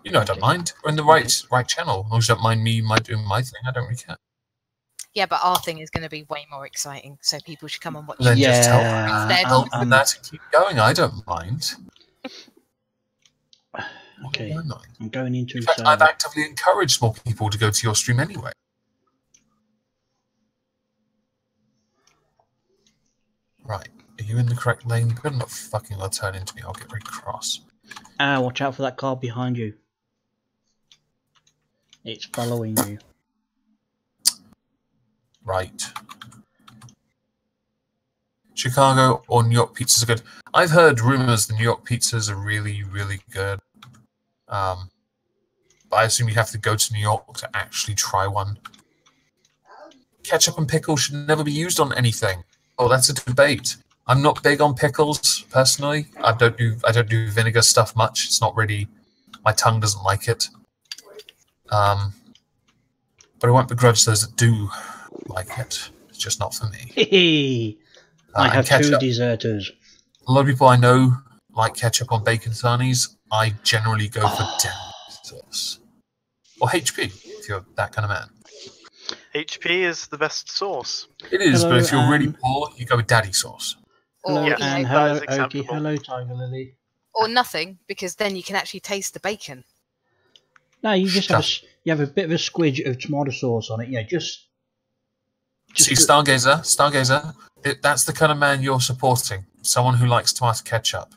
You know, I don't mind. We're in the right channel. As long as you don't mind me doing my thing, I don't really care. Yeah, but our thing is going to be way more exciting, so people should come and watch. Then just tell instead. with that and keep going. I don't mind. Okay, I'm going into. In fact, I've actively encouraged more people to go to your stream anyway. Right, are you in the correct lane? You better not fucking turn into me. I'll get very cross. Watch out for that car behind you. It's following you. Right. Chicago or New York pizzas are good. I've heard rumors the New York pizzas are really, really good. But I assume you have to go to New York to actually try one. Ketchup and pickles should never be used on anything. Oh, that's a debate. I'm not big on pickles personally. I don't do vinegar stuff much. It's not really, my tongue doesn't like it. But I won't begrudge those that do like it. It's just not for me. I have two deserters. A lot of people I know like ketchup on bacon sarnies. I generally go for deli sauce. Or HP, if you're that kind of man. HP is the best sauce. It is, but if you're really poor, you go with daddy sauce. Hello, Or, Anne. Hello, Okie. Hello, Tiger Lily. Or nothing, because then you can actually taste the bacon. No, you just have a bit of a squidge of tomato sauce on it. Yeah, just see, Stargazer. That's the kind of man you're supporting. Someone who likes tomato ketchup.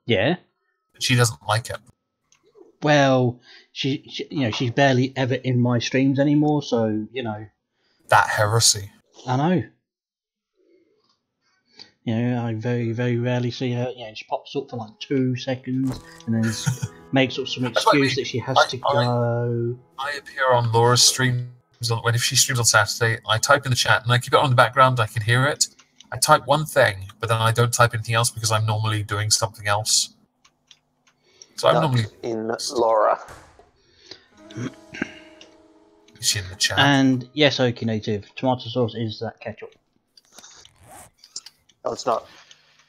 Yeah. But she doesn't like it. Well, she's barely ever in my streams anymore, so that heresy. I know. I very, very rarely see her. She pops up for like 2 seconds and then makes up some excuse that she has to go. I appear on Laura's streams if she streams on Saturday. I type in the chat and I keep it on in the background. I can hear it. I type one thing, but then I don't type anything else because I'm normally doing something else. So I'm normally in Laura. Is she in the chat? And yes, Okie Native, tomato sauce is that ketchup. No, it's not.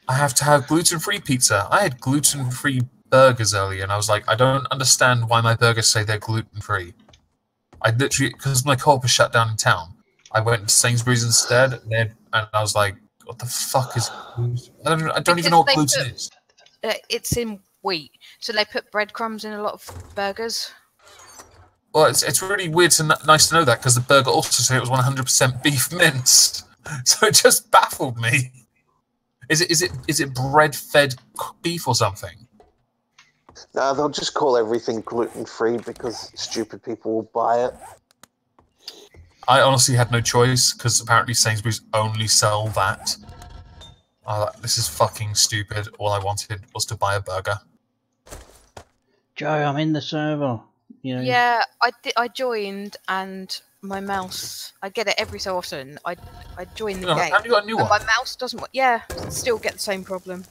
I have to have gluten-free pizza. I had gluten-free burgers earlier, and I was like, I don't understand why my burgers say they're gluten-free. I literally, because my co-op was shut down in town, I went to Sainsbury's instead, and I was like, what the fuck is... I don't even know what gluten is. It's in wheat, so they put breadcrumbs in a lot of burgers. Well, it's really weird and nice to know that, because the burger also said it was 100% beef mince. So it just baffled me. Is it bread-fed beef or something? No, they'll just call everything gluten-free because stupid people will buy it. I honestly had no choice because apparently Sainsbury's only sell that. I was like, this is fucking stupid. All I wanted was to buy a burger. Joe, I'm in the server. Yeah, I joined and my mouse. I get it every so often. I join the game. Have you got a new one? My mouse doesn't work. Yeah, still get the same problem.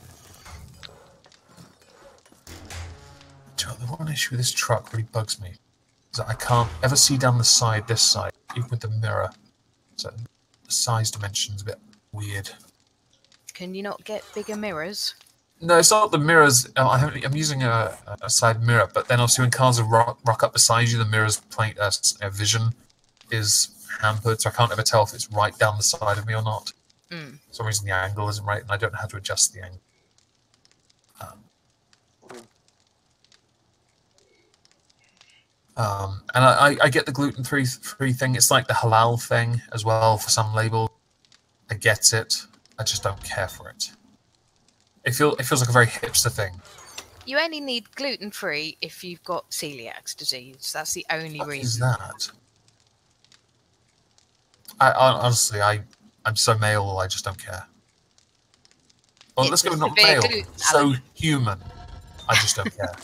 Joe, the one issue with this truck really bugs me is that I can't ever see down the side, this side, even with the mirror. So the size dimension's a bit weird. Can you not get bigger mirrors? No, it's not the mirrors. I'm using a side mirror, but then obviously when cars rock up beside you, the mirror's vision is hampered, so I can't ever tell if it's right down the side of me or not. For some reason the angle isn't right, and I don't know how to adjust the angle. And I get the gluten-free thing. It's like the halal thing as well for some label. I get it. I just don't care for it. It feels like a very hipster thing. You only need gluten-free if you've got celiac disease. That's the only reason. What is that? Honestly, I'm so male, I just don't care. Well, let's go with not male. So human. I just don't care.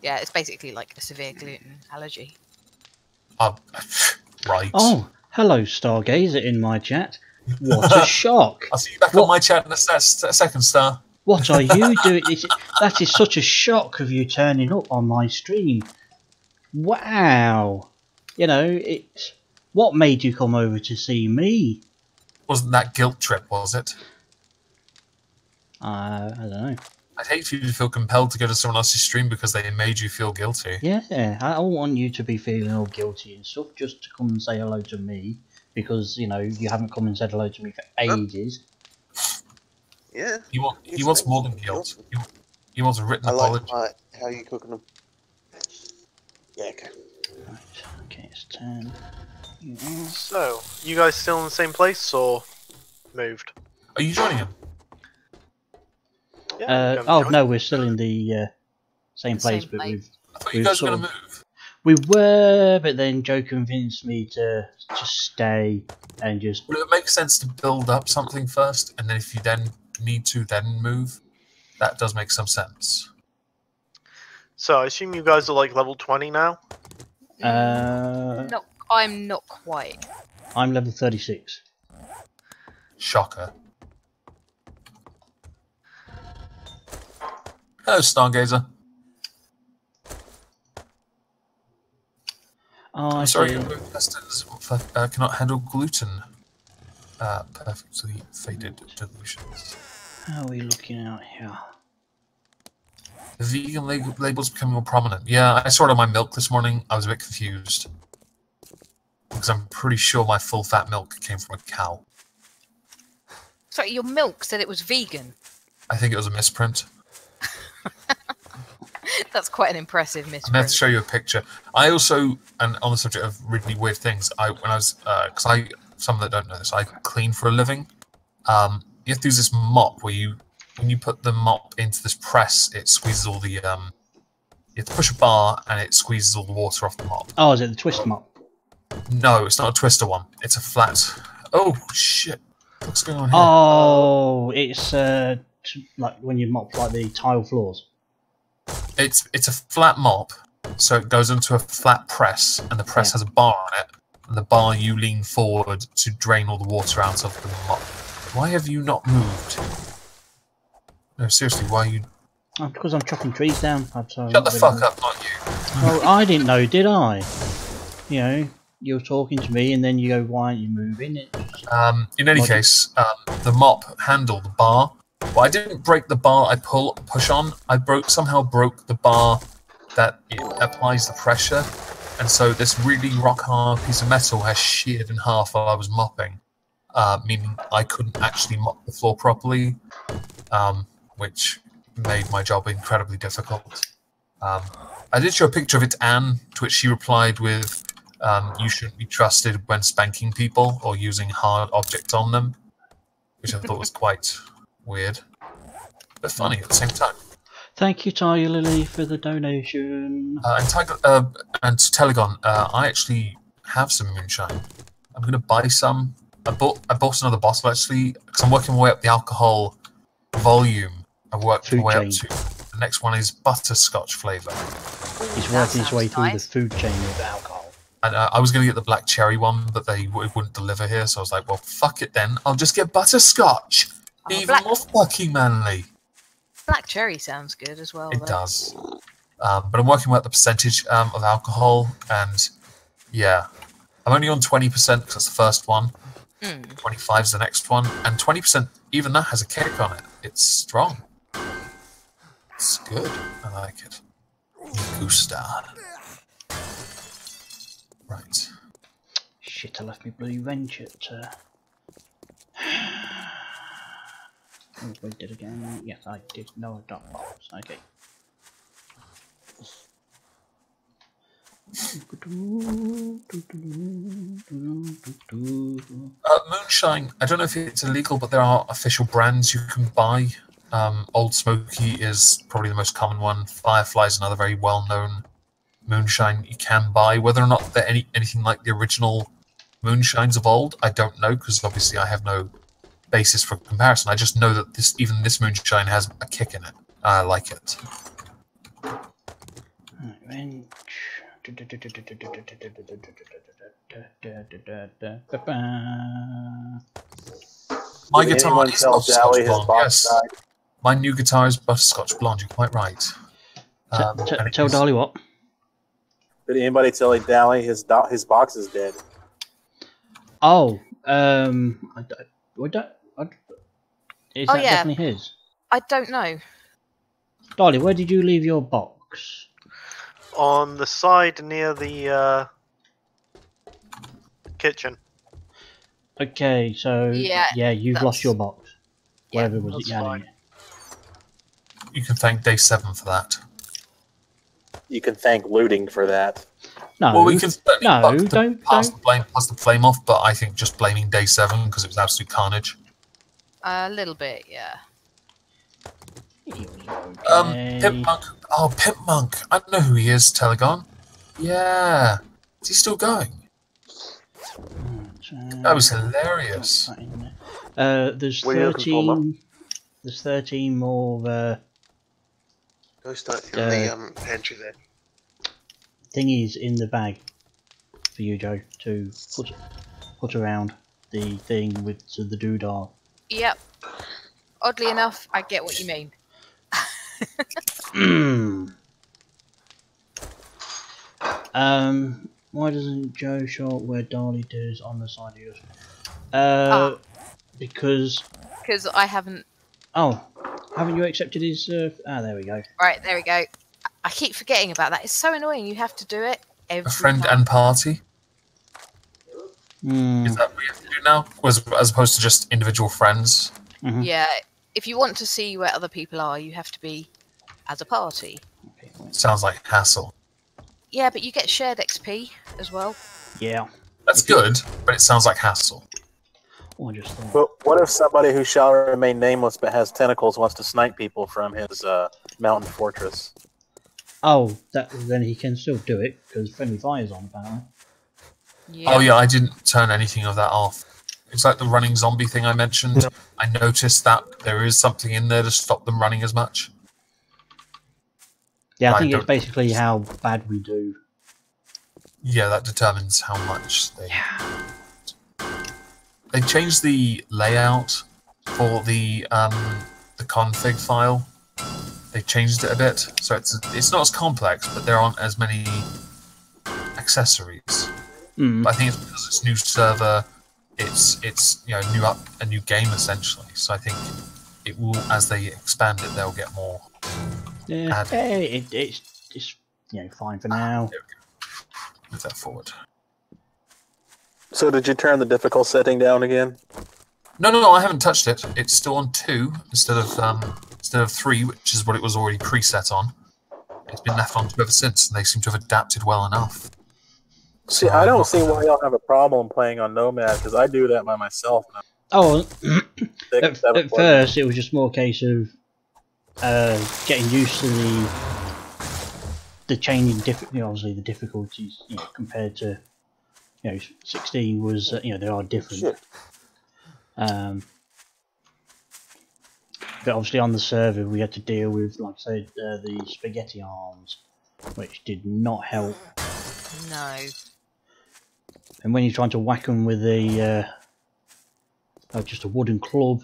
Yeah, it's basically like a severe gluten allergy. Right. Oh, hello, Stargazer in my chat. What a shock! I'll see you back on my chat in a second, Star. What are you doing? That is such a shock of you turning up on my stream. Wow. What made you come over to see me? Wasn't that guilt trip, was it? I don't know. I'd hate for you to feel compelled to go to someone else's stream because they made you feel guilty. Yeah, I don't want you to be feeling all guilty and stuff just to come and say hello to me because, you know, you haven't come and said hello to me for ages. Yeah. He wants more than guilt. He wants a written I apology. like how you cooking them. Yeah, okay. Right, okay, it's 10. So, you guys still in the same place or moved? Are you joining him? Yeah. you can Oh join. no, we're still in the same place, but place. I thought you guys were going to move. we were, but then Joe convinced me to just stay and just. Would it make sense to build up something first, and then if you then need to, then move? That does make some sense. So, I assume you guys are like level 20 now? No, I'm not quite. I'm level 36. Shocker. Hello, Stargazer. Oh, I'm I sorry, see. your intestines cannot handle gluten. Perfectly faded delusions. How are we looking out here? The vegan label's becoming more prominent. Yeah, I saw it on my milk this morning. I was a bit confused. Because I'm pretty sure my full-fat milk came from a cow. Sorry, your milk said it was vegan. I think it was a misprint. That's quite an impressive I'm going to misprint. have to show you a picture. I also, and on the subject of really weird things, some that don't know this, I clean for a living. You have to use this mop where when you put the mop into this press, it squeezes all the, you have to push a bar and it squeezes all the water off the mop. Oh, is it the twist mop? No, it's not a twister one. It's a flat. Oh, shit. What's going on here? Oh, it's like when you mop like the tile floors. It's a flat mop, so it goes into a flat press, and the press has a bar on it, and the bar you lean forward to drain all the water out of the mop. Why have you not moved? No, seriously, why are you... Oh, because I'm chopping trees down. Shut the fuck up, not you. Well, I didn't know, did I? You know, you're talking to me, and then you go, "Why aren't you moving?" In any case, the mop handle, the bar. Well, I didn't break the bar I push on. I somehow broke the bar that it applies the pressure, and so this really rock hard piece of metal has sheared in half while I was mopping, meaning I couldn't actually mop the floor properly, which made my job incredibly difficult. I did show a picture of it to Anne, to which she replied with, "You shouldn't be trusted when spanking people or using hard objects on them," which I thought was quite weird, but funny at the same time. Thank you, Tiger Lily, for the donation. And to Telegon, I actually have some moonshine. I'm going to buy some. I bought another bottle actually because I'm working my way up the alcohol volume. I've worked my way up to. The next one is butterscotch flavour. He's working his way through the food chain with alcohol. And I was going to get the black cherry one, but they wouldn't deliver here, so I was like, well, fuck it then. I'll just get butterscotch. Even more fucking manly. Black cherry sounds good as well. It does. But I'm working with the percentage of alcohol, and yeah. I'm only on 20% because that's the first one. 25 is the next one. And 20%, even that has a kick on it. It's strong. It's good. I like it. Gusta. Right. Shit, I left me bloody wrench at... I did again. Yes, I did. No, I don't. Okay. Moonshine, I don't know if it's illegal, but there are official brands you can buy. Old Smoky is probably the most common one. Firefly is another very well-known moonshine you can buy. Whether or not they're anything like the original moonshines of old, I don't know, because obviously I have no basis for comparison. I just know that even this moonshine has a kick in it. I like it. Wrench. My guitar is butterscotch blonde. Yes, my new guitar is butterscotch blonde. You're quite right. Tell Dolly what? Did anybody tell Dally his box is dead? Oh, is that definitely his? I don't know. Dolly, where did you leave your box? On the side near the kitchen. Okay, so Yeah, you've that's- lost your box. Yeah, Whatever was it that's you had in fine. it. You can thank day 7 for that. You can thank looting for that. No, Well, we can certainly don't. pass the blame off, but I think just blaming day 7 because it was absolute carnage. A little bit, yeah. Pimp Monk. Oh, Pimp Monk. I don't know who he is, Telegon. Yeah. Is he still going? That was hilarious. There's What are you looking for, 13. There's 13 more Go start in the pantry there. thingies in the bag for you, Joe, to put around the thing with the doodah. Yep. Oddly enough, I get what you mean. Why doesn't Joe show up where Darley does on the side of yours? Because I haven't. Oh, haven't you accepted his? There we go. Right, there we go. I keep forgetting about that. It's so annoying. You have to do it every A friend time. and party? Is that what we have to do now? As opposed to just individual friends? Mm-hmm. Yeah, if you want to see where other people are, you have to be as a party. Sounds like hassle. Yeah, but you get shared XP as well. Yeah. That's good, but it sounds like hassle. Oh, I just thought. But what if somebody who shall remain nameless but has tentacles wants to snipe people from his mountain fortress? Oh, then he can still do it because friendly fire's on apparently. Yeah. Oh yeah, I didn't turn anything of that off. It's like the running zombie thing I mentioned. I noticed that there is something in there to stop them running as much. Yeah, I think it's basically how bad we do. Yeah, that determines how much they... They changed the layout for the config file. They changed it a bit, so it's not as complex, but there aren't as many accessories. But I think it's because it's new server, it's a new game essentially. So I think it will, as they expand it, they'll get more. Yeah, it's fine for now. There we go. Move that forward. So did you turn the difficult setting down again? No, I haven't touched it. It's still on 2 instead of 3, which is what it was already preset on. It's been left on 2 ever since, and they seem to have adapted well enough. See, I don't see why y'all have a problem playing on Nomad, because I do that by myself. Oh, at first it was just more a case of getting used to the changing obviously the difficulties compared to 16 was they are different. Shit. But obviously on the server we had to deal with, like I said, the spaghetti arms, which did not help. No. And when you're trying to whack them with just a wooden club.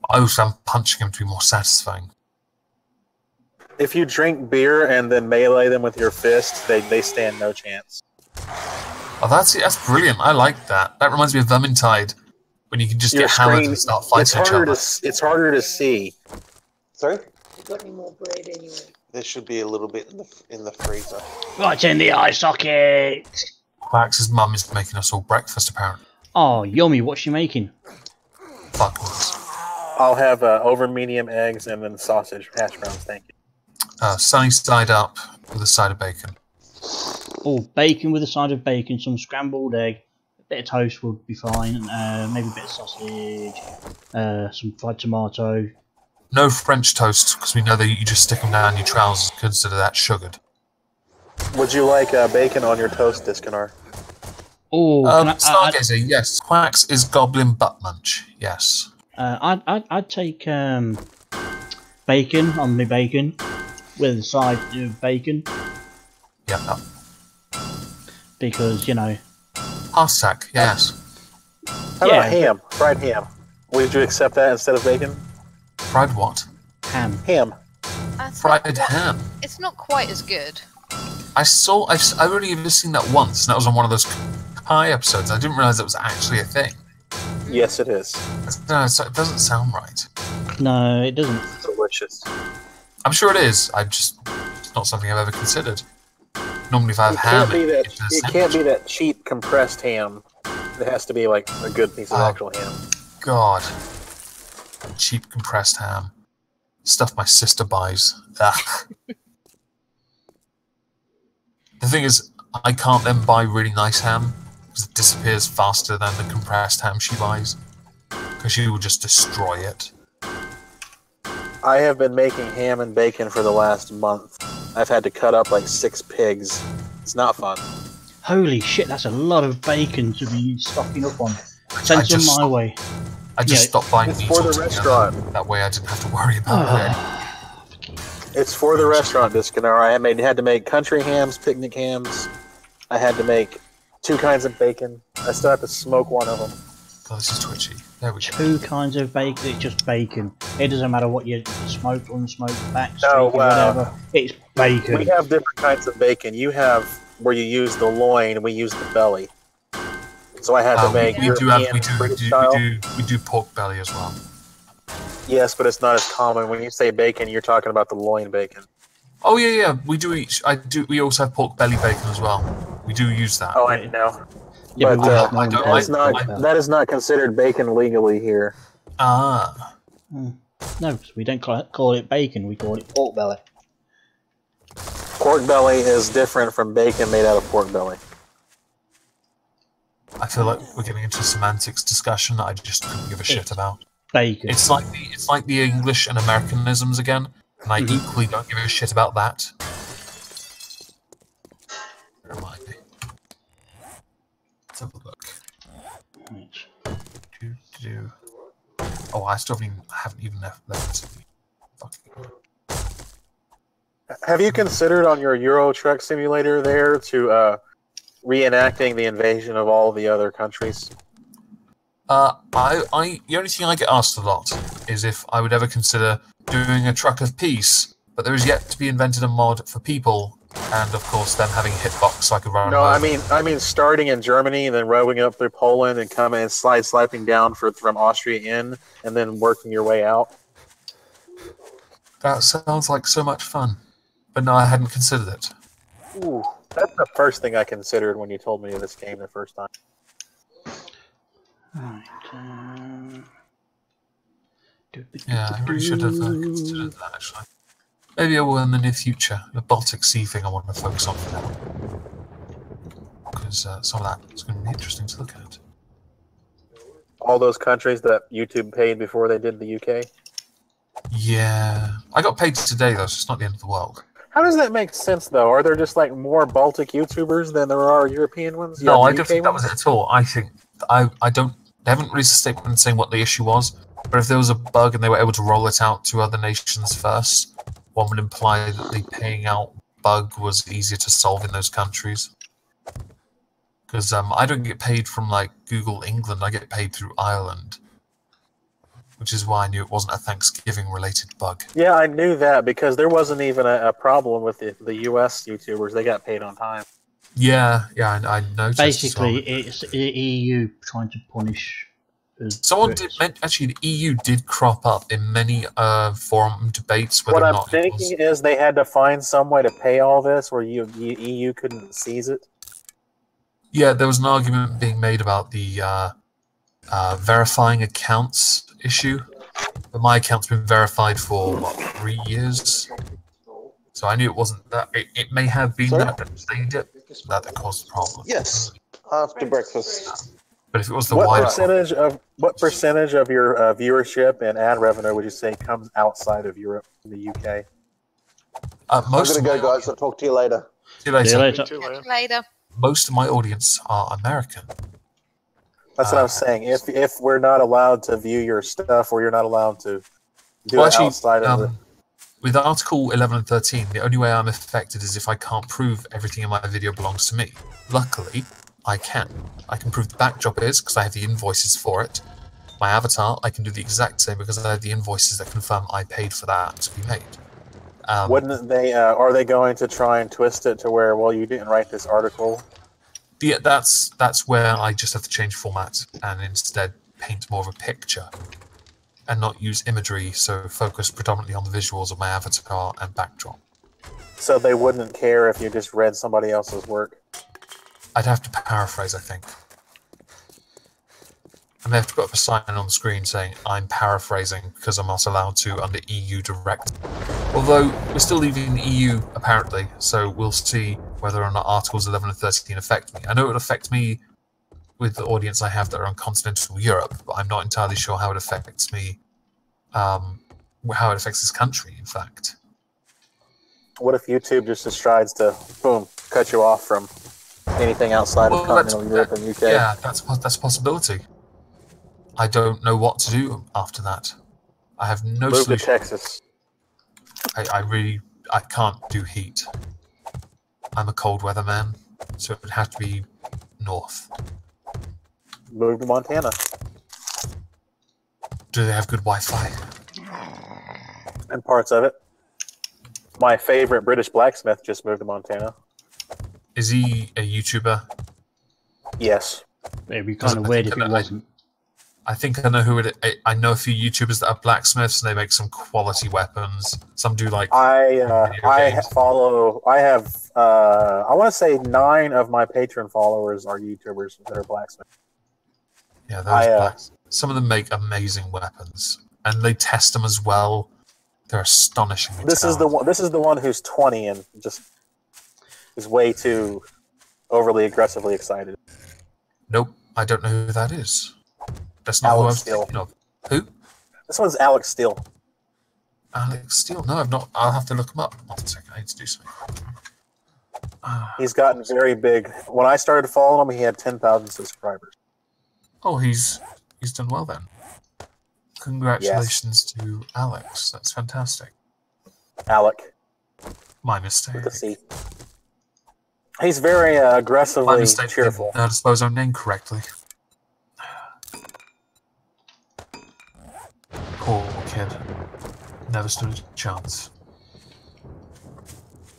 I always found punching them to be more satisfying. If you drink beer and then melee them with your fist, they stand no chance. Oh, that's brilliant. I like that. That reminds me of Vermintide, when you can just get hammered and start fighting each other. It's harder to see. Sorry? You got any more bread anyway? There should be a little bit in the freezer. Right in the eye socket! Quax's mum is making us all breakfast, apparently. Oh, yummy, what's she making? Fuck knows. I'll have over medium eggs and then sausage hash browns, thank you. Sunny side up with a side of bacon. Oh, bacon with a side of bacon, some scrambled egg, a bit of toast would be fine, maybe a bit of sausage, some fried tomato. No French toast, because we know that you just stick them down your trousers and consider that sugared. Would you like bacon on your toast, Discanar? Oh, Stargazer, yes. Quax is goblin butt munch, yes. I'd take bacon on my bacon with a side of bacon. Yeah. Because, Arsec, yes. How about ham? Fried ham. Would you accept that instead of bacon? Fried what? Ham. Ham. Fried ham. It's not quite as good. I've only ever seen that once, and that was on one of those Kai episodes. I didn't realise it was actually a thing. Yes, it is. No, it doesn't sound right. No, it doesn't. Delicious. delicious. I'm sure it is. It's not something I've ever considered. Normally, if I have ham, It can't be that cheap compressed ham. It has to be like a good piece of actual ham. God, cheap compressed ham, stuff my sister buys. Ugh. The thing is, I can't then buy really nice ham because it disappears faster than the compressed ham she buys because she will just destroy it. I have been making ham and bacon for the last month. I've had to cut up like 6 pigs. It's not fun. Holy shit, that's a lot of bacon to be stocking up on. Send some my way. I just stopped buying meat for the restaurant. That way I didn't have to worry about it. It's for the restaurant, Discanara. I had to make country hams, picnic hams. I had to make 2 kinds of bacon. I still have to smoke one of them. God, this is twitchy. There we go. 2 kinds of bacon. It's just bacon. It doesn't matter what you smoke, unsmoked, back, No, whatever. It's bacon. We have different kinds of bacon. You have where you use the loin, and we use the belly. So I had to make we do pork belly as well. Yes, but it's not as common. When you say bacon, you're talking about the loin bacon. Oh yeah. We do each. We also have pork belly bacon as well. We do use that. Oh, I know. Yeah, But but that is not considered bacon legally here. Ah. No, because we don't call it bacon. We call it pork belly. Pork belly is different from bacon made out of pork belly. I feel like we're getting into a semantics discussion that I just couldn't give a shit about. Bacon. It's like the English and Americanisms again, and I equally don't give a shit about that. Remind me. Let's have a look. Oh, I still haven't even left. Fucking. Have you considered on your Euro Truck Simulator there to reenacting the invasion of all the other countries? The only thing I get asked a lot is if I would ever consider doing a truck of peace, but there is yet to be invented a mod for people, and of course them having a hitbox so I could run. No, I mean starting in Germany and then rowing up through Poland and coming and sliding down from Austria in, and then working your way out. That sounds like so much fun, but no, I hadn't considered it. Ooh, that's the first thing I considered when you told me of this game the first time. Right, Yeah, I really should have considered that, actually. Maybe I will in the near future. The Baltic Sea thing I want to focus on for now. Because some of that is going to be interesting to look at. All those countries that YouTube paid before they did the UK? Yeah. I got paid today, though, so it's not the end of the world. How does that make sense, though? Are there just like more Baltic YouTubers than there are European ones? No, I don't think that was it at all. I think they haven't released a statement saying what the issue was, but if there was a bug and they were able to roll it out to other nations first, one would imply that the paying out bug was easier to solve in those countries. Because I don't get paid from like Google England, I get paid through Ireland. Which is why I knew it wasn't a Thanksgiving-related bug. Yeah, I knew that because there wasn't even a problem with the US YouTubers. They got paid on time. Yeah, I noticed. Basically, it's the EU trying to punish. Someone did actually. The EU did crop up in many forum debates. What I'm thinking is they had to find some way to pay all this, where EU couldn't seize it. Yeah, there was an argument being made about the verifying accounts issue. But my account's been verified for what, 3 years. So I knew it wasn't that. It may have been that saved it, that caused the problem. Yes, after breakfast. But if it was the what percentage of your viewership and ad revenue would you say comes outside of Europe, the UK? I'm gonna go, guys. I'll talk to you later. See you later. See you later. Later. Most of my audience are American. That's what I'm saying. If we're not allowed to view your stuff, or you're not allowed to do it outside of the... With Article 11 and 13, the only way I'm affected is if I can't prove everything in my video belongs to me. Luckily, I can. I can prove the backdrop is, because I have the invoices for it. My avatar, I can do the exact same because I have the invoices that confirm I paid for that to be made. Wouldn't they, are they going to try and twist it to where, well, you didn't write this article? Yeah, that's where I just have to change format and instead paint more of a picture. and not use imagery, so focus predominantly on the visuals of my avatar and backdrop. So they wouldn't care if you just read somebody else's work? I'd have to paraphrase, I think. And they have to put up a sign on the screen saying, I'm paraphrasing, because I'm not allowed to under EU direct. Although, we're still leaving the EU, apparently, so we'll see whether or not Articles 11 and 13 affect me. I know it would affect me with the audience I have that are on continental Europe, but I'm not entirely sure how it affects me, how it affects this country, in fact. What if YouTube just decides to, boom, cut you off from anything outside of continental Europe and UK? Yeah, that's a possibility. I don't know what to do after that. I have no Move solution. to Texas. I can't do heat. I'm a cold weather man, so it would have to be north. Move to Montana. Do they have good Wi-Fi? And parts of it. My favorite British blacksmith just moved to Montana. Is he a YouTuber? Yes. It'd be kind of weird if it wasn't. I think I know who it is. I know a few YouTubers that are blacksmiths and they make some quality weapons. Some do like. I want to say 9 of my Patreon followers are YouTubers that are blacksmiths. Yeah, those some of them make amazing weapons, and they test them as well. They're astonishing. This is the one who's 20 and just is way too overly aggressively excited. Nope, I don't know who that is. That's not Alex who I was Steele. thinking of. Who? This one's Alex Steele. Alex Steele? No, I've not. I'll have to look him up. One second, I need to do something. He's gotten very big. When I started following him, he had 10,000 subscribers. Oh, he's done well then. Congratulations to Alex. That's fantastic. Alec. My mistake. With a C. He's very aggressively cheerful. I suppose I'm named correctly. Poor kid. Never stood a chance.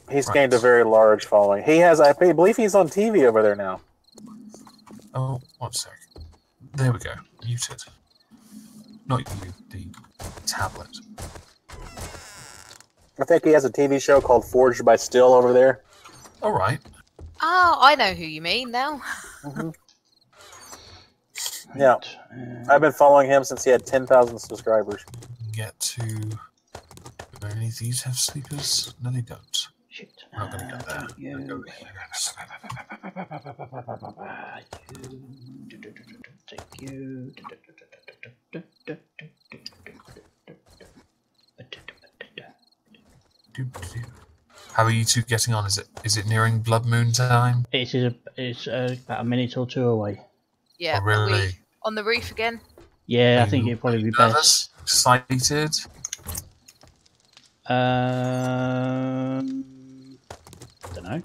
He's gained a very large following. He has, I believe he's on TV over there now. Oh, 1 sec. There we go. Muted. Not you, the tablet. I think he has a TV show called Forged by Steel over there. Alright. Oh, I know who you mean now. Mm-hmm. Yeah. I've been following him since he had 10,000 subscribers. Get to... Do any of these have sleepers? No, they don't. Shit. I'm not going to go there. You. I'm going to Take you. How are you two getting on? Is it nearing blood moon time? It's about a minute or two away. Yeah. Oh, really? Are we on the roof again? Yeah, I think it'd probably be best. Excited? Don't know.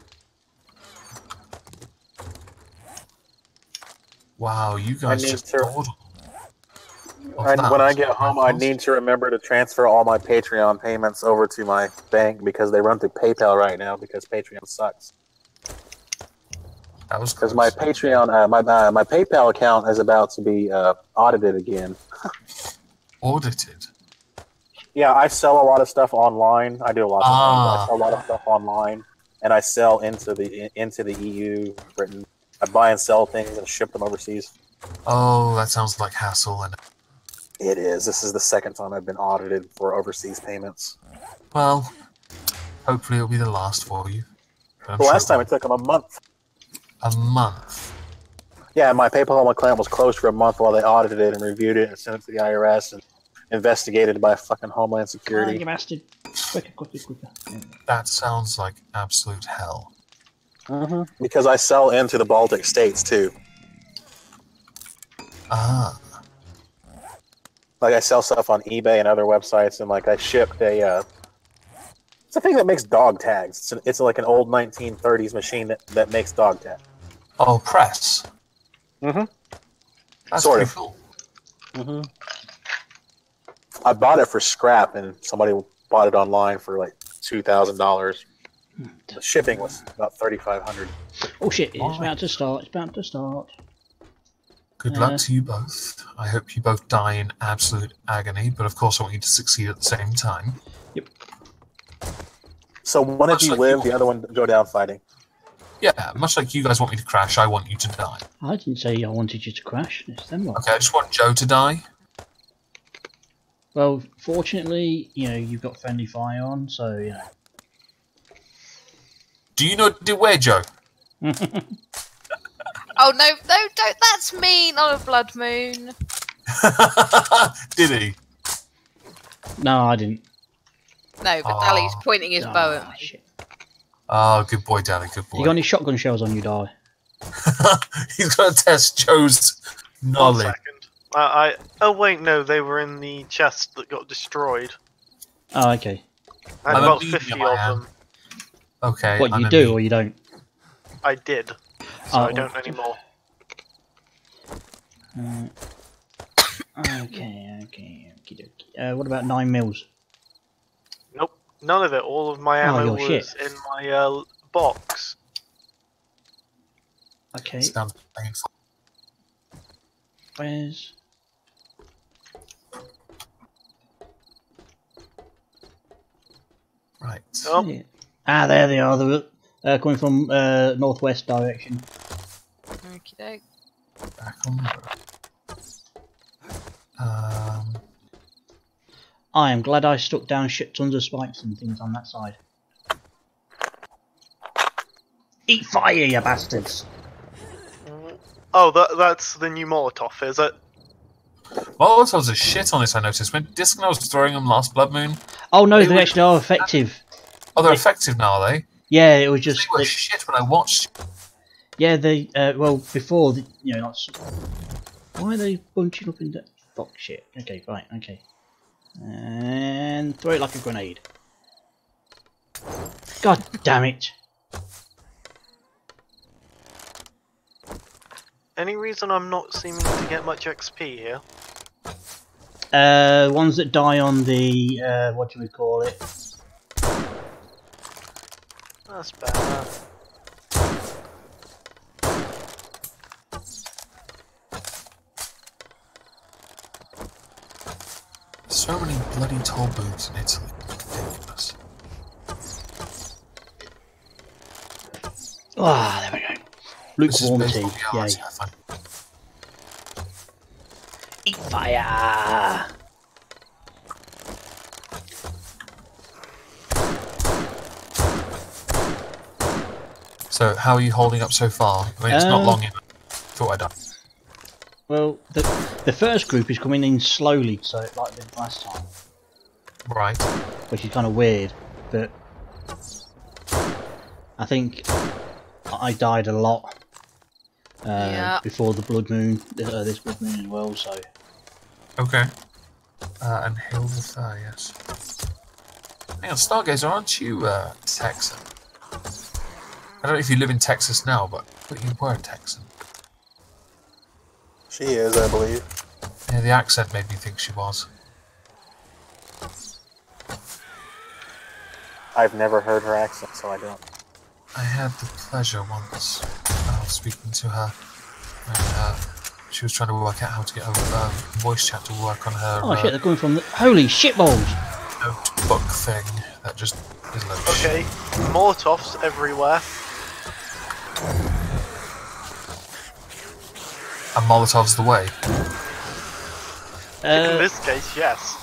Wow, you guys just dawdled. When I get home, I need to remember to transfer all my Patreon payments over to my bank because they run through PayPal right now because Patreon sucks. That was because my Patreon, my PayPal account is about to be audited again. Audited? Yeah, I sell a lot of stuff online. I do a lot of stuff. I sell a lot of stuff online, and I sell into the EU, Britain. I buy and sell things and ship them overseas. Oh, that sounds like hassle. And it is. This is the second time I've been audited for overseas payments. Well, hopefully it'll be the last for you. The last time it took them a month. A month? Yeah, my PayPal account was closed for a month while they audited it and reviewed it and sent it to the IRS and investigated by fucking Homeland Security. Oh, you bastard. Quicker. That sounds like absolute hell. Mm-hmm. Because I sell into the Baltic states, too. Ah. Like, I sell stuff on eBay and other websites, and, like, I shipped a, it's a thing that makes dog tags. It's like an old 1930s machine that makes dog tags. Oh, press? Mm-hmm. That's sort pretty of. cool. Mm-hmm. I bought it for scrap, and somebody bought it online for, like, $2,000. The shipping was about $3,500. Oh shit, it's about to start. Good luck to you both. I hope you both die in absolute agony, but of course I want you to succeed at the same time. Yep. So one of you live, the other one go down fighting. Yeah, much like you guys want me to crash, I want you to die. I didn't say I wanted you to crash. It's them lot. Okay, I just want Joe to die. Well, fortunately, you've got friendly fire on, so Do you know where, Joe? Oh no, don't! That's mean on a blood moon. Did he? No, I didn't. No, but Dali's pointing his bow at me. Shit. Oh, good boy, Dally, good boy. You got any shotgun shells on you, Dali? He's going to test Joe's 1 knowledge. second. Oh wait, no, they were in the chest that got destroyed. Oh, okay. I had I'm a about medium, 50 I of am. them. Okay. What, I'm you a do medium. or you don't? I did. So I don't anymore. Okay. What about 9 mils? Nope, none of it. All of my ammo your was in my box. Okay. Sounds painful. Where's... Right. Oh, Ah, there they are. They're coming from northwest direction. Okey-doke. Back on the road. I am glad I stuck down shit tons of spikes and things on that side. Eat fire, you bastards! oh, that's the new Molotov, is it? Well, there was a shit on this, I noticed. When Disc and I was throwing them last Blood Moon... Oh no, they were- actually are effective. Oh, they're effective now, are they? Yeah, it was just... They were shit when I watched. Yeah, they... well, before... like... Why are they bunching up in that... Fuck, shit. Okay, right, okay. And throw it like a grenade. God damn it. Any reason I'm not seeming to get much XP here? Ones that die on the... what do we call it? That's bad. So many bloody toll booths in Italy. Ridiculous. Ah, there we go. This is Lukewarm based tea. on reality, Yay. I find. Eat fire! So, how are you holding up so far? I mean, it's not long enough. Thought I'd done. Well, the first group is coming in slowly, so like the last time, Right. which is kind of weird. But I think I died a lot before the blood moon, this blood moon as well. So Okay. And Hail the Fire, yes. Hang on, Stargazer, aren't you Texan? I don't know if you live in Texas now, but you were a Texan. She is, I believe. Yeah, the accent made me think she was. I've never heard her accent, so I don't. I had the pleasure once of speaking to her when she was trying to work out how to get her voice chat to work on her oh shit, they're coming from the holy shitballs! notebook thing that just is like Okay, Molotovs everywhere. And Molotov's the way. In this case, yes.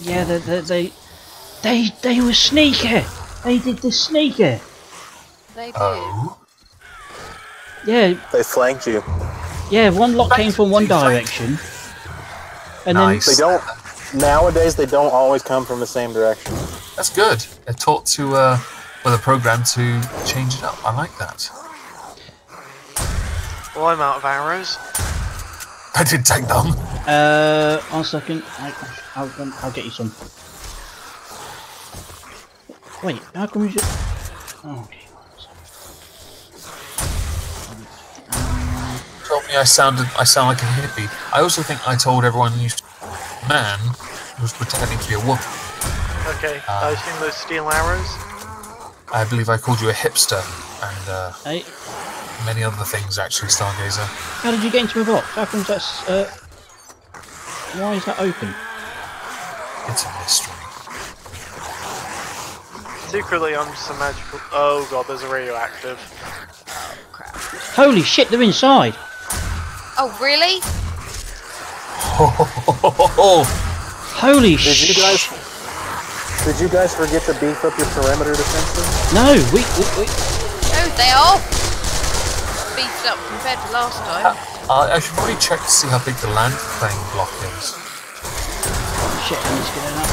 Yeah, they were sneaky. They did the sneaky. They did. Oh. Yeah, They flanked you. yeah. One lot came from one direction, and Nice. They don't. Nowadays, they don't always come from the same direction. That's good. They're taught to, with a program to change it up. I like that. Well, I'm out of arrows. I did take them. 1 second. I'll get you some. Wait, how come you just... Oh, okay. Told me I sound like a hippie. I also think I told everyone you man was pretending to be a woman. Okay, I assume those steel arrows. I believe I called you a hipster, and Hey, many other things, actually, Stargazer. How did you get into my box? How comes that's... why is that open? It's a mystery. Secretly, I'm just a magical. Oh god, there's a radioactive. Oh crap. Holy shit, they're inside! Oh really? Holy Did shit! you guys forget to beef up your perimeter defenses? No, we... Oh, they are beefed up compared to last time. I should probably check to see how big the land claim block is. Shit, I'm just getting up.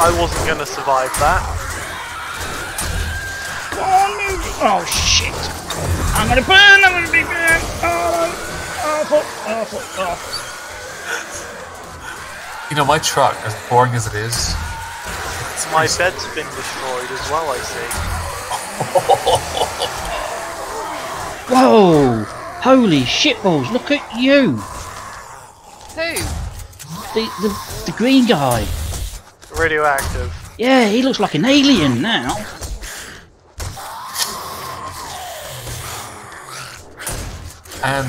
I wasn't gonna survive that. Oh shit! I'm gonna burn! I'm gonna be burned! Oh. You know, my truck, as boring as it is... My bed's been destroyed as well, I see. Whoa! Holy shitballs, look at you! Who? The green guy. Radioactive. Yeah, he looks like an alien now. And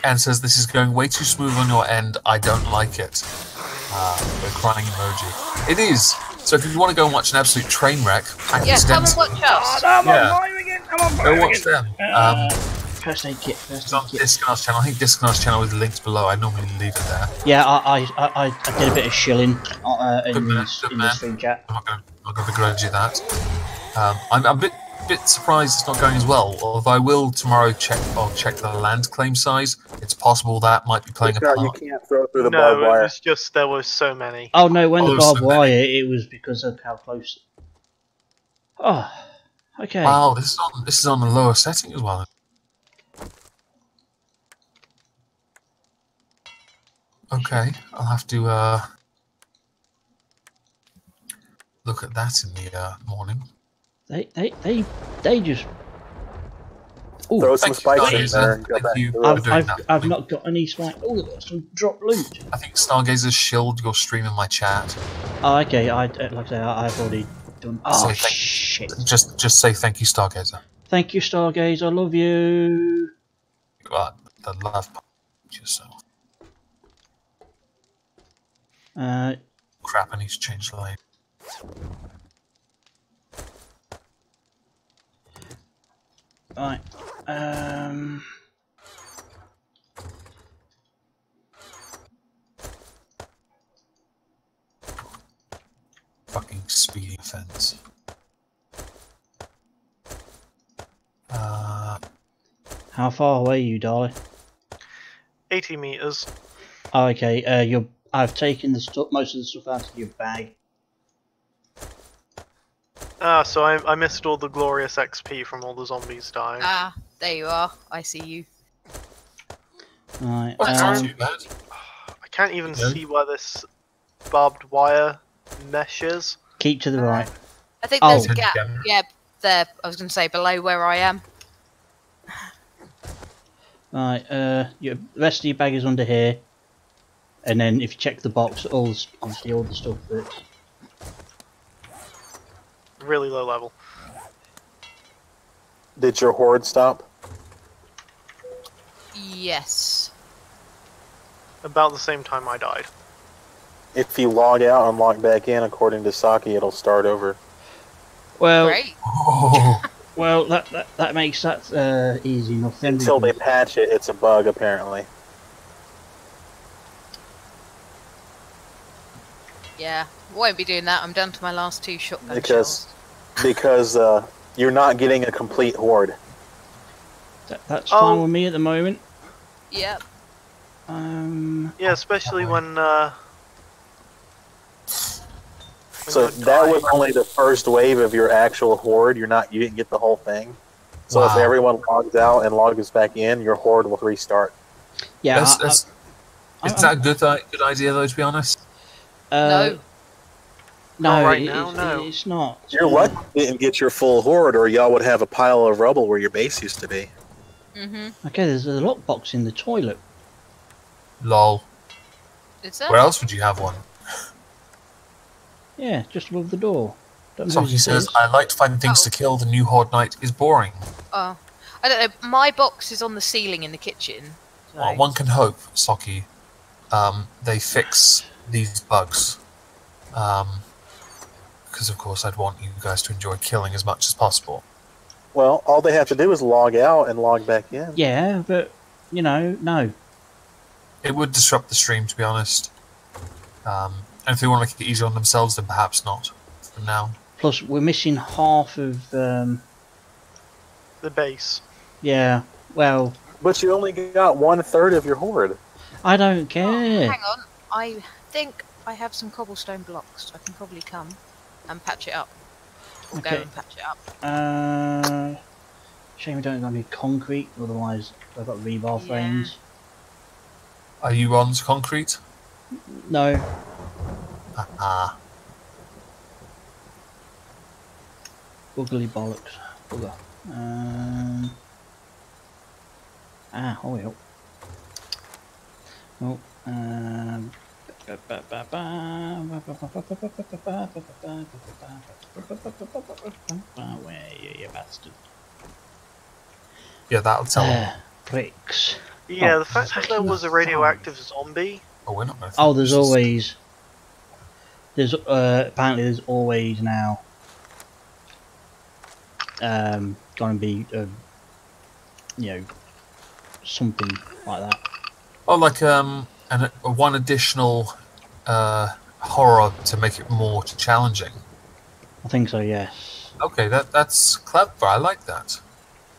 Anne says, this is going way too smooth on your end. I don't like it. The crying emoji. It is. So if you want to go and watch an absolute train wreck, Yeah, come and watch us. I'm Yeah. on fire again! I'm on go fire watch again! them. First aid kit, It's on Discard's channel. I think Discard's channel is linked below. I normally leave it there. Yeah, I did a bit of shilling in man, this good in man. the stream chat. I'm not going to begrudge you that. I'm a bit surprised it's not going as well. Although I will tomorrow check the land claim size. It's possible that might be playing a part. You can't throw through the barbed No, it wire. was just there were so many. Oh no, when the Oh, barbed so wire, it was because of how close. Oh, okay. Wow, this is on the lower setting as well. Okay, I'll have to look at that in the morning. They just. Ooh, Throw some spikes in Stargazer. there and go Thank back you. to I've- it. doing that. I've not got any spike. Oh, I've got some drop loot. I think Stargazer's shilled your stream in my chat. Oh, okay. Like I say, I've already done. Oh Say thank- shit! Just say thank you, Stargazer. Thank you, Stargaze. I love you. God, the love part of yourself. Crap, I need to change the lane. Right. Fucking speeding offense. How far away are you, darling? 80 meters. Oh, okay. I've taken the stuff, most of the stuff out of your bag. So I missed all the glorious XP from all the zombies dying. Ah, there you are. I see you. Right. That's not too bad. I can't even Yeah. see where this barbed wire mesh is. Keep to the right. I think Oh. there's a gap. Yeah, there. I was going to say below where I am. Right. The rest of your bag is under here, and then if you check the box, obviously all the stuff that. Really low level. Did your horde stop? Yes. About the same time I died. If you log out and log back in, according to Saki, it'll start over. Well, Great. Oh, well, that makes that easy enough. Then Until they patch it, it's a bug, apparently. Yeah. Won't be doing that. I'm down to my last 2 shotgun Because- shells. Because you're not getting a complete horde. That's Oh. fine with me at the moment. Yep. Yeah, especially when So you're that dying. was only the first wave of your actual horde. You didn't get the whole thing. So if Wow. everyone logs out and logs back in, your horde will restart. Yeah. is that a good idea though? To be honest, No. No, Not right now, no. it's not. You're lucky you didn't get your full horde, or y'all would have a pile of rubble where your base used to be. Mm-hmm. Okay, there's a lockbox in the toilet. lol. Is there? Where else would you have one? Yeah, just above the door. Don't know So whose he it says, is. "I like to find things to kill. The new Horde Knight is boring." Oh. I don't know. My box is on the ceiling in the kitchen. So. Well, one can hope, Saki, they fix these bugs. Because, of course, I'd want you guys to enjoy killing as much as possible. Well, all they have to do is log out and log back in. Yeah, but, you know, no. It would disrupt the stream, to be honest. And if they want to make it easier on themselves, then perhaps not for now. Plus, we're missing half of... The base. Yeah, well... But you only got 1/3 of your horde. I don't care. Oh, hang on. I think I have some cobblestone blocks. I can probably come and patch it up. Or go and patch it up. Shame we don't have any concrete, otherwise I've got rebar frames. Are you on concrete? No. Boogly bollocks. Bugger. Hold it up. Oh, where are you bastard? Yeah, that'll tell them. Bricks. Yeah, the fact that there was a radioactive zombie. Oh, we're not going to. Oh, there's always. There's apparently there's always now. Going to be you know, something like that. Oh, like one additional horror to make it more challenging. I think so. Yes. Okay, that's clever. I like that.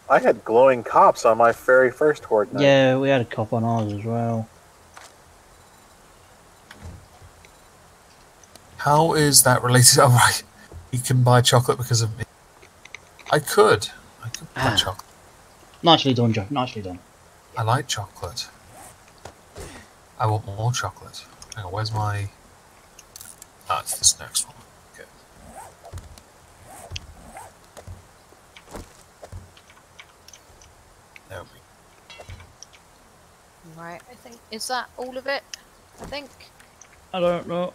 I had glowing cops on my very first horde night. Yeah, we had a cop on ours as well. How is that related? Oh, right. You can buy chocolate because of me. I could buy chocolate. Nicely done, Joe. Nicely done. I like chocolate. I want more chocolate. Hang on, where's my... Ah, it's this next one. Okay. There we go. Right, I think... Is that all of it? I think? I don't know.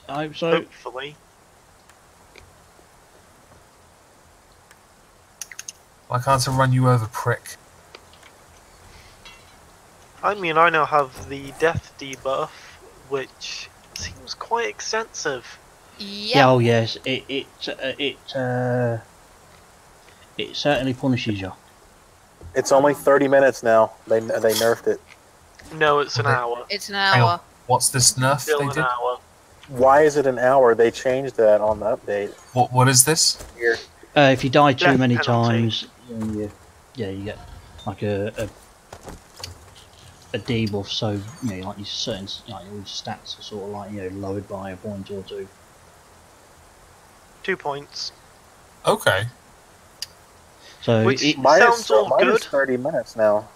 I hope so. Hopefully. Why can't I run you over, prick? I mean, I now have the death debuff, which seems quite extensive. Yep. Yeah, oh yes, it certainly punishes you. It's only 30 minutes now. They nerfed it. No, it's an hour. It's an Hang hour. on. What's this nerf Still they an did? hour. Why is it an hour? They changed that on the update. What is this? Here. If you die too Death many penalty. times, then you get like a debuff. So you know, like your certain, like all your stats are sort of like lowered by a point or two. 2 points. Okay. So Which Mine sounds all mine is good. 30 minutes now.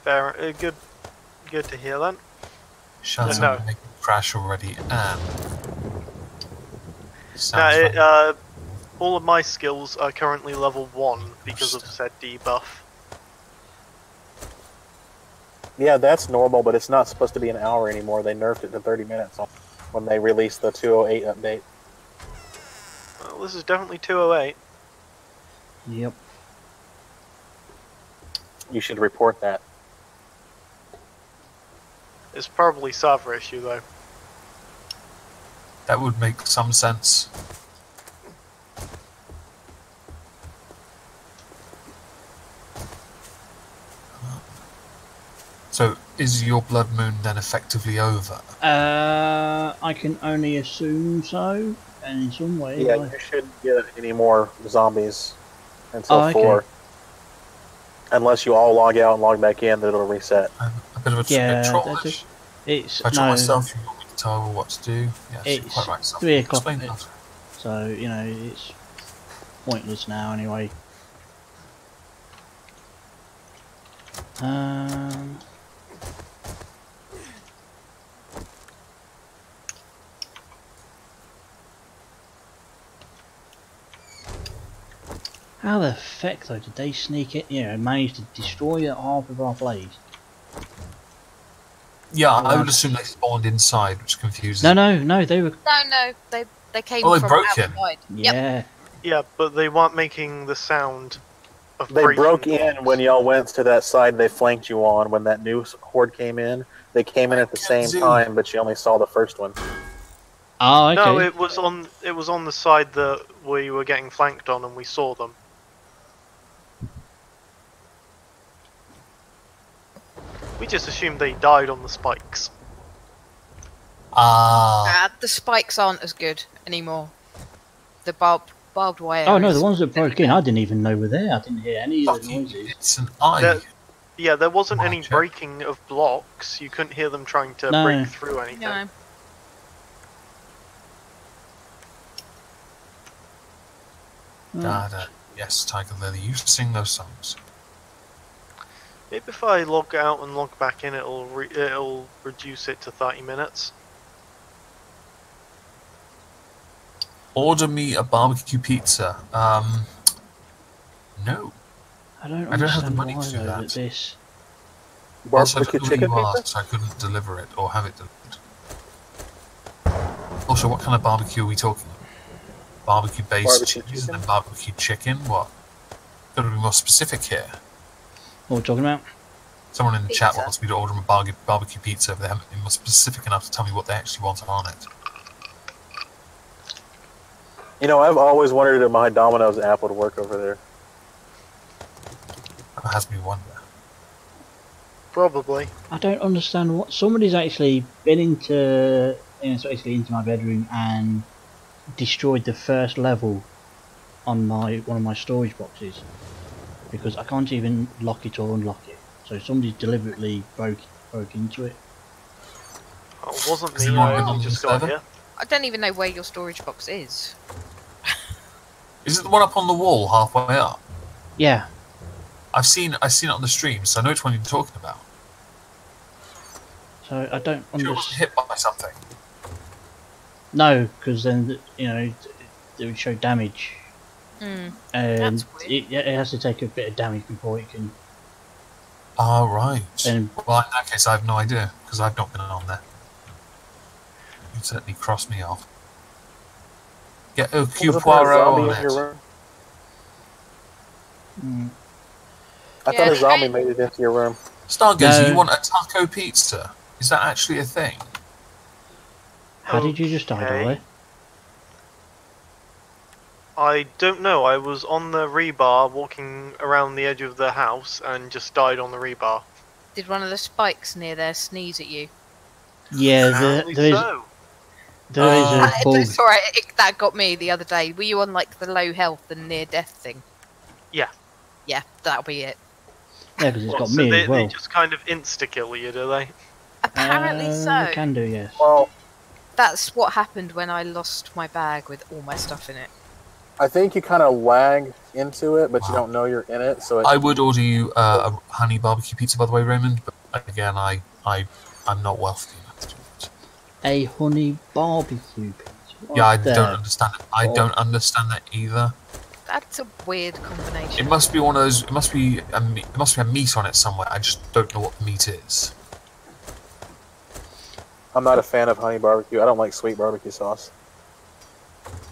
Fair, good to hear that. Shut No. up, make it crash already, and... No, Sounds right. all of my skills are currently level 1 because of said debuff. Yeah, that's normal, but it's not supposed to be an hour anymore. They nerfed it to 30 minutes when they released the 208 update. Well, this is definitely 208. Yep. You should report that. It's probably server issue though. That would make some sense. So, is your blood moon then effectively over? I can only assume so, and in some way. Yeah, you shouldn't get any more zombies until 4. Unless you all log out and log back in, then it'll reset. I'm a bit of a trollish. It's If I troll myself, you want me to tell what to do? Yes, it's quite right. 3 o'clock. Explain that. So it's pointless now anyway. How the feck though did they sneak it? Manage to destroy half of our place? Yeah, I would assume they spawned inside, which confuses me. No, they were. No, they came Oh, they from broke in. outside. Yep. Yeah. Yeah, but they weren't making the sound They broke in when y'all went to that side they flanked you on when that new horde came in. They came in at the same time, but you only saw the first one. Oh, okay. No, it was on the side that we were getting flanked on, and we saw them. We just assumed they died on the spikes. The spikes aren't as good anymore. The barbed wire. Oh no, the ones that broke in, I didn't even know were there. I didn't hear any of the noises. It's an eye. There wasn't any breaking of blocks. You couldn't hear them trying to break through anything. No. Yes, Tiger Lily, you sing those songs. Maybe if I log out and log back in, it'll reduce it to 30 minutes. Order me a barbecue pizza. No. I don't have the money why to do that. This. Barbecue chicken pizza? So I couldn't deliver it or have it delivered. Also, what kind of barbecue are we talking about? Barbecue-based cheese and barbecue chicken? What? Gotta be more specific here. What are we talking about? Someone in the chat wants me to order them a barbecue pizza, but they haven't been more specific enough to tell me what they actually want on it. You know, I've always wondered if my Domino's app would work over there. That has me wonder. Probably. I don't understand what somebody's actually been into, into my bedroom and destroyed the first level on one of my storage boxes because I can't even lock it or unlock it. So somebody's deliberately broke into it. Oh, it wasn't me. I just got here. I don't even know where your storage box is. Is it the one up on the wall halfway up? Yeah. I've seen it on the stream, so I know which one you're talking about. So I don't understand. Sure it wasn't hit by something. No, because then it would show damage, and it has to take a bit of damage before it can. Oh right. And well, in that case, I have no idea because I've not been on there. You certainly crossed me off. Get Hercule Poirot on it. I thought a zombie made it into your room. Stargazer, you want a taco pizza? Is that actually a thing? How did you just die, Dolly? I don't know. I was on the rebar walking around the edge of the house and just died on the rebar. Did one of the spikes near there sneeze at you? Yeah, there is a bug. Sorry, that got me the other day. Were you on like the low health and near death thing? Yeah. Yeah, that'll be it. Yeah, because it's got me as well. They just kind of insta-kill you, do they? Apparently so. They can do, yes. Well, that's what happened when I lost my bag with all my stuff in it. I think you kind of lag into it, but you don't know you're in it. So I would order you a honey barbecue pizza, by the way, Raymond. But again, I'm not wealthy enough to do it. A honey barbecue pizza. Yeah, I don't understand it. I don't understand that either. That's a weird combination. It must be one of those. It must be a meat on it somewhere. I just don't know what the meat is. I'm not a fan of honey barbecue. I don't like sweet barbecue sauce.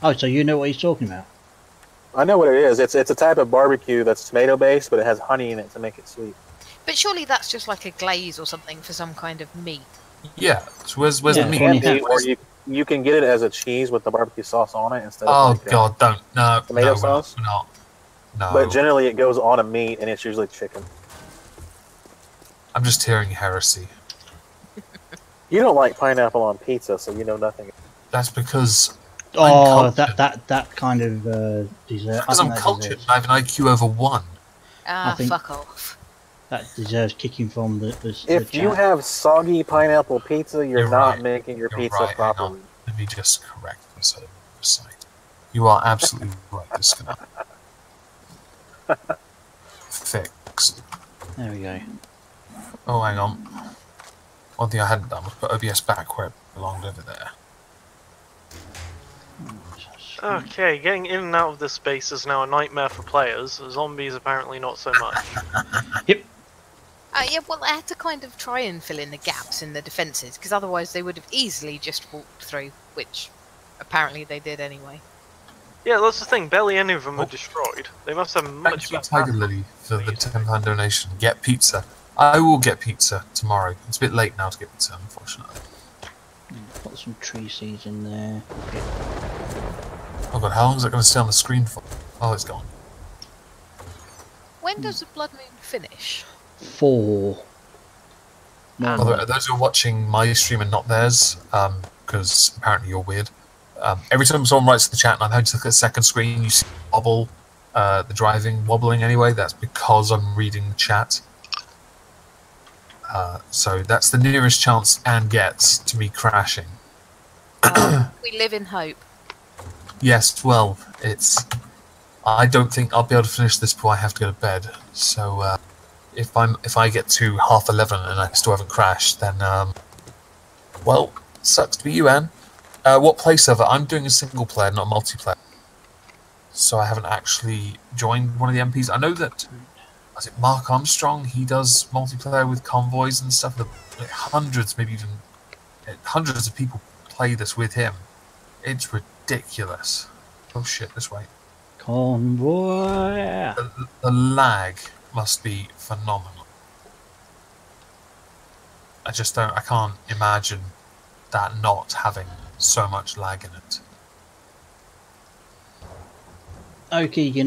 Oh, so you know what he's talking about? I know what it is. It's a type of barbecue that's tomato based, but it has honey in it to make it sweet. But surely that's just like a glaze or something for some kind of meat. Yeah. So where's the meat? Or you can get it as a cheese with the barbecue sauce on it instead of tomato sauce. No. But generally, it goes on a meat, and it's usually chicken. I'm just hearing heresy. You don't like pineapple on pizza, so you know nothing. That's because. That kind of dessert. Because I'm cultured and I have an IQ over 1. Fuck off. That deserves kicking from the If you have soggy pineapple pizza, you're not making your pizza properly. Let me just correct myself. You are absolutely right. This gonna fixed. There we go. Oh, hang on. One thing I hadn't done was put OBS back where it belonged over there. Okay, getting in and out of this space is now a nightmare for players. Zombies apparently not so much. Yep. Yeah, well, I had to kind of try and fill in the gaps in the defences, because otherwise they would have easily just walked through, which apparently they did anyway. Yeah, that's the thing. Barely any of them are destroyed. They must have much Thank you, better. Tiger Lily, for the £10 donation. Get pizza. I will get pizza tomorrow. It's a bit late now to get pizza, unfortunately. Put some tree seeds in there. Oh god, how long is it going to stay on the screen for? Oh, it's gone. When does the blood moon finish? 4. By the way, those who are watching my stream and not theirs, because apparently you're weird. Every time someone writes to the chat and I'm having to look at the second screen, you see wobble, the driving wobbling anyway. That's because I'm reading the chat. So that's the nearest chance Anne gets to me crashing. We live in hope. Yes, well, I don't think I'll be able to finish this before I have to go to bed. So if I get to 11:30 and I still haven't crashed, then well, sucks to be you, Anne. What play server? I'm doing a single player, not a multiplayer. So I haven't actually joined one of the MPs. I know that, is it Mark Armstrong? He does multiplayer with convoys and stuff. Hundreds, maybe even hundreds of people play this with him. It's ridiculous. Oh shit, this way. Convoy! The lag must be phenomenal. I can't imagine that not having so much lag in it. Okay, you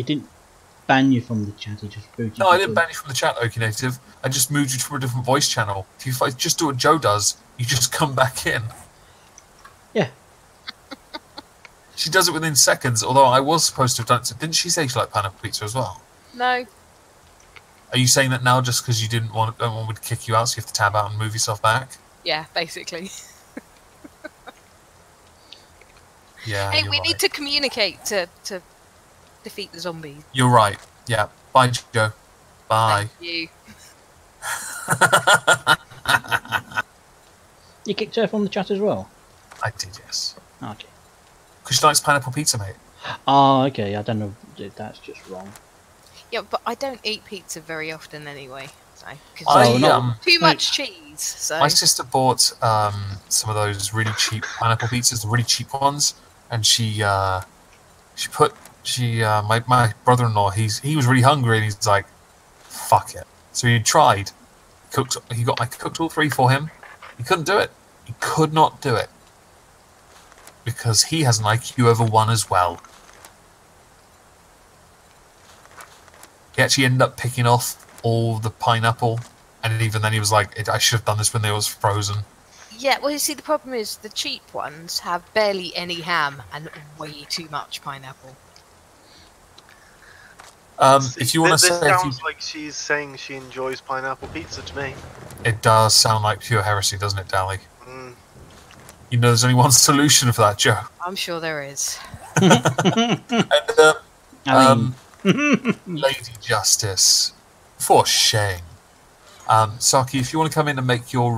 didn't ban you from the chat, he just booted you. No, I didn't ban you from the chat, Okie Native. I just moved you to a different voice channel. If you just do what Joe does, you just come back in. Yeah. She does it within seconds, although I was supposed to have done it. Didn't she say she liked pineapple pizza as well? No. Are you saying that now just because you don't want me to kick you out, so you have to tab out and move yourself back? Yeah, basically. Yeah. Hey, we need to communicate to defeat the zombies. You're right. Yeah. Bye, Joe. Bye. Thank you. You kicked her from the chat as well? I did, yes. Okay. Because she likes pineapple pizza, mate. Oh, okay. I don't know if that's just wrong. Yeah, but I don't eat pizza very often anyway. So, too much cheese. So my sister bought some of those really cheap pineapple pizzas, the really cheap ones, and my brother-in-law, he was really hungry and he's like, fuck it. So he tried. I cooked all 3 for him. He couldn't do it. He could not do it. Because he has an IQ over 1 as well. He actually ended up picking off all the pineapple, and even then he was like, I should have done this when they was frozen. yeah, well, you see, the problem is the cheap ones have barely any ham and way too much pineapple. If you want to this say, sounds like she's saying she enjoys pineapple pizza to me. it does sound like pure heresy, doesn't it, Dally? Mm. You know, there's only one solution for that, Joe. I'm sure there is. And, Lady Justice, for shame. Saki, if you want to come in and make your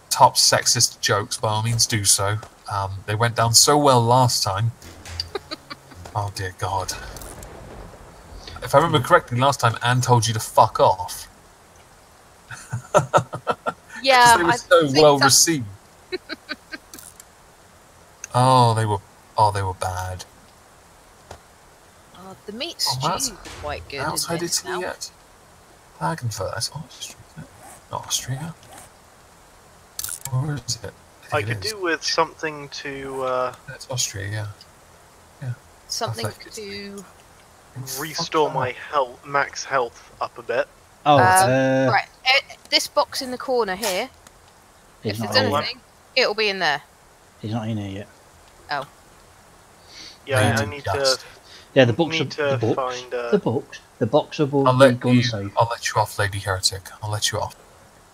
top sexist jokes, by all means do so. They went down so well last time. Oh dear God. If I remember correctly, last time Anne told you to fuck off. Yeah, they were so well received. They were bad. The meat stew is quite good. Outside Italy yet? Klagenfurt, that's Austria, isn't it? Not Austria. Or is it? I could do with something to That's Austria, yeah. Something to restore my max health up a bit. Oh, right. This box in the corner here. If there's anything, it'll be in there. He's not in here yet. Oh. Yeah, I need to. Yeah, the books. Need to find The box of all I'll the let gun you. safe. I'll let you off, Lady Heretic. I'll let you off.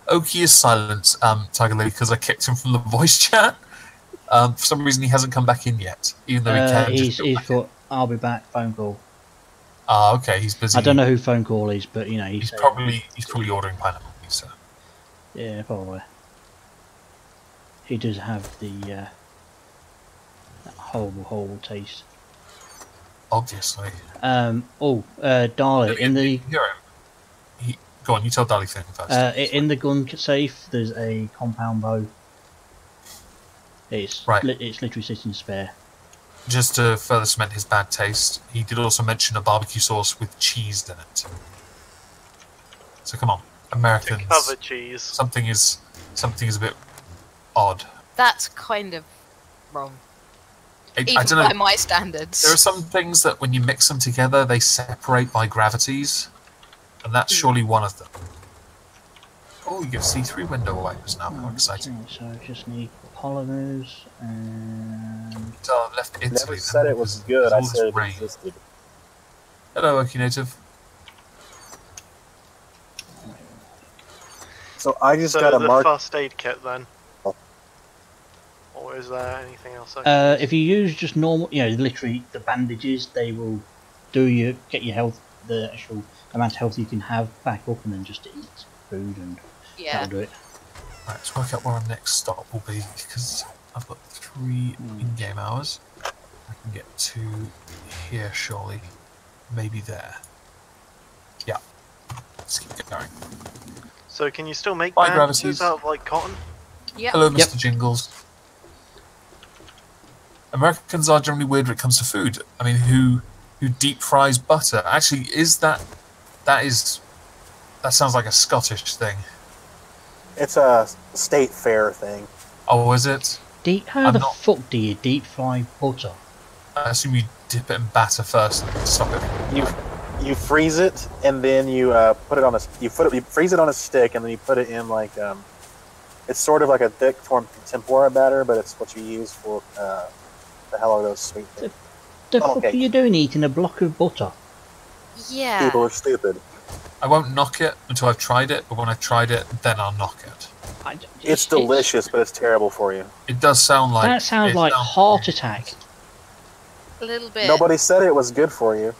Oki is silent, Tiger Lady, because I kicked him from the voice chat. For some reason, he hasn't come back in yet, even though he can. He's got. I'll be back. Phone call. Ah, okay. He's busy. I don't know who phone call is, but you know he's probably ordering pineapple pizza. Yeah, probably. He does have the that horrible taste. Obviously. Dali, in the... Hear him. Go on, you tell Dali thing first. In the gun safe, there's a compound bow. It's literally sitting spare. just to further cement his bad taste, he did also mention a barbecue sauce with cheese in it. So come on, Americans. To cover cheese. Something is a bit odd. That's kind of wrong. I Even don't know. by my standards. There are some things that when you mix them together, they separate by gravities, and that's surely one of them. Oh, you can see 3 window wipers now. How exciting! Okay, so I just need polymers and. So I've left Italy. Never said it was good. I said it rain. existed. Hello, Okie Native. So I just So got a the mark. first aid kit then. Or is there anything else? If you use just normal, literally the bandages, they will get your health, the actual amount of health you can have back up, and then just eat food, and that'll do it. Right, let's work out where our next stop will be, because I've got 3 in-game hours. I can get 2 here, surely. Maybe there. Yeah. Let's keep going. So can you still make Bye, bandages gravities. out of like cotton? Yep. Hello, Mr. Jingles. Americans are generally weird when it comes to food. I mean, who deep fries butter? Actually, that sounds like a Scottish thing. It's a state fair thing. Oh, is it? How the fuck do you deep fry butter? I assume you dip it in batter first and stop it. You freeze it and then you put it on you freeze it on a stick and then you put it in like it's sort of like a thick form tempura batter, but it's what you use for the hell are those sweet things? The fuck are you doing eating a block of butter? Yeah. People are stupid. I won't knock it until I've tried it, but when I've tried it, then I'll knock it. It's delicious, but it's terrible for you. It does sound like... That sounds like heart attack. A little bit. Nobody said it was good for you.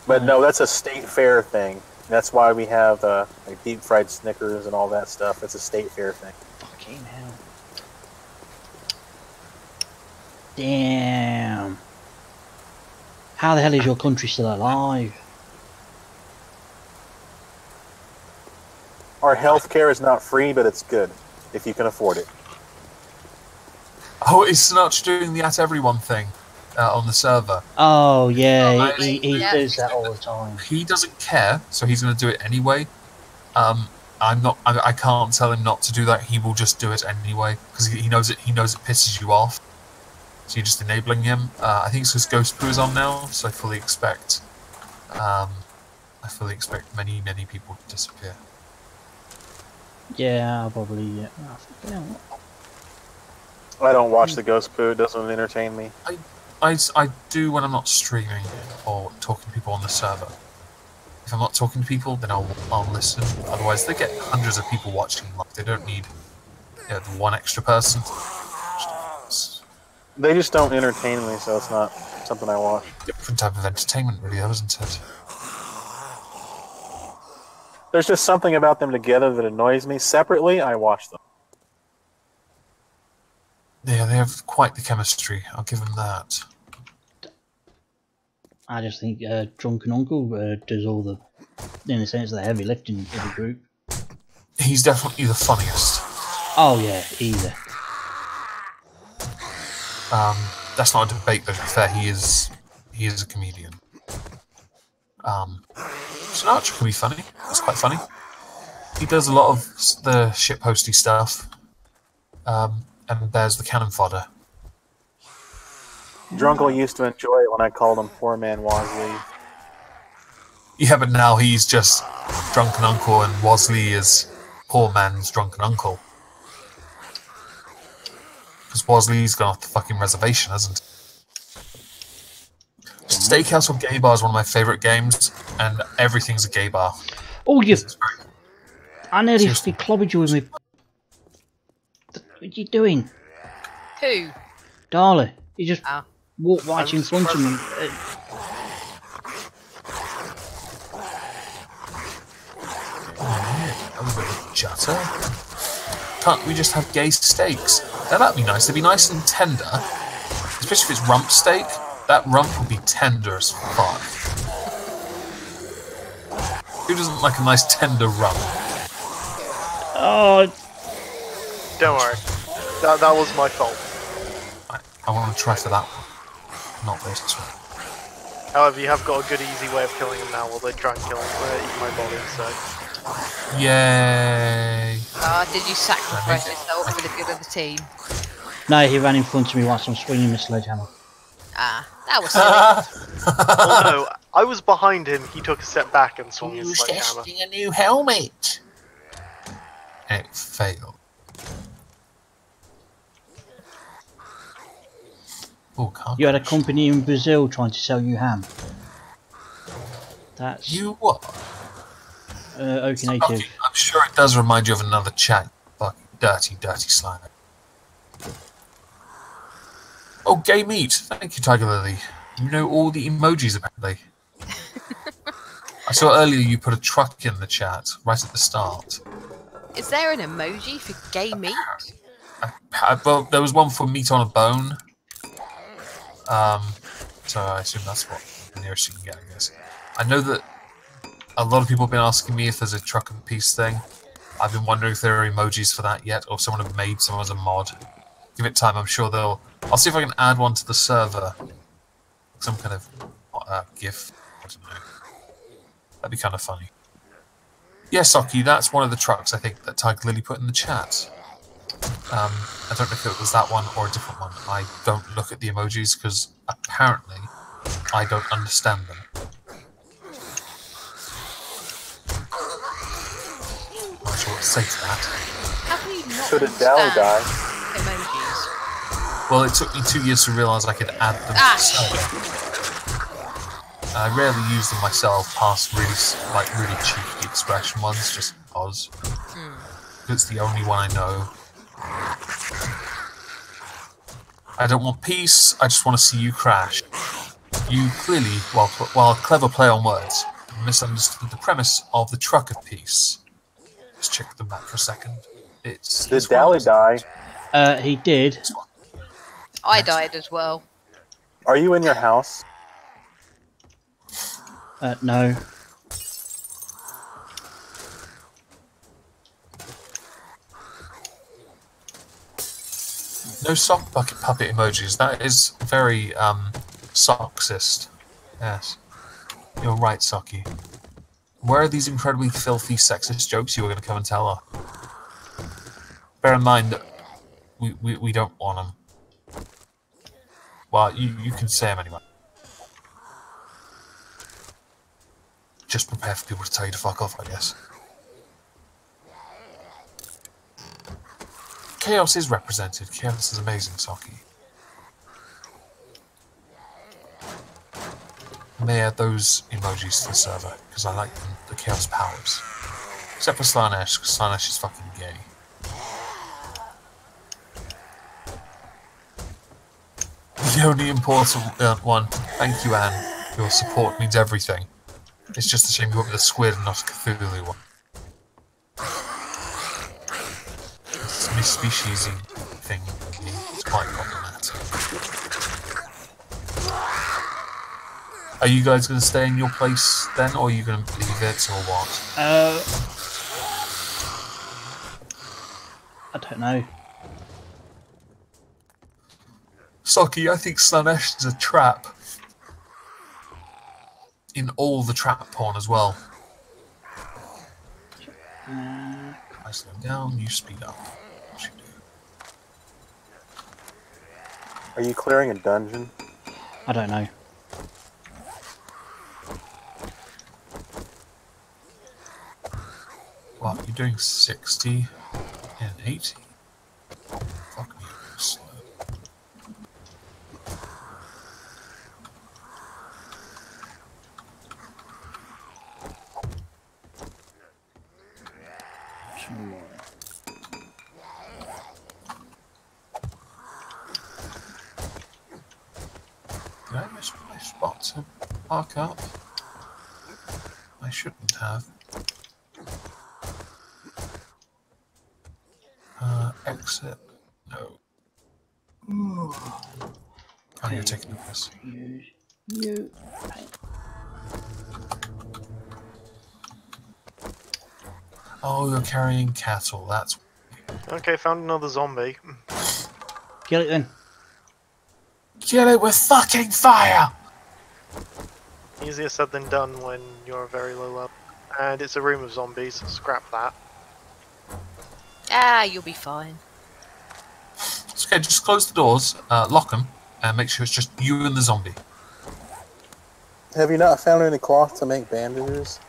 But no, that's a state fair thing. That's why we have like deep fried Snickers and all that stuff. It's a state fair thing. Fucking hell. Damn. How the hell is your country still alive? Our healthcare is not free, but it's good if you can afford it. Oh, is Sinatra doing the at everyone thing on the server? Oh yeah, he does that all the time. He doesn't care, so he's going to do it anyway. I can't tell him not to do that. He will just do it anyway because he knows it. He knows it pisses you off. So you're just enabling him. I think it's because Ghost Poo is on now, so I fully expect. Many people to disappear. Yeah, I'll probably. I don't watch the Ghost Poo. It doesn't entertain me. I do when I'm not streaming or talking to people on the server. If I'm not talking to people, then I'll listen. Otherwise, they get hundreds of people watching. Like they don't need the one extra person. They just don't entertain me, so it's not something I watch. Different type of entertainment, really, though, isn't it? There's just something about them together that annoys me. Separately, I watch them. Yeah, they have quite the chemistry. I'll give them that. I just think Drunken Uncle does all the, in a sense, the heavy lifting for the group. He's definitely the funniest. Oh yeah, either. That's not a debate, but to be fair, he is a comedian. Sinatra can be funny. It's quite funny. He does a lot of the shitposty stuff, and bears the cannon fodder. Drunkle used to enjoy it when I called him Poor Man Wasley. Yeah, but now he's just Drunken Uncle, and Wasley is poor man's Drunken Uncle. Because Wasley's gone off the fucking reservation, hasn't he? Steakhouse or Gay Bar is one of my favourite games, and everything's a gay bar. Oh, I nearly clobbered you with me. What are you doing? Who? Darla, you just walked right in front of me. Jutter. Can't we just have gay steaks? Now that'd be nice. They'd be nice and tender. Especially if it's rump steak. That rump would be tender as fuck. Who doesn't like a nice tender rump? Oh. Don't worry. That was my fault. I want to try for that one, not this one. However, you have got a good easy way of killing him now while they try and kill him, eat my body, so... Yay! Did you sacrifice yourself for the good of the team? No, he ran in front of me whilst I'm swinging the sledgehammer. That was silly. Oh no, I was behind him, he took a step back and swung his sledgehammer. Testing a new helmet! And it failed. Oh, you had a company in Brazil trying to sell you ham. That's... You what? OK Native. Okay, I'm sure it does remind you of another chat. Fucking dirty, dirty slime. Oh, gay meat. Thank you, Tiger Lily. You know all the emojis, apparently. I saw earlier you put a truck in the chat, right at the start. Is there an emoji for gay meat? Well, there was one for meat on a bone. So I assume that's what the nearest you can get, I guess. I know that a lot of people have been asking me if there's a truck and piece thing. I've been wondering if there are emojis for that yet, or if someone have made some as a mod. Give it time, I'm sure they'll... I'll see if I can add one to the server. Some kind of GIF. I don't know. That'd be kind of funny. Yeah, Socky, that's one of the trucks, I think, that Tiger Lily put in the chat. I don't know if it was that one or a different one. I don't look at the emojis because apparently I don't understand them. I'm not sure what to say to that. How can you not So did Dally die? Emojis? Well, it took me 2 years to realise I could add them myself. I rarely use them myself past really cheeky expression ones, just because. It's the only one I know. I don't want peace, I just want to see you crash. You clearly, while a clever play on words, misunderstood the premise of the truck of peace. Let's check the map for a second. Did Dally die? He did. I died as well. Are you in your house? No. No sock bucket puppet emojis. That is very socksist. Yes. You're right, Socky. Where are these incredibly filthy sexist jokes you were going to come and tell her? Bear in mind that we don't want them. Well, you can say them anyway. Just prepare for people to tell you to fuck off, I guess. Chaos is represented. Chaos is amazing, Socky. May add those emojis to the server, because I like them, the Chaos powers. Except for Slanesh, because Slanesh is fucking gay. The only important one. Thank you, Anne. Your support means everything. It's just a shame you went with a squid and not a Cthulhu one. It's a speciesy thing. It's quite problematic. Are you guys going to stay in your place then, or are you going to leave it, or what? I don't know. Socky, I think Slanesh is a trap. In all the trap porn as well. I slow down, you speed up. What you do? Are you clearing a dungeon? I don't know. What, you're doing 60 and 80? Fuck me, slow. Did I miss my spot to park up? I shouldn't have. Exit. No. Oh, you're taking this. Oh, you're carrying cattle. That's. Okay, found another zombie. Kill it then. Kill it with fucking fire! Easier said than done when you're a very low level. And it's a room of zombies, so scrap that. Ah, you'll be fine. It's okay, just close the doors, lock them, and make sure it's just you and the zombie. Have you not found any cloth to make bandages?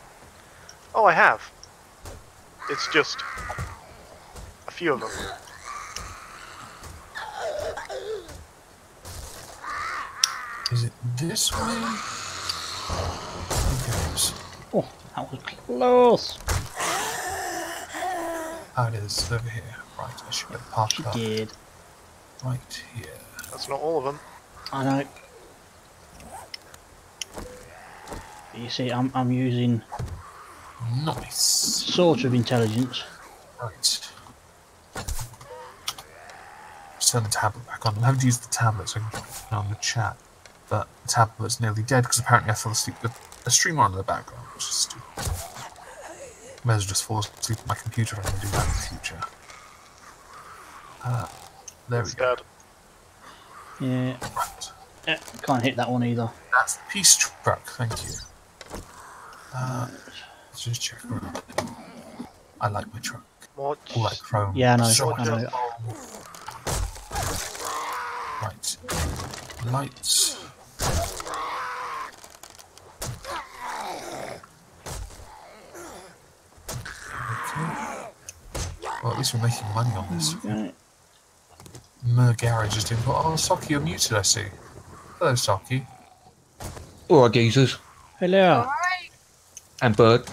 Oh, I have. It's just a few of them. Is it this way? Okay. Oh, that was close. Oh, it is over here. Right, I should get parked She up. did. Right here. That's not all of them. I know. You see, I'm using Nice. sort of intelligence. Right. Just turn the tablet back on. I'm having to use the tablet so I can get it on the chat. But the tablet's nearly dead because apparently I fell asleep with a streamer on in the background, which is stupid. May as well just fall asleep on my computer if I can do that in the future. There we go. Dead. Yeah. Right. Can't hit that one either. That's the peace truck, thank you. Let's just check around. I like my truck. Watch. All that chrome. Yeah, I know. So I know. Right. Lights. Okay. Well, at least we're making money on this. Okay. Garage is doing. Oh, Socky, you're muted, I see. Hello, Socky. Alright, geezers. Hello. And Bird.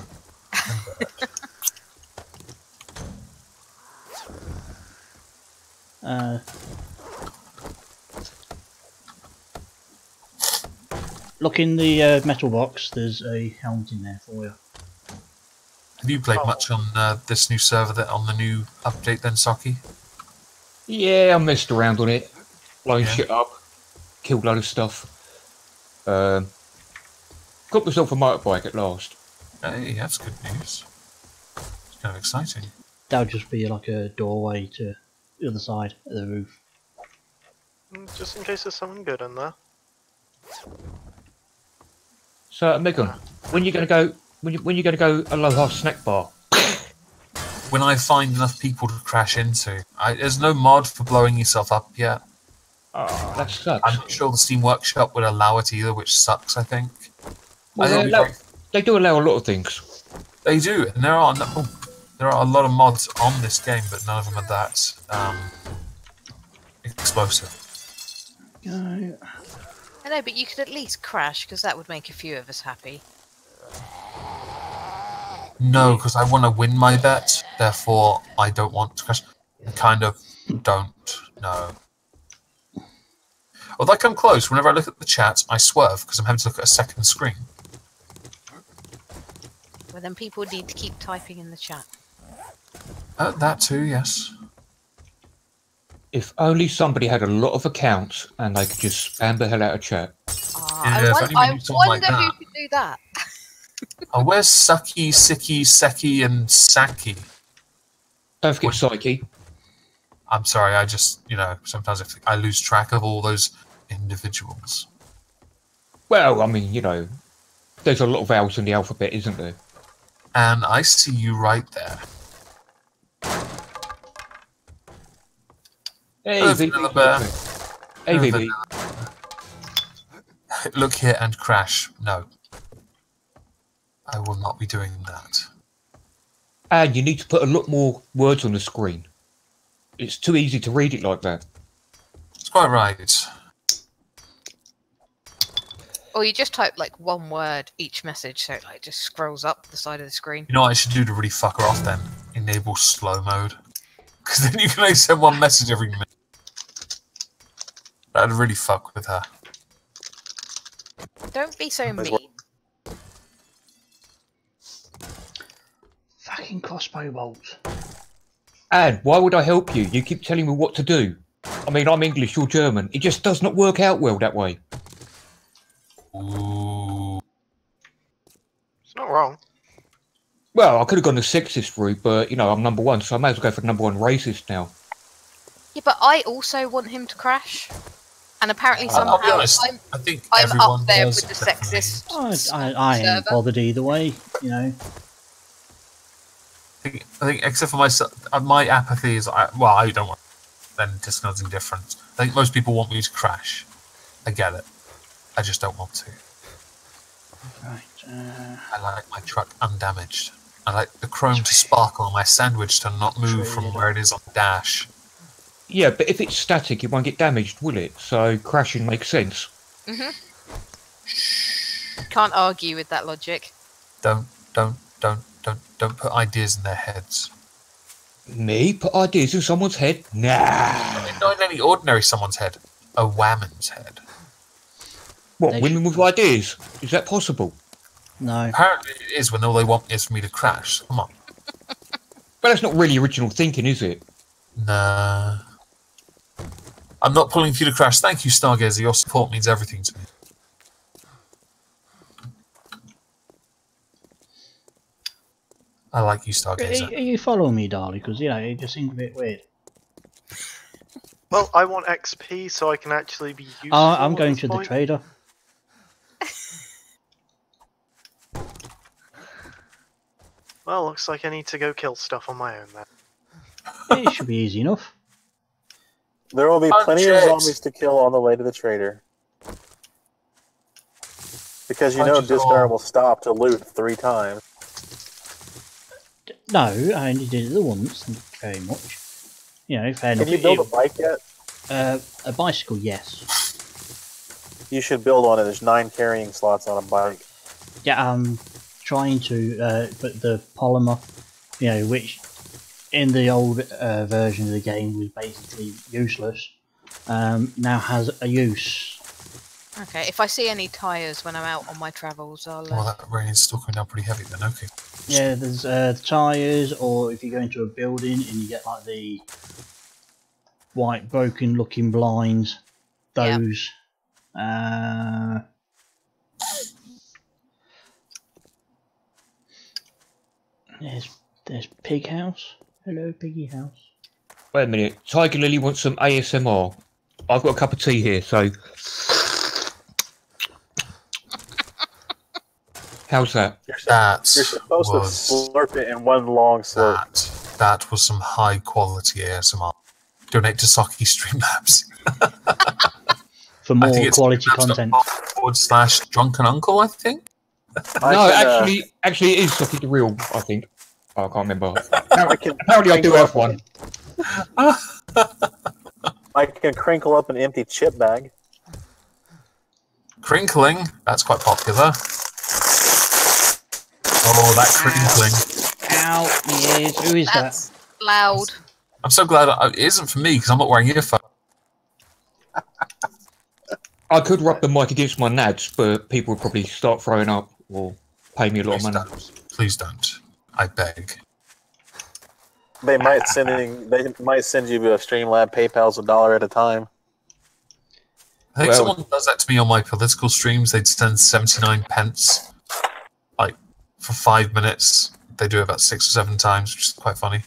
Look in the metal box. There's a helmet in there for you. Have you played much on this new server, that on the new update then, Socky? Yeah, I messed around on it. Blown Yeah. shit up. Killed a load of stuff. Got myself a motorbike at last. Hey, that's good news. It's kind of exciting. That would just be like a doorway to the other side of the roof. Just in case there's something good in there. So, Megan, when you gonna go? When you gonna go Aloha Snack Bar? When I find enough people to crash into. There's no mod for blowing yourself up yet. Oh, that sucks. I'm not sure the Steam Workshop would allow it either, which sucks, I think. Well, they do allow a lot of things. They do, and there are a lot of mods on this game, but none of them are that explosive. I know, but you could at least crash, because that would make a few of us happy. No, because I want to win my bet, therefore I don't want to crash. I kind of don't know. Although I come close, whenever I look at the chat, I swerve, because I'm having to look at a second screen. Well, then people need to keep typing in the chat. That too, yes. If only somebody had a lot of accounts and they could just spam the hell out of chat. Yeah, if only we I knew something like wonder who that. could do that. Oh, where's Sucky, Sicky, Seki, and Saki? Don't forget Psyche. I'm sorry, I just, sometimes I lose track of all those individuals. Well, I mean, there's a lot of vowels in the alphabet, isn't there? And I see you right there. Hey, Hello, VV. Vanilla Bear. Hey, Hello, VV. Look here and crash. No. I will not be doing that. And you need to put a lot more words on the screen. It's too easy to read it like that. It's quite right. Or you just type like one word each message, so it like just scrolls up the side of the screen. You know what I should do to really fuck her off then? Enable slow mode. Because then you can only send one message every minute. That'd really fuck with her. Don't be so mean. Fucking crossbow bolts. And why would I help you? You keep telling me what to do. I mean, I'm English, you're German. It just does not work out well that way. Ooh. It's not wrong. Well, I could have gone the sexist route, but, I'm number one, so I may as well go for number one racist now. Yeah, but I also want him to crash. And apparently I'll be somehow honest. I think I'm everyone up there does, with the except for me. sexist. I ain't bothered either way, you know. I think except for myself, my apathy is I don't want. Then Discord's different. I think most people want me to crash. I get it. I just don't want to. Right. I like my truck undamaged. I like the chrome to sparkle on my sandwich to not move from where it is on the dash. Yeah, but if it's static, it won't get damaged, will it? So crashing makes sense. Mhm. Can't argue with that logic. Don't put ideas in their heads. Me? Put ideas in someone's head? Nah. I mean, not in any ordinary someone's head. A woman's head. What, women with ideas? Is that possible? No. Apparently it is when all they want is for me to crash. Come on. But that's not really original thinking, is it? Nah. I'm not pulling for you to crash. Thank you, Stargazer. Your support means everything to me. I like you, Stargazer. Are you following me, darling? Because, you know, it just seems a bit weird. Well, I want XP so I can actually be useful. I'm going at this to the point. trader. Well, looks like I need to go kill stuff on my own then. It should be easy enough. There will be plenty of zombies to kill on the way to the trader. Because you know Discard will stop to loot 3 times. No, I only did it the once, thank you very much. You know, fair enough. Can you build a bike yet? A bicycle, yes. You should build one. There's 9 carrying slots on a bike. Yeah, I'm trying to put the polymer, you know, which in the old version of the game was basically useless, now has a use. Okay, if I see any tyres when I'm out on my travels, I'll... Well, that rain is still coming down pretty heavy then, okay. Yeah, there's tyres, or if you go into a building and you get like the white broken looking blinds, those. There's Pig House. Hello, Piggy House. Wait a minute. Tiger Lily wants some ASMR. I've got a cup of tea here, so... How's that? You're supposed to slurp it in one long slurp. That was some high quality ASMR. Donate to Saki Streamlabs. For more quality content. / Drunken Uncle, I think? No, actually it is Saki the Real, I think. Oh, I can't remember. Apparently I do have one. I can crinkle up an empty chip bag. Crinkling? That's quite popular. Oh, that crinkling. Ow, yes, who is That's loud. I'm so glad it isn't for me, because I'm not wearing earphones. I could rub the mic against my nads, but people would probably start throwing up or pay me a lot of money. Please don't. I beg. They might send you a Streamlab PayPal's $1 at a time. I think someone does that to me on my political streams. They'd send 79 pence, like, for 5 minutes. They do it about 6 or 7 times, which is quite funny.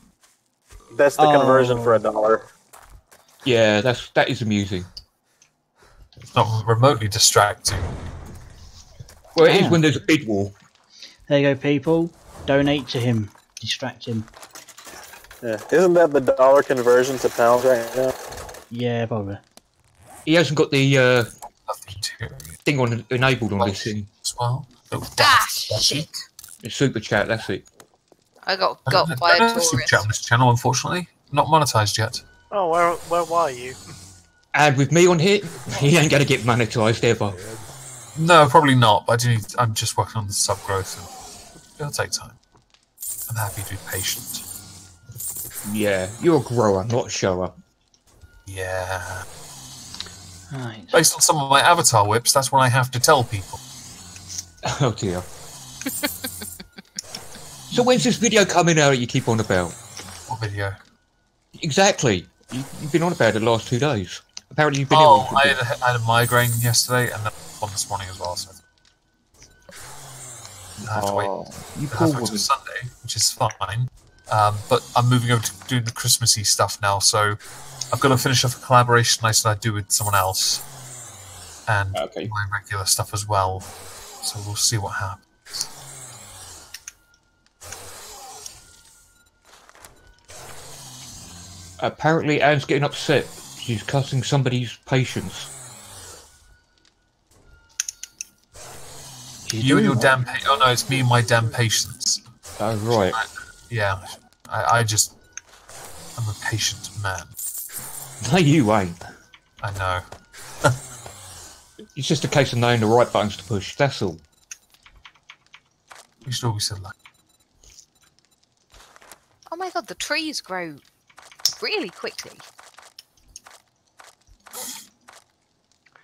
That's the conversion for $1. Yeah, that is amusing. It's not remotely distracting. Well, it is when there's a bid war. There you go, people. Donate to him. Distract him. Yeah. Isn't that the dollar conversion to pounds right now? Yeah, probably. He hasn't got the thing on enabled on this thing. As well. Shit. It's super chat, that's it. I got by a tourist. Super chat on this channel, unfortunately. Not monetized yet. Oh, where were you? And with me on here, he ain't gonna get monetized ever. No, probably not, but I'm just working on the sub growth and it'll take time. I'm happy to be patient. Yeah, you're a grower, not a shower. Yeah. Right. Based on some of my avatar whips, that's what I have to tell people. Oh dear. So when's this video coming out that you keep on about? What video? Exactly. You've been on about it the last 2 days. Apparently you've been ill. I had a migraine yesterday and then one this morning as well, so I have to wait. You poor woman. Until Sunday, which is fine. But I'm moving over to doing the Christmassy stuff now, so I've got to finish off a collaboration I said I'd do with someone else. and Okay. my regular stuff as well. So we'll see what happens. Apparently, Anne's getting upset. She's cutting somebody's patience. You and your damn... Oh, no, it's me and my damn patience. Oh, right. Yeah, I'm a patient man. No, you ain't. I know. It's just a case of knowing the right buttons to push, that's all. You should always say like... Oh my god, the trees grow really quickly.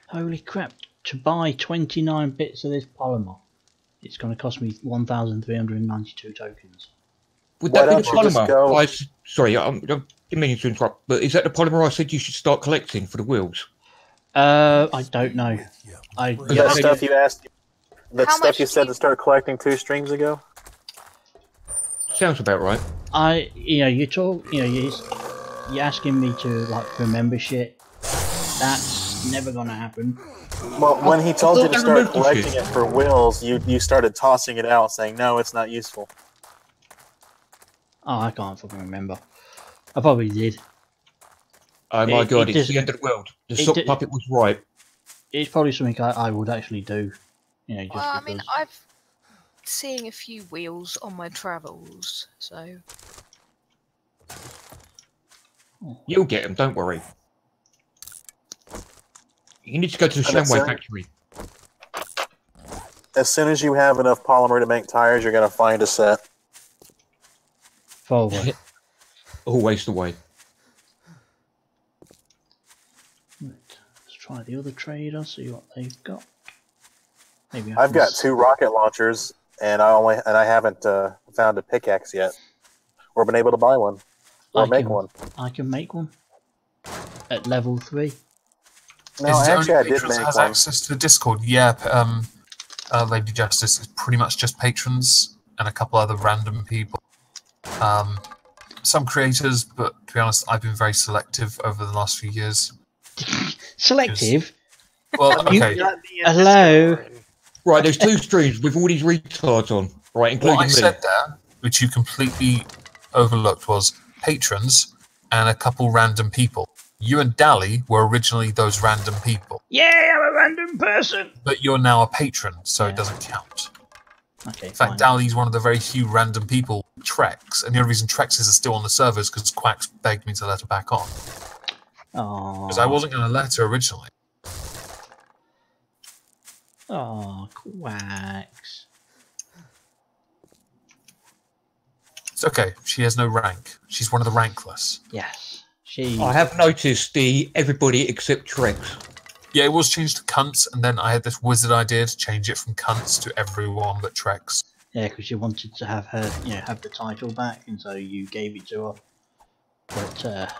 Holy crap. To buy 29 bits of this polymer, it's going to cost me 1,392 tokens. Would Why that be the don't you just go- polymer? Sorry, I didn't mean to interrupt, but is that the polymer I said you should start collecting for the wheels? I don't know. That stuff you asked, that How stuff much you do said you- to start collecting 2 streams ago. Sounds about right. You're asking me to like remember shit. That's never gonna happen. Well, when he told you thought to they start removed the collecting shit. it for wills, you started tossing it out, saying no, it's not useful. Oh, I can't fucking remember. I probably did. Oh my It- god, it it's does- the end of the world. The it sock did- puppet was right. It's probably something I would actually do. You know, just Well, I because. mean, I've seeing a few wheels on my travels, so You'll get them, don't worry. You need to go to the And that's Shamway it? factory. As soon as you have enough polymer to make tires, you're going to find a set. Forward. Always the way. Right, let's try the other trader, see what they've got. Maybe I've got 2 rocket launchers, and I haven't found a pickaxe yet, or been able to buy one, or make one. I can make one at level 3. No, Is it actually, only I did patrons make has one. access to the Discord? Yeah, Lady Justice is pretty much just patrons and a couple other random people. Some creators, but to be honest, I've been very selective over the last few years. Selective? Well, okay. Hello? Right, there's 2 streams with all these retards on, right, including What I me. said there, which you completely overlooked, was patrons and a couple random people. You and Dally were originally those random people, Yeah, I'm a random person! but you're now a patron, so Yeah. it doesn't count. Okay, In fact, fine. Dally's one of the very few random people, Trex, and the only reason Trex is still on the server is because Quacks begged me to let her back on. Because I wasn't going to let her originally. Oh, quacks. It's okay, she has no rank. She's one of the rankless. Yes. She. I have noticed the everybody except Trex. Yeah, it was changed to cunts, and then I had this wizard idea to change it from cunts to everyone but Trex. Yeah, because you wanted to have her, have the title back, and so you gave it to her. But,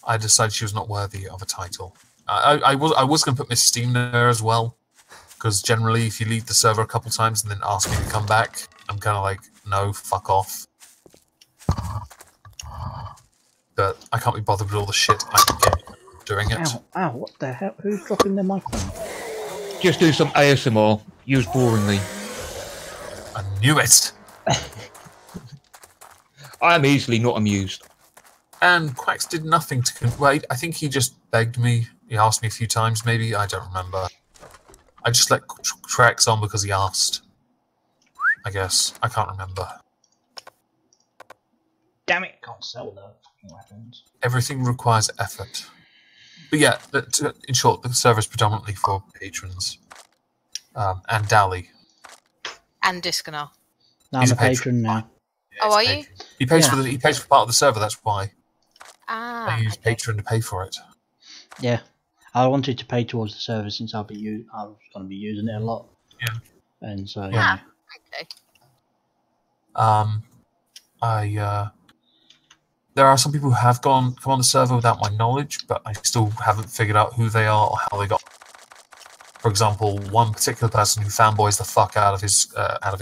I decided she was not worthy of a title. I was going to put Miss Steam there as well, because generally if you leave the server a couple times and then ask me to come back, I'm kind of like, no, fuck off. But I can't be bothered with all the shit I can get doing it. ow, what the hell? Who's dropping their microphone? Just do some ASMR, used boringly. I knew it! I am easily not amused. And Quacks did nothing to... Wait, I think he just begged me. He asked me a few times, maybe. I don't remember. I just let Trex on because he asked. I guess. I can't remember. Damn it, can't sell the fucking weapons. Everything requires effort. But yeah, in short, the server is predominantly for patrons. And Dally. and Disconar. No, He's I'm a a patron. patron now. Yeah, Oh, he's are a you? patron. He pays Yeah. he pays for part of the server, that's why. Ah, I use okay. Patreon to pay for it. Yeah. I wanted to pay towards the server since I was going to be using it a lot. Yeah. And so, Yeah. Okay. There are some people who have come on the server without my knowledge, but I still haven't figured out who they are or how they got. For example, one particular person who fanboys the fuck out of his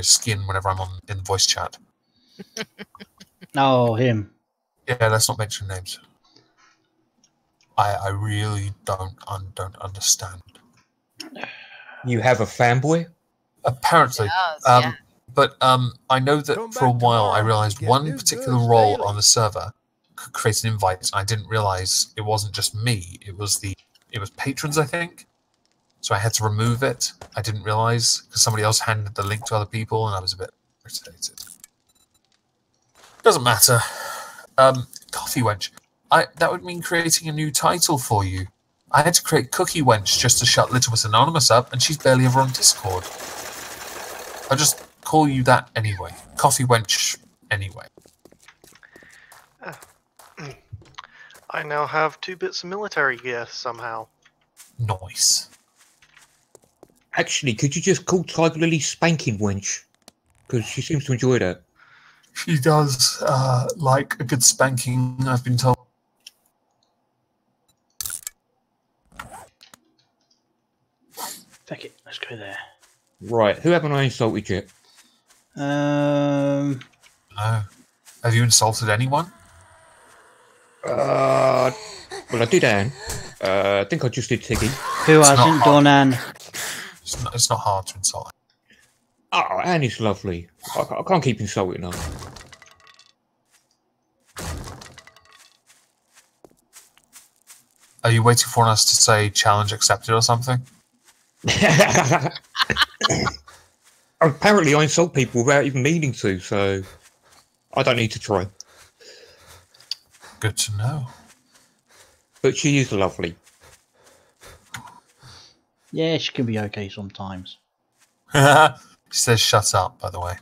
skin whenever I'm in the voice chat. Oh, him. Yeah, let's not mention names. I really don't understand. You have a fanboy? Apparently. Does, yeah. But I know that Come for a back while I tomorrow. realized Get one new particular goods role daily. on the server could create an invite, and I didn't realize it wasn't just me. It was patrons, I think. So I had to remove it. I didn't realize because somebody else handed the link to other people, and I was a bit irritated. Doesn't matter. Coffee Wench. That would mean creating a new title for you. I had to create Cookie Wench just to shut Little Miss Anonymous up, and she's barely ever on Discord. I'll just call you that anyway. Coffee Wench anyway. I now have 2 bits of military gear somehow. Nice. Actually, could you just call Tiger Lily Spanking Wench? Because she seems to enjoy that. She does like a good spanking, I've been told. Feck it, let's go there. Right, who haven't I insulted yet? No. Have you insulted anyone? Well, I did Anne. I think I just did Tiggy. Who hasn't done Anne? It's not hard to insult. Oh, Anne is lovely. I can't keep insulting her. Are you waiting for us to say challenge accepted or something? Apparently, I insult people without even meaning to, so I don't need to try. Good to know. But she is lovely. Yeah, she can be okay sometimes. She says shut up, by the way.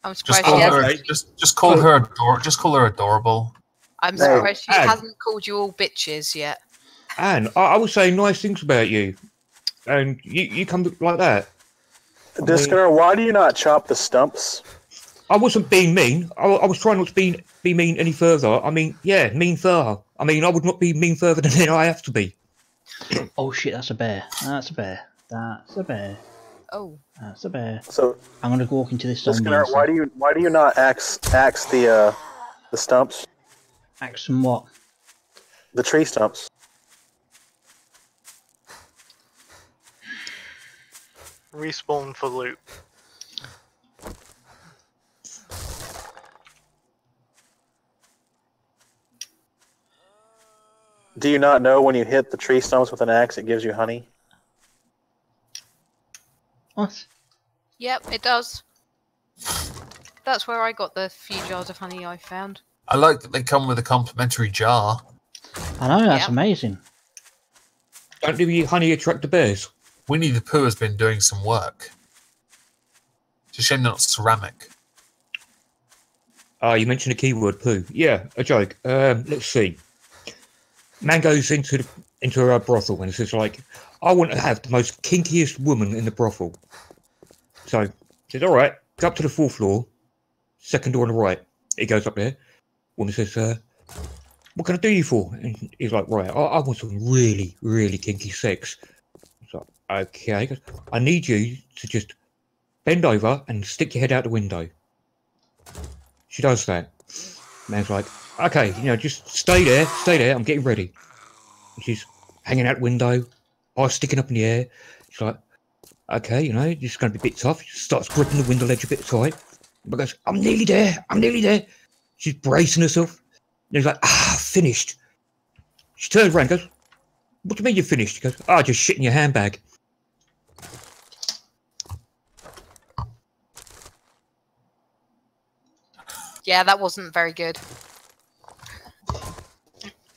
I'm Just surprised call she her, hasn't. just call her just call her adorable. I'm No. surprised she Anne. hasn't called you all bitches yet. Anne, I was saying nice things about you, and you come like that. Discover, why do you not chop the stumps? I wasn't being mean. I was trying not to be mean any further. I mean, yeah, mean further. I mean, I would not be mean further than I have to be. Oh shit, that's a bear. That's a bear. That's a bear. Oh. That's a bear. So, I'm gonna walk into this zombie. Discover, why do you not axe the stumps? Axe and what? The tree stumps. Respawn for loot. Do you not know when you hit the tree stumps with an axe, it gives you honey? What? Yep, it does. That's where I got the few jars of honey I found. I like that they come with a complimentary jar. I know, that's Yep. amazing. Don't the honey attract the bears? Winnie the Pooh has been doing some work. It's a shame they're not ceramic. You mentioned a keyword, poo. Yeah, a joke. Let's see. Man goes into a brothel and says like, I want to have the most kinkiest woman in the brothel. So he says, all right, go up to the 4th floor, 2nd door on the right. He goes up there. Woman says, what can I do you for? And he's like, right, I want some really, really kinky sex. He's like, okay. He goes, I need you to just bend over and stick your head out the window. She does that. Man's like, okay, just stay there, I'm getting ready. And she's hanging out the window, eyes sticking up in the air. She's like, okay, this is going to be a bit tough. She starts gripping the window ledge a bit tight. But goes, I'm nearly there. She's bracing herself. And he's like, finished. She turns around and goes, what do you mean you're finished? She goes, just shit in your handbag. Yeah, that wasn't very good.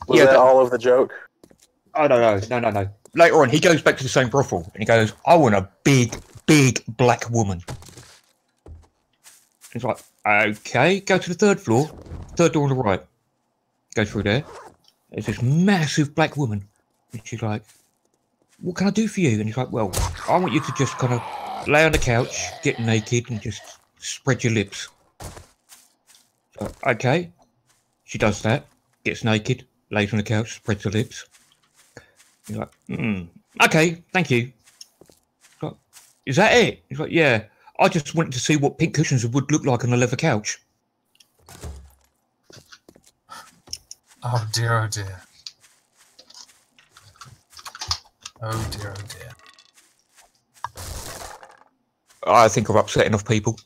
Was that all of the joke? Oh, no. Later on, he goes back to the same brothel and he goes, I want a big, big black woman. He's like, okay, go to the 3rd floor, 3rd door on the right. Go through there. There's this massive black woman. And she's like, what can I do for you? And he's like, well, I want you to just kind of lay on the couch, get naked, and just spread your lips. So, okay. She does that, gets naked, lays on the couch, spreads her lips. He's like, okay, thank you. Like, is that it? He's like, yeah. I just wanted to see what pink cushions would look like on a leather couch. Oh dear, oh dear. Oh dear, oh dear. I think I've upset enough people.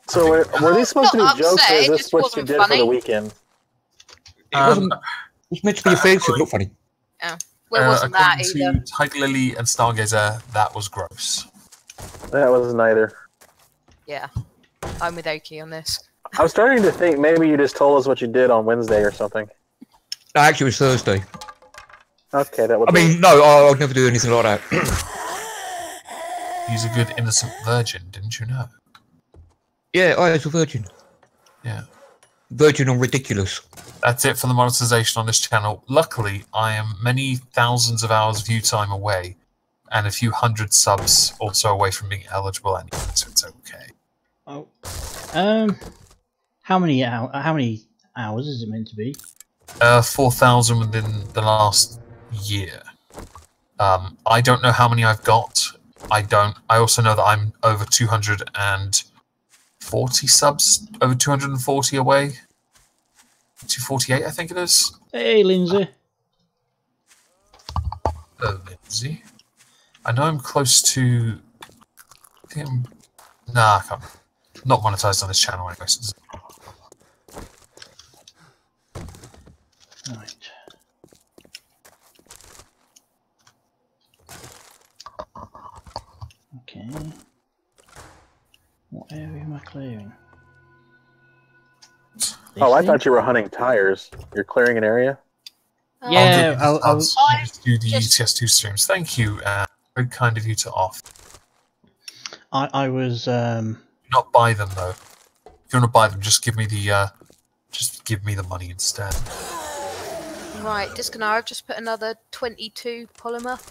So were these supposed to be Not jokes, or is upset, it this just what you wasn't did for funny. the weekend? It wasn't. It was meant to be offensive, not funny. Well, it wasn't that according either. to Tiger Lily and Stargazer, that was gross. That was neither. Yeah, I'm with Oki on this. I was starting to think maybe you just told us what you did on Wednesday or something. No, actually, it was Thursday. Okay, that would. I mean, no, I'll never do anything like that. He's a good innocent virgin, didn't you know? Yeah, I was a virgin. Yeah. Virgin on ridiculous. That's it for the monetization on this channel. Luckily, I am many thousands of hours view time away, and a few hundred subs also away from being eligible anyway, so it's okay. Oh, how many hours is it meant to be? 4,000 within the last year. I don't know how many I've got. I also know that I'm over 240 subs, over 240 away. 248, I think it is. Hey, Lindsay. Hello, Lindsay. I know I'm close to. I think nah, I can't. Not monetized on this channel anyway. So Right. Okay. What area am I clearing? Oh, I thought you were hunting tires. You're clearing an area? Yeah, I'll just do the UTS2 streams. Thank you. Very kind of you to off. I was Not buy them though. If you want to buy them, just give me the money instead. Right, Disconar, I've just put another 22 polymer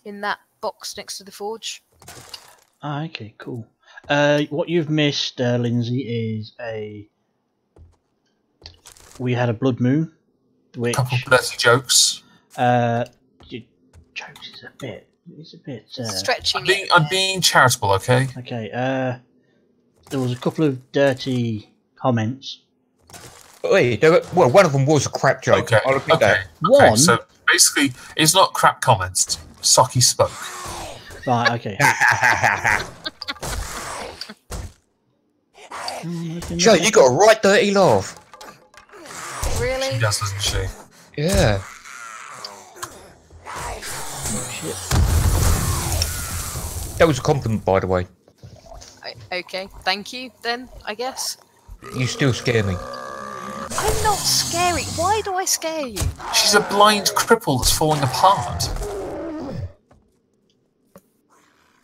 in that box next to the forge. Ah, okay, cool. What you've missed, Lindsay, is we had a blood moon, which Couple of dirty jokes. Jokes is a bit. It's a bit stretching. I'm being charitable, okay? Okay. There was a couple of dirty comments. Wait, one of them was a crap joke. Okay. I'll admit that. One. So basically, it's not crap comments. Socky spoke. Right. Okay. Joe, you got a right dirty laugh. Really? She does, doesn't she? Yeah. Shit. That was a compliment, by the way. Okay, thank you then, I guess. You still scare me. I'm not scary. Why do I scare you? She's a blind cripple that's falling apart.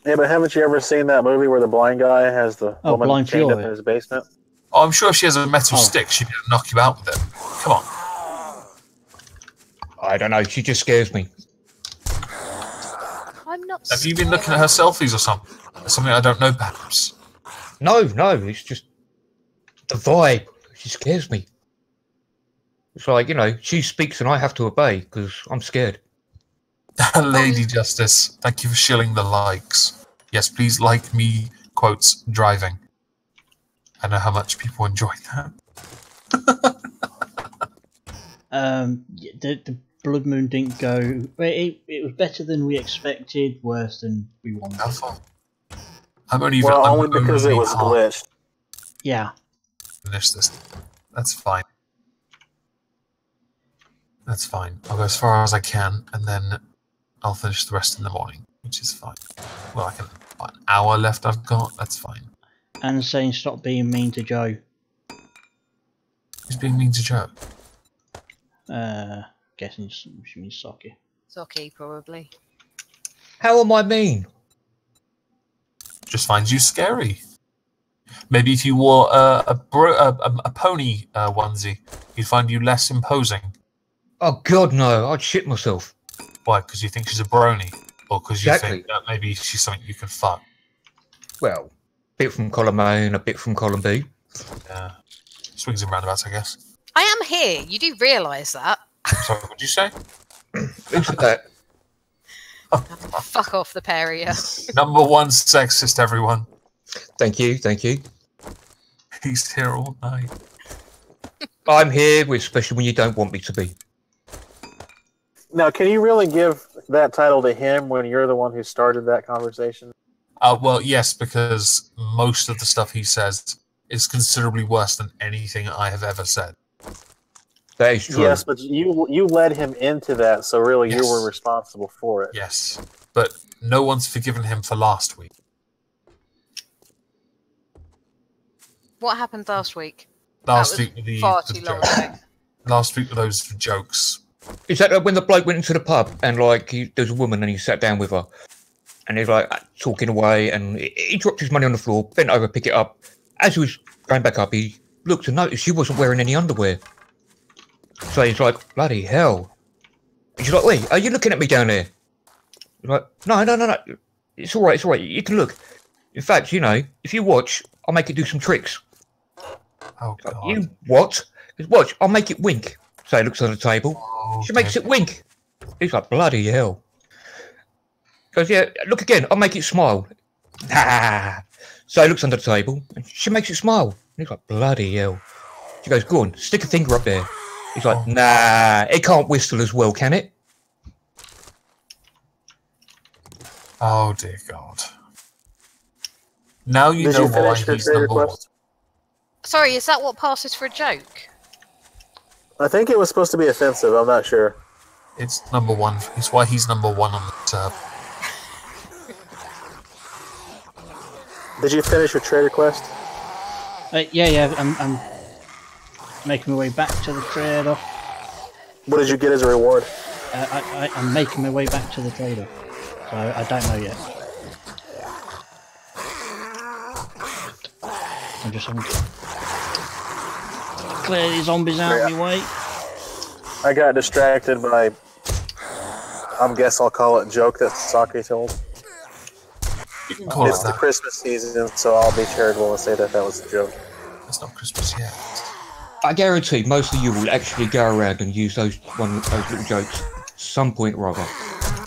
Yeah, but haven't you ever seen that movie where the blind guy has the woman Blind chained up Fury. in his basement? Oh, I'm sure if she has a metal stick, she'd knock you out with it. Come on. I don't know, she just scares me. I'm not Have you been looking at her selfies or something? Something I don't know, perhaps. No, it's just the vibe. She scares me. It's like, she speaks and I have to obey because I'm scared. Lady Justice, thank you for shilling the likes. Yes, please like me, quotes, driving. I know how much people enjoy that. The blood moon didn't go. It was better than we expected. Worse than we wanted. How far? I'm only because it was glitched. Yeah. Finish this. That's fine. That's fine. I'll go as far as I can, and then I'll finish the rest in the morning, which is fine. Well, an hour left I've got. That's fine. And saying stop being mean to Joe. Who's being mean to Joe? Guessing she means Socky. Socky, probably. How am I mean? Just finds you scary. Maybe if you wore a pony onesie, he'd find you less imposing. Oh God, no! I'd shit myself. Why? Because you think she's a brony, or because you Exactly. think that maybe she's something you can fuck? Well, a bit from column A and a bit from column B. Yeah, swings and roundabouts, I guess. I am here. You do realise that. Sorry, what did you say? Who's that? Fuck off the pair of you. Number one sexist, everyone. Thank you. He's here all night. I'm here, especially when you don't want me to be. Now, can you really give that title to him when you're the one who started that conversation? Well, yes, because most of the stuff he says is considerably worse than anything I have ever said. That is true. Yes, but you led him into that, so really you were Yes. responsible for it. Yes, but no one's forgiven him for last week. What happened last week? Last That was week, the far too long jokes. ago. Last week were those jokes. Is that when the bloke went into the pub and like there's a woman and he sat down with her and he's like talking away and he dropped his money on the floor, bent over, pick it up. As he was going back up, he looked and noticed she wasn't wearing any underwear. So he's like, bloody hell. And she's like, wait, are you looking at me down there? He's like, no. It's all right. You can look. In fact, you know, if you watch, I'll make it do some tricks. Oh, God. You what? He goes, watch, I'll make it wink. So he looks on the table. Oh, She makes it wink. He's like, bloody hell. Goes, yeah, look again, I'll make it smile. Ah. So he looks under the table and she makes it smile. He's like, bloody hell. She goes, go on, stick a finger up there. He's like, nah, it can't whistle as well, can it? Oh, dear God. Now you Did know you why finish your he's trade number one. request? Sorry, is that what passes for a joke? I think it was supposed to be offensive. I'm not sure. It's number one. It's why he's number one on the server. Did you finish your trade request? Yeah. I'm making my way back to the trader. What did you get as a reward? I'm making my way back to the trader, so I don't know yet. I'm just having to clear these zombies out of my way. I got distracted by, I guess I'll call it a joke that Sake told. You can call It's it the that. Christmas season, so I'll be charitable and say that was a joke. It's not Christmas yet. I guarantee most of you will actually go around and use those little jokes at some point or other.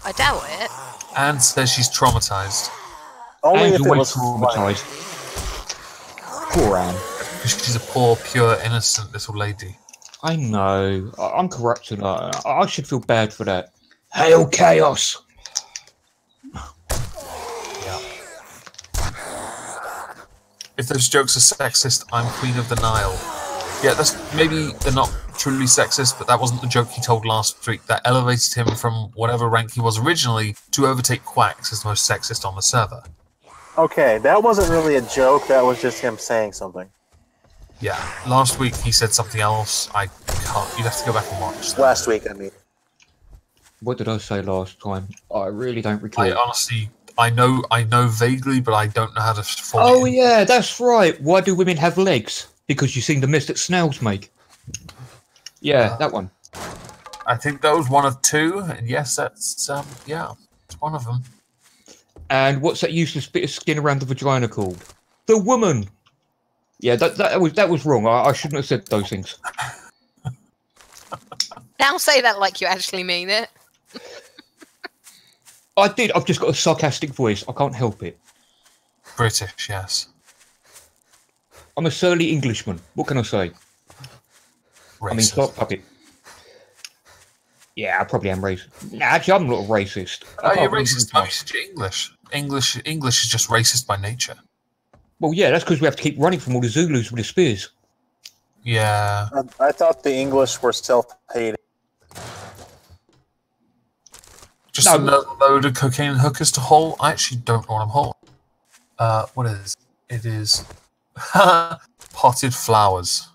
I doubt it. Anne says she's traumatized. Only Anne's if it always was funny. traumatised. Poor Anne. Because she's a poor, pure, innocent little lady. I know. I'm corrupted. I should feel bad for that. Hail chaos! Yeah. If those jokes are sexist, I'm Queen of the Nile. Yeah, maybe they're not truly sexist, but that wasn't the joke he told last week. That elevated him from whatever rank he was originally to overtake Quacks as the most sexist on the server. Okay, that wasn't really a joke, that was just him saying something. Yeah, last week he said something else. I can't. You'd have to go back and watch that. Last week, I mean. What did I say last time? I really don't recall. I honestly, I know vaguely, but I don't know how to form Oh it. yeah, that's right. Why do women have legs? Because you've seen the mess that snails make. Yeah, that one. I think that was one of two, and yes, that's yeah, it's one of them. And what's that useless bit of skin around the vagina called? The woman. Yeah, that was wrong. I shouldn't have said those things. Now say that like you actually mean it. I did. I've just got a sarcastic voice. I can't help it. British, yes. I'm a surly Englishman. What can I say? Racist. I mean, stop puppet. Yeah, I probably am racist. Nah, actually, I'm not a racist. Oh, you're racist. Most English. English is just racist by nature. Well, yeah, that's because we have to keep running from all the Zulus with the spears. Yeah. I thought the English were self-hating. Just another load of cocaine and hookers to haul. I actually don't know what I'm hauling. What is it? It is potted flowers.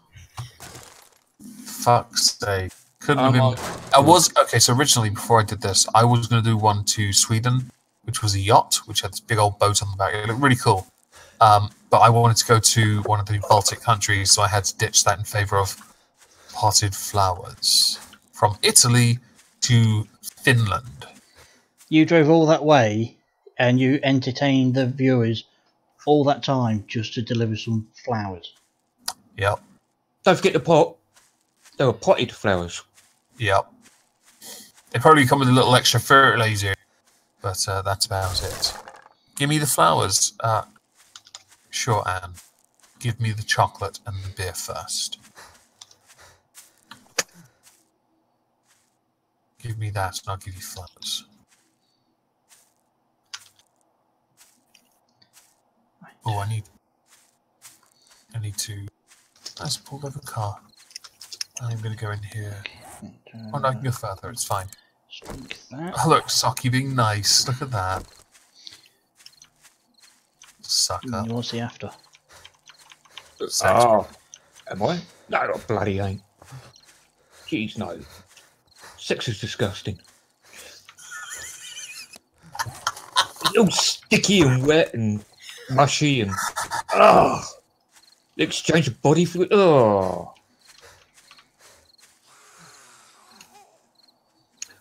Fuck's sake. Couldn't have been. I was okay. So originally, before I did this, I was going to do one to Sweden, which was a yacht, which had this big old boat on the back. It looked really cool. But I wanted to go to one of the Baltic countries, so I had to ditch that in favor of potted flowers from Italy to Finland. You drove all that way, and you entertained the viewers all that time just to deliver some flowers. Yep. Don't forget the pot. They were potted flowers. Yep. They probably come with a little extra fertilizer, but that's about it. Give me the flowers. Sure, Anne. Give me the chocolate and the beer first. Give me that and I'll give you flowers. Oh, I need to. Let's pull over the car. I'm going to go in here. Oh, no, I can go further. It's fine. Drink that. Oh, look, Socky being nice. Look at that. Sucker. What's he after? Oh, am I? No, I bloody ain't. Jeez, no. Sex is disgusting. It's all sticky and wet and mushy and the exchange of body fluid.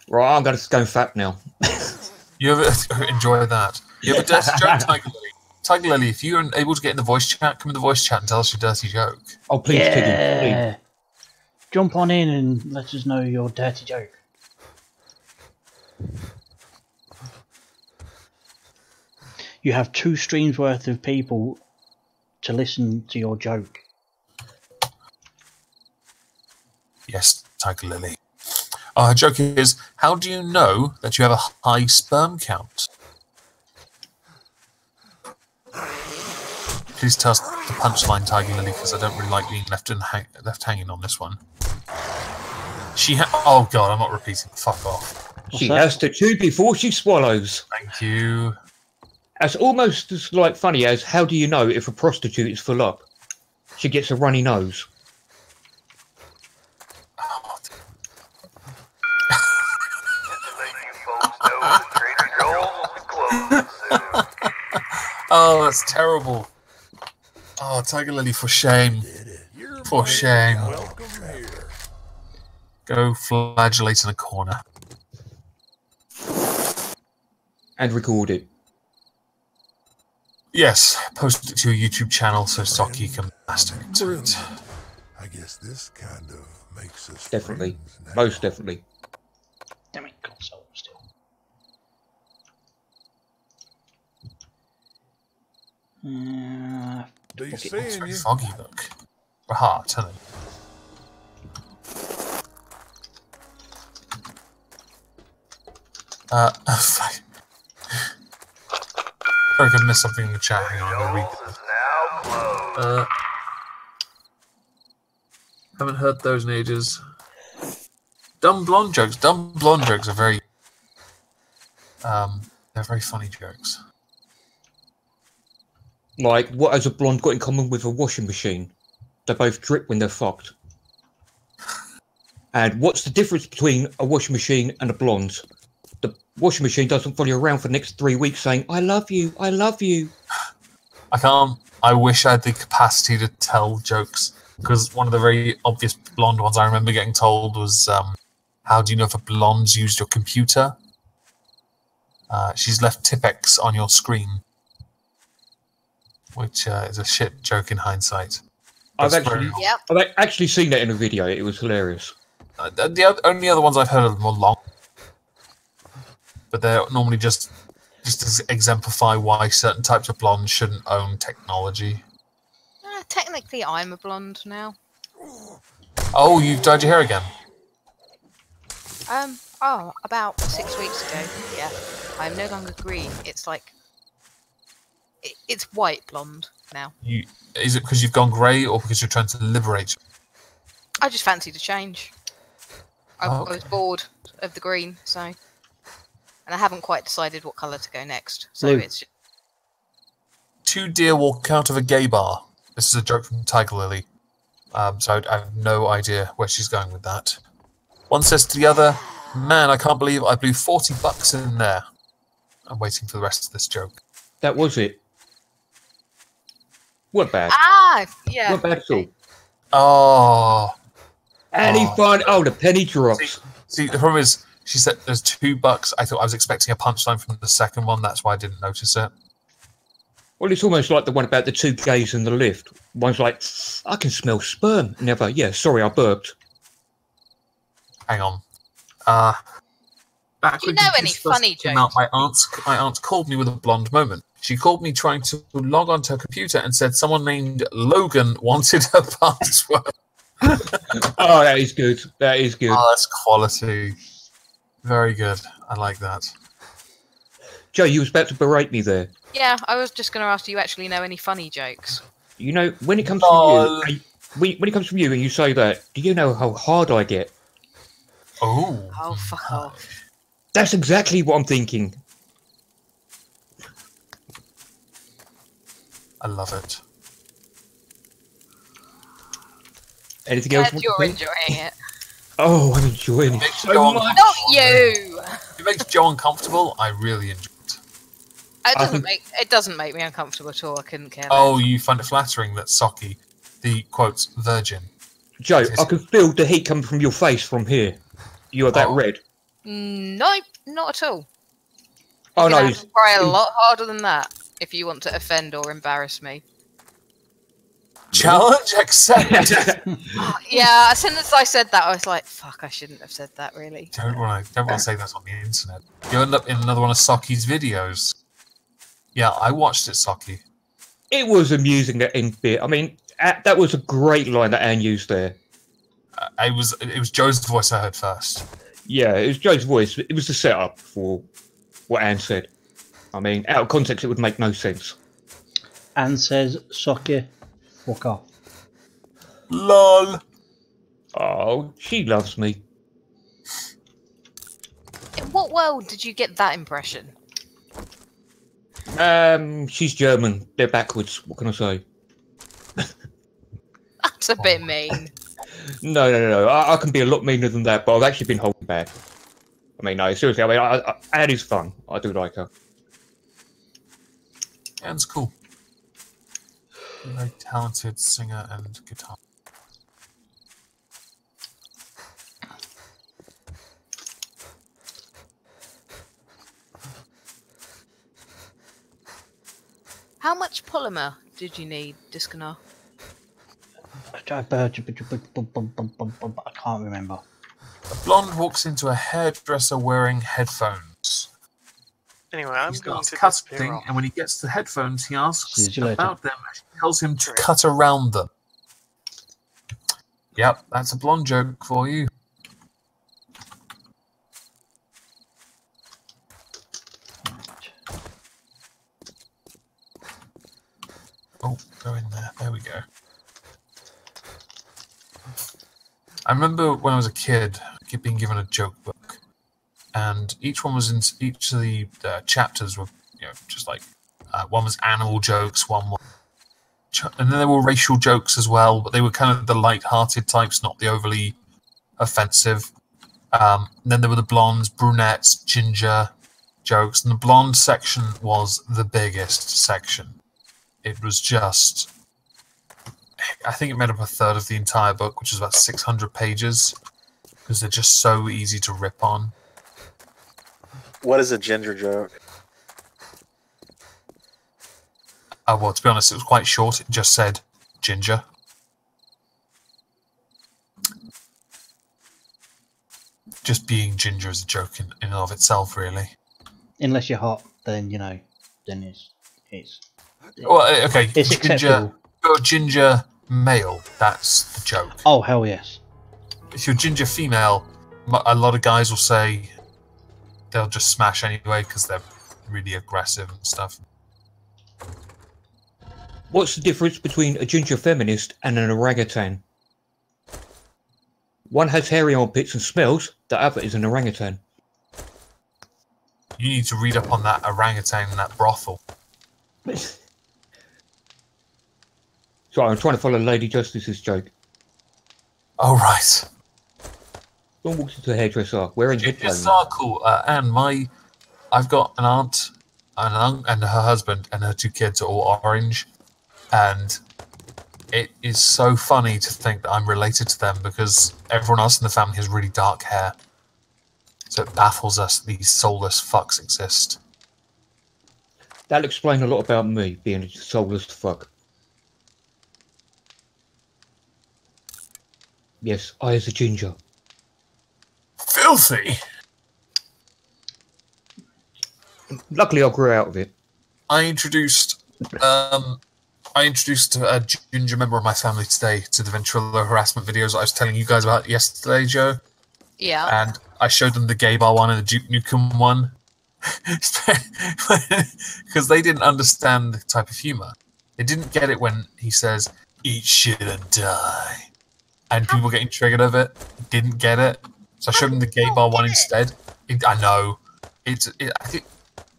Right, I'm going to go and fap now. You ever enjoy that? You have a dirty joke, Tiger Lily? Tiger Lily, if you're able to get in the voice chat, come in the voice chat and tell us your dirty joke. Oh, please, yeah. Tiggy, please. Jump on in and let us know your dirty joke. You have 2 streams worth of people to listen to your joke. Yes, Tiger Lily. Her joke is, how do you know that you have a high sperm count? Please tell us the punchline, Tiger Lily, because I don't really like being left hanging on this one. Oh god, I'm not repeating. Fuck off. She has to chew before she swallows. Thank you. That's almost as funny as how do you know if a prostitute is full up? She gets a runny nose. Oh, that's terrible. Oh, Tiger Lily, for shame. For shame. Go flagellate in a corner. And record it. Yes, post it to your YouTube channel so Socky can masturbate to it. I guess this kind of makes us definitely. Most definitely. Damn it, console still. Do you It's see very you? foggy, look. We're hard, isn't it? Fuck. I think I missed something in the chat. Hang on, I'm gonna read it. Haven't heard those in ages. Dumb blonde jokes. Dumb blonde jokes are very they're very funny jokes. Like, what has a blonde got in common with a washing machine? They both drip when they're fucked. And what's the difference between a washing machine and a blonde? The washing machine doesn't follow you around for the next 3 weeks saying, I love you, I love you. I can't. I wish I had the capacity to tell jokes, because one of the very obvious blonde ones I remember getting told was, how do you know if a blonde's used your computer? She's left Tipex on your screen. Which is a shit joke in hindsight. I've actually seen that in a video. It was hilarious. The only other ones I've heard are more long. But they're normally just to exemplify why certain types of blondes shouldn't own technology. Technically, I'm a blonde now. Oh, you've dyed your hair again? About 6 weeks ago. Yeah, I'm no longer green. It's like it's white blonde now. Is it because you've gone grey, or because you're trying to liberate? I just fancied a change. I was bored of the green, so, and I haven't quite decided what colour to go next. So it's just... 2 deer walk out of a gay bar. This is a joke from Tiger Lily. So I have no idea where she's going with that. One says to the other, "Man, I can't believe I blew $40 in there." I'm waiting for the rest of this joke. That was it. What bad? Yeah. What bad at all? Oh. Any fun? Oh, the penny drops. See, the problem is, she said there's $2. I thought I was expecting a punchline from the second one. That's why I didn't notice it. Well, it's almost like the one about the 2 gays in the lift. One's like, I can smell sperm. And the other, yeah, sorry, I burped. Hang on. Do you know any funny jokes? My aunt called me with a blonde moment. She called me trying to log onto her computer and said someone named Logan wanted her password. Oh, that is good. That is good. Oh, that's quality. Very good. I like that. Joe, you was about to berate me there. Yeah, I was just going to ask, do you actually know any funny jokes? You know, when it comes from you, when it comes from you and you say that, do you know how hard I get? Oh, fuck off. That's exactly what I'm thinking. I love it. Anything else? You're enjoying it. Oh, I'm enjoying it so much. Not you! If it makes Joe uncomfortable, I really enjoy it. It doesn't make me uncomfortable at all. I couldn't care less. Oh, you find it flattering that Saki, the quote virgin. Joe, I can feel the heat coming from your face from here. You are that red. Nope, not at all. Oh no! I have to try a lot harder than that if you want to offend or embarrass me. Challenge accepted. Yeah, as soon as I said that, I was like, "Fuck! I shouldn't have said that." Really. Don't want to say that on the internet. You end up in another one of Saki's videos. Yeah, I watched it, Saki. It was amusing that end bit. I mean, that was a great line that Anne used there. It was Joe's voice I heard first. Yeah, it was Joe's voice. It was the setup for what Anne said. I mean, out of context, it would make no sense. Anne says, "Soccer, fuck off." LOL. Oh, she loves me. In what world did you get that impression? She's German. They're backwards. What can I say? That's a bit mean. No. I can be a lot meaner than that, but I've actually been holding back. I mean, no, seriously. I mean, Anne is fun. I do like her. Anne's cool. Very talented singer and guitar. How much polymer did you need, Disconar? I can't remember. A blonde walks into a hairdresser wearing headphones. Anyway, I'm He going starts to cutting, disappear off. and when he gets the headphones, he asks See you later. about them. She tells him to cut around them. Yep, that's a blonde joke for you. Oh, go in there. There we go. I remember when I was a kid, being given a joke book, and each one was in each of the chapters were, just like one was animal jokes, one was, and then there were racial jokes as well, but they were kind of the light-hearted types, not the overly offensive. And then there were the blondes, brunettes, ginger jokes, and the blonde section was the biggest section. It was just, I think it made up a third of the entire book, which is about 600 pages, because they're just so easy to rip on. What is a ginger joke? Well, to be honest, it was quite short. It just said ginger. Just being ginger is a joke in and of itself, really. Unless you're hot, then then it's Well, okay, it's ginger. acceptable. You're a ginger male. That's the joke. Oh hell yes. If you're ginger female, a lot of guys will say they'll just smash anyway because they're really aggressive and stuff. What's the difference between a ginger feminist and an orangutan? One has hairy armpits and smells, the other is an orangutan. You need to read up on that orangutan and that brothel. Sorry, I'm trying to follow Lady Justice's joke. Oh, right. Someone walks into the hairdresser wearing headphones. It's so cool. And I've got an aunt and her husband and her 2 kids are all orange. And it is so funny to think that I'm related to them because everyone else in the family has really dark hair. So it baffles us these soulless fucks exist. That'll explain a lot about me, being a soulless fuck. Yes, I as a ginger. Filthy! Luckily I grew out of it. I introduced a ginger member of my family today to the ventriloquism harassment videos I was telling you guys about yesterday, Joe. Yeah. And I showed them the gay bar one and the Duke Nukem one. because they didn't understand the type of humor. They didn't get it when he says, "Eat shit and die," and people getting triggered of it. Didn't get it, so I showed them the gay bar one instead. I know I think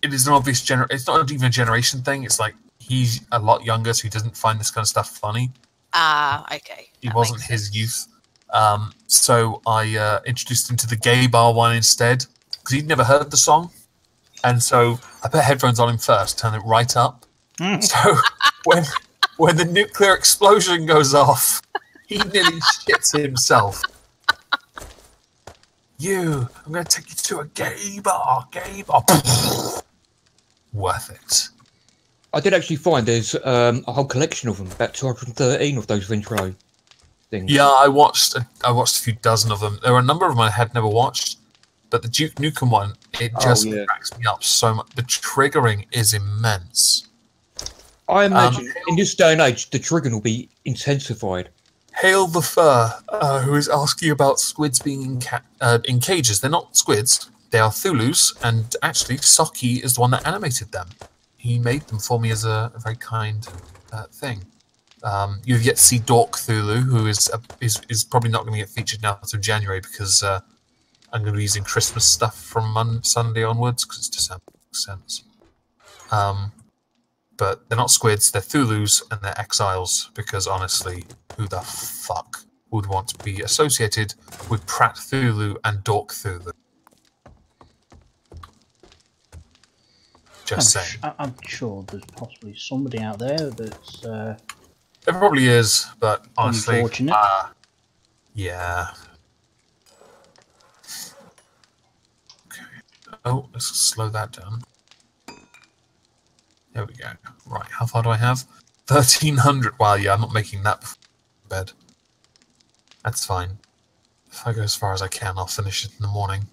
it is an obvious It's not even a generation thing. It's like he's a lot younger, so he doesn't find this kind of stuff funny. Okay. It wasn't his youth. So I introduced him to the gay bar one instead because he'd never heard the song. And so I put headphones on him first, turn it right up. So when the nuclear explosion goes off, he nearly shits himself. I'm going to take you to a gay bar. Worth it. I did actually find there's a whole collection of them, about 213 of those intro things. Yeah, I watched a few dozen of them. There were a number of them I had never watched. But the Duke Nukem one, it just cracks me up so much. The triggering is immense. I imagine in this day and age, the triggering will be intensified. Hail the Fur, who is asking about squids being in cages. They're not squids, they are Thulus, and actually Saki is the one that animated them. He made them for me as a very kind thing. You've yet to see Dork Thulu, who is probably not going to get featured now until January because I'm going to be using Christmas stuff from Sunday onwards because it's December. Makes sense. But they're not squids, they're Thulus and they're exiles because honestly, who the fuck would want to be associated with Pratt Thulu and Dork Thulu? Just saying. I'm sure there's possibly somebody out there that's... There probably is, but honestly... Unfortunate. Yeah. Oh, let's slow that down. There we go. Right, how far do I have? 1,300. Wow, yeah, I'm not making that before bed. That's fine. If I go as far as I can, I'll finish it in the morning.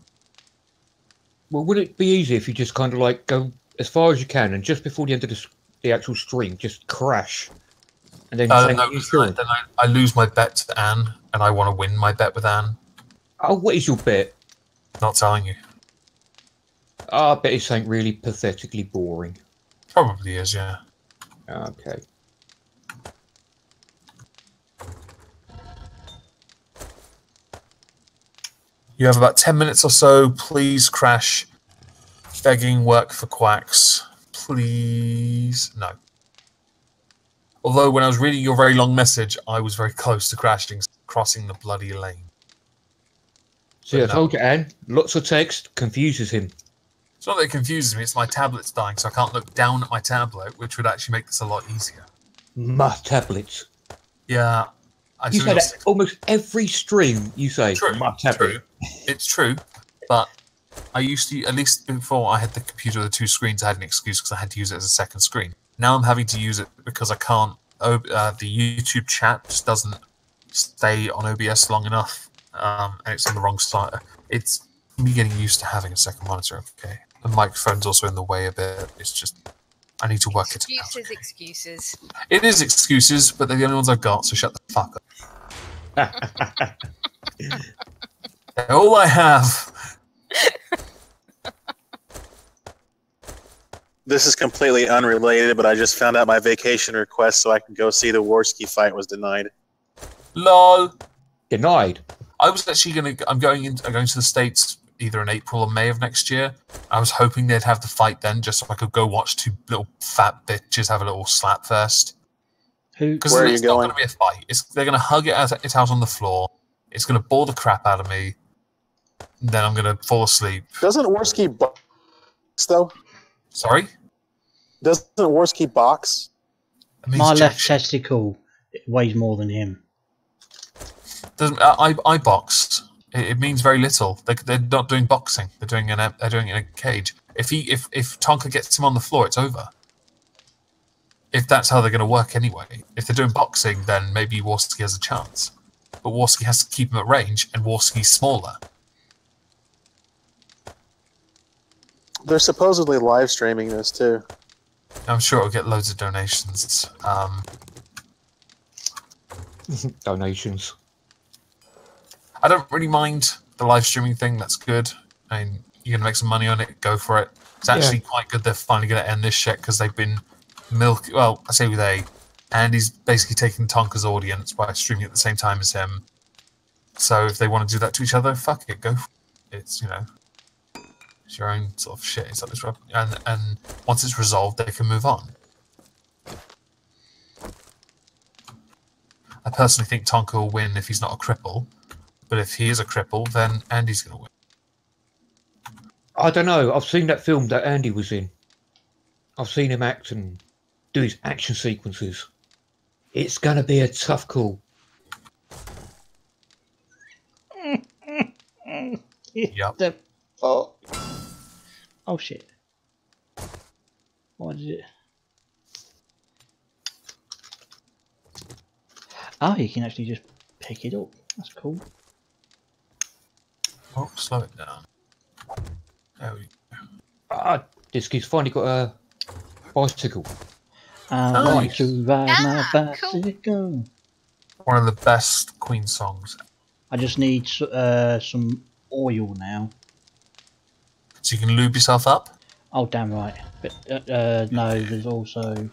Well, would it be easy if you just kind of like go as far as you can and just before the end of the actual stream, just crash? And then no, then I lose my bet to Anne, and I want to win my bet with Anne. Oh, what is your bet? Not telling you. I bet it's something really pathetically boring. Probably is, yeah. Okay. You have about 10 minutes or so. Please crash. Begging work for quacks. Please. No. Although when I was reading your very long message, I was very close to crossing the bloody lane. See, I told you, Anne, lots of text confuses him. It's not that it confuses me, it's my tablet's dying, so I can't look down at my tablet, which would actually make this a lot easier. My tablets. Yeah. You say that almost every stream, you say, true, my tablet. True. It's true, but I used to, at least before I had the computer with the two screens, I had an excuse because I had to use it as a second screen. Now I'm having to use it because I can't, the YouTube chat just doesn't stay on OBS long enough, and it's on the wrong side. It's me getting used to having a second monitor, okay? The microphone's also in the way a bit. It's just, I need to work it out. Excuses. It is excuses, but they're the only ones I've got, so shut the fuck up. They're all I have. This is completely unrelated, but I just found out my vacation request so I can go see the Warski fight was denied. LOL. Denied? I was actually I'm going to the States either in April or May of next year. I was hoping they'd have the fight then, just so I could go watch two little fat bitches have a little slap fest. Because it's not going to be a fight. They're going to hug it its house on the floor. It's going to bore the crap out of me. Then I'm going to fall asleep. Doesn't Warski box, though? Sorry? Doesn't Warski box? My left testicle weighs more than him. I boxed. It means very little. They're not doing boxing. They're doing it in a cage. If Tonka gets him on the floor, it's over. If that's how they're going to work anyway. If they're doing boxing, then maybe Warski has a chance. But Warski has to keep him at range, and Warski's smaller. They're supposedly live streaming this too. I'm sure it'll get loads of donations. Donations. I don't really mind the live streaming thing. That's good. I mean, you're gonna make some money on it, go for it. It's actually quite good. They're finally gonna end this shit because they've been Well, I say they, and he's basically taking Tonka's audience by streaming at the same time as him. So if they want to do that to each other, fuck it, go. It's it's your own sort of shit. It's like this, and once it's resolved, they can move on. I personally think Tonka will win if he's not a cripple, but if he is a cripple, then Andy's going to win. I don't know. I've seen that film that Andy was in. I've seen him act and do his action sequences. It's going to be a tough call. Yep. Oh shit. What is it? Oh, you can actually just pick it up. That's cool. Oh, slow it down. There we go. Ah, this kid's finally got a bicycle. I want to ride my bicycle. Cool. One of the best Queen songs. I just need some oil now. So you can lube yourself up? Oh, damn right. But no, there's also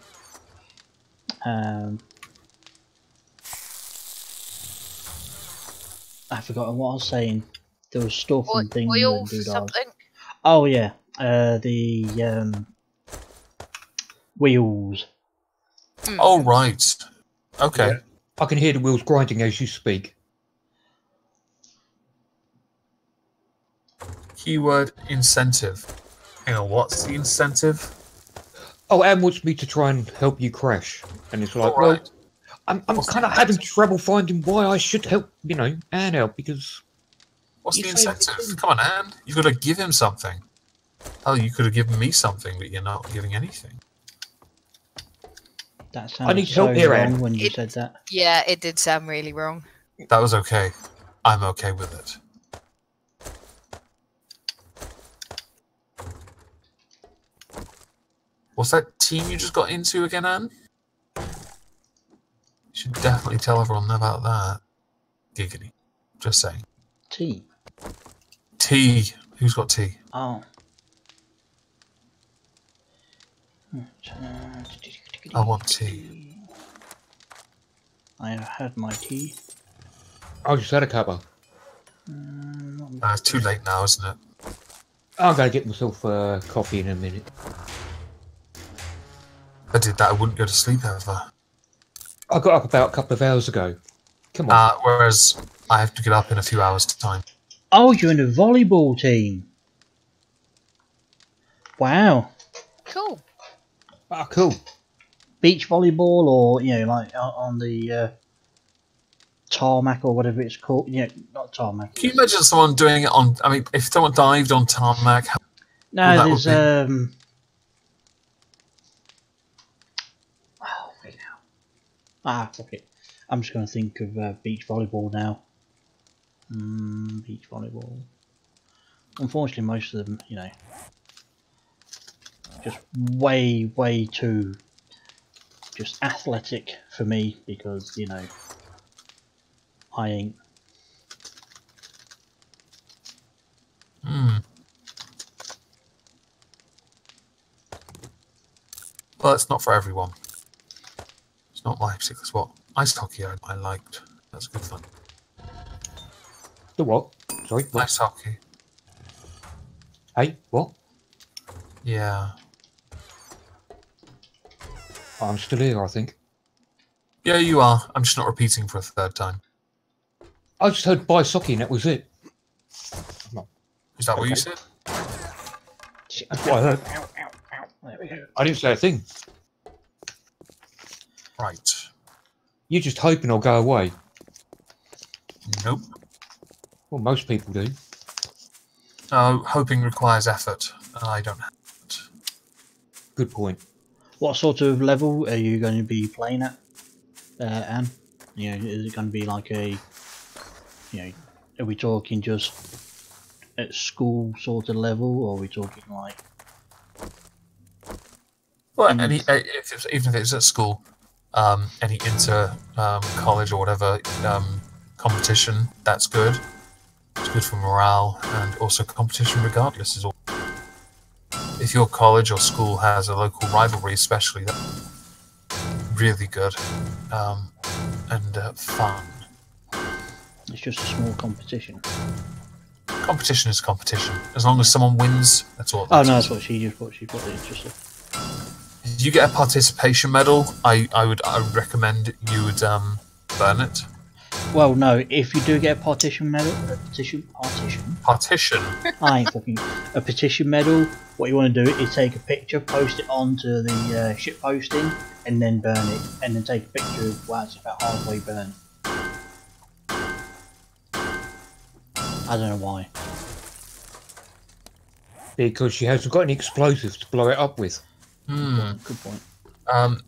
I've forgotten what I was saying. There was stuff and things Oil and for doodads. something? Oh yeah, the wheels. Oh, right. Okay. Yeah. I can hear the wheels grinding as you speak. Keyword incentive. Hang on, what's the incentive? Oh, Anne wants me to try and help you crash. And it's like, All right. well, I'm kind of having trouble finding why I should help, Anne out, because... What's the incentive? Come on, Anne. You've got to give him something. Oh, you could have given me something, but you're not giving anything. That sounded need so help here, wrong Anne. when you said that. Yeah, it did sound really wrong. That was okay. I'm okay with it. What's that team you just got into again, Anne? You should definitely tell everyone about that. Giggity. Just saying. Tea. Tea. Who's got tea? Oh. I want tea. I have had my tea. I just had a cuppa. It's too late now, isn't it? I'm going to get myself coffee in a minute. If I did that, I wouldn't go to sleep ever. I got up about a couple of hours ago. Come on. Whereas I have to get up in a few hours' time. Oh, you're in a volleyball team. Wow. Cool. Ah, cool. Beach volleyball, or like on the tarmac or whatever it's called. Not tarmac. Can you imagine someone doing it on? I mean, if someone dived on tarmac, No, there's Oh wait now. Fuck it. I'm just going to think of beach volleyball now. Beach volleyball. Unfortunately, most of them, just way too just athletic for me, because I ain't. Well, it's not for everyone. It's not my particular sport. Ice hockey I liked. That's good fun. The what? Sorry? What? Ice hockey. Hey, what? Yeah. I'm still here, I think. Yeah, you are. I'm just not repeating for a third time. I just heard buy socky and that was it. Is that what you said? That's what I heard. There we go. I didn't say a thing. Right. You're just hoping I'll go away. Nope. Well, most people do. No, hoping requires effort. I don't have it. Good point. What sort of level are you going to be playing at, Anne? Is it going to be like a, are we talking just at school sort of level, or are we talking like? Well, even if it's at school, any inter college or whatever competition, that's good. It's good for morale and also competition regardless is all. If your college or school has a local rivalry especially, that's really good and fun. It's just a small competition. Competition is competition. As long as someone wins, that's all. Oh no, that's what she put. She put it just. If you get a participation medal, I would recommend you would burn it. Well, no. If you do get a partition medal, Partition. I ain't fucking a petition medal. What you want to do is take a picture, post it onto the ship posting, and then burn it, and then take a picture of while it's about halfway burned. I don't know why. Because she hasn't got any explosives to blow it up with. Good point.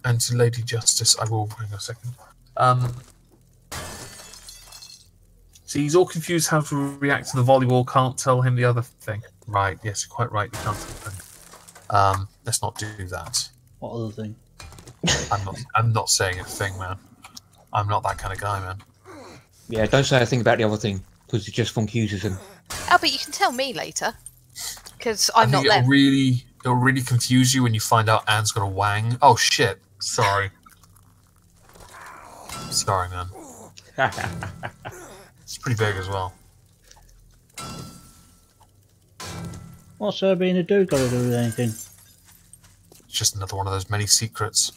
And to Lady Justice, I will hang on a second. See, he's all confused how to react to the volleyball. Can't tell him the other thing. Right? Yes, you're quite right. You can't tell him. Let's not do that. What other thing? I'm not saying a thing, man. I'm not that kind of guy, man. Yeah, don't say a thing about the other thing because it just confuses him. Oh, but you can tell me later because I'm not them. It'll really confuse you when you find out Anne's got a wang. Oh shit! Sorry. Sorry, man. It's pretty big as well. What's her being a dude got to do with anything? It's just another one of those many secrets.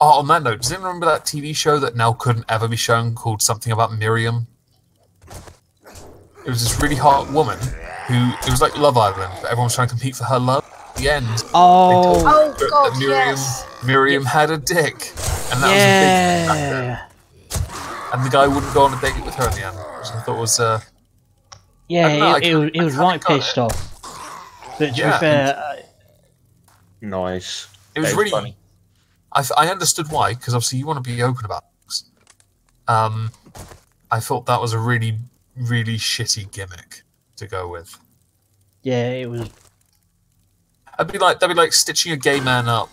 Oh, on that note, does anyone remember that TV show that now couldn't ever be shown called something about Miriam? It was this really hot woman who, it was like Love Island, but everyone was trying to compete for her love. At the end, Oh God, that Miriam had a dick, and that was a big factor. And the guy wouldn't go on a date with her in the end, which I thought was he was right pissed off. But to be fair, nice. It was really funny. I understood why, because obviously you want to be open about things. I thought that was a really, really shitty gimmick to go with. Yeah, it was. That'd be like stitching a gay man up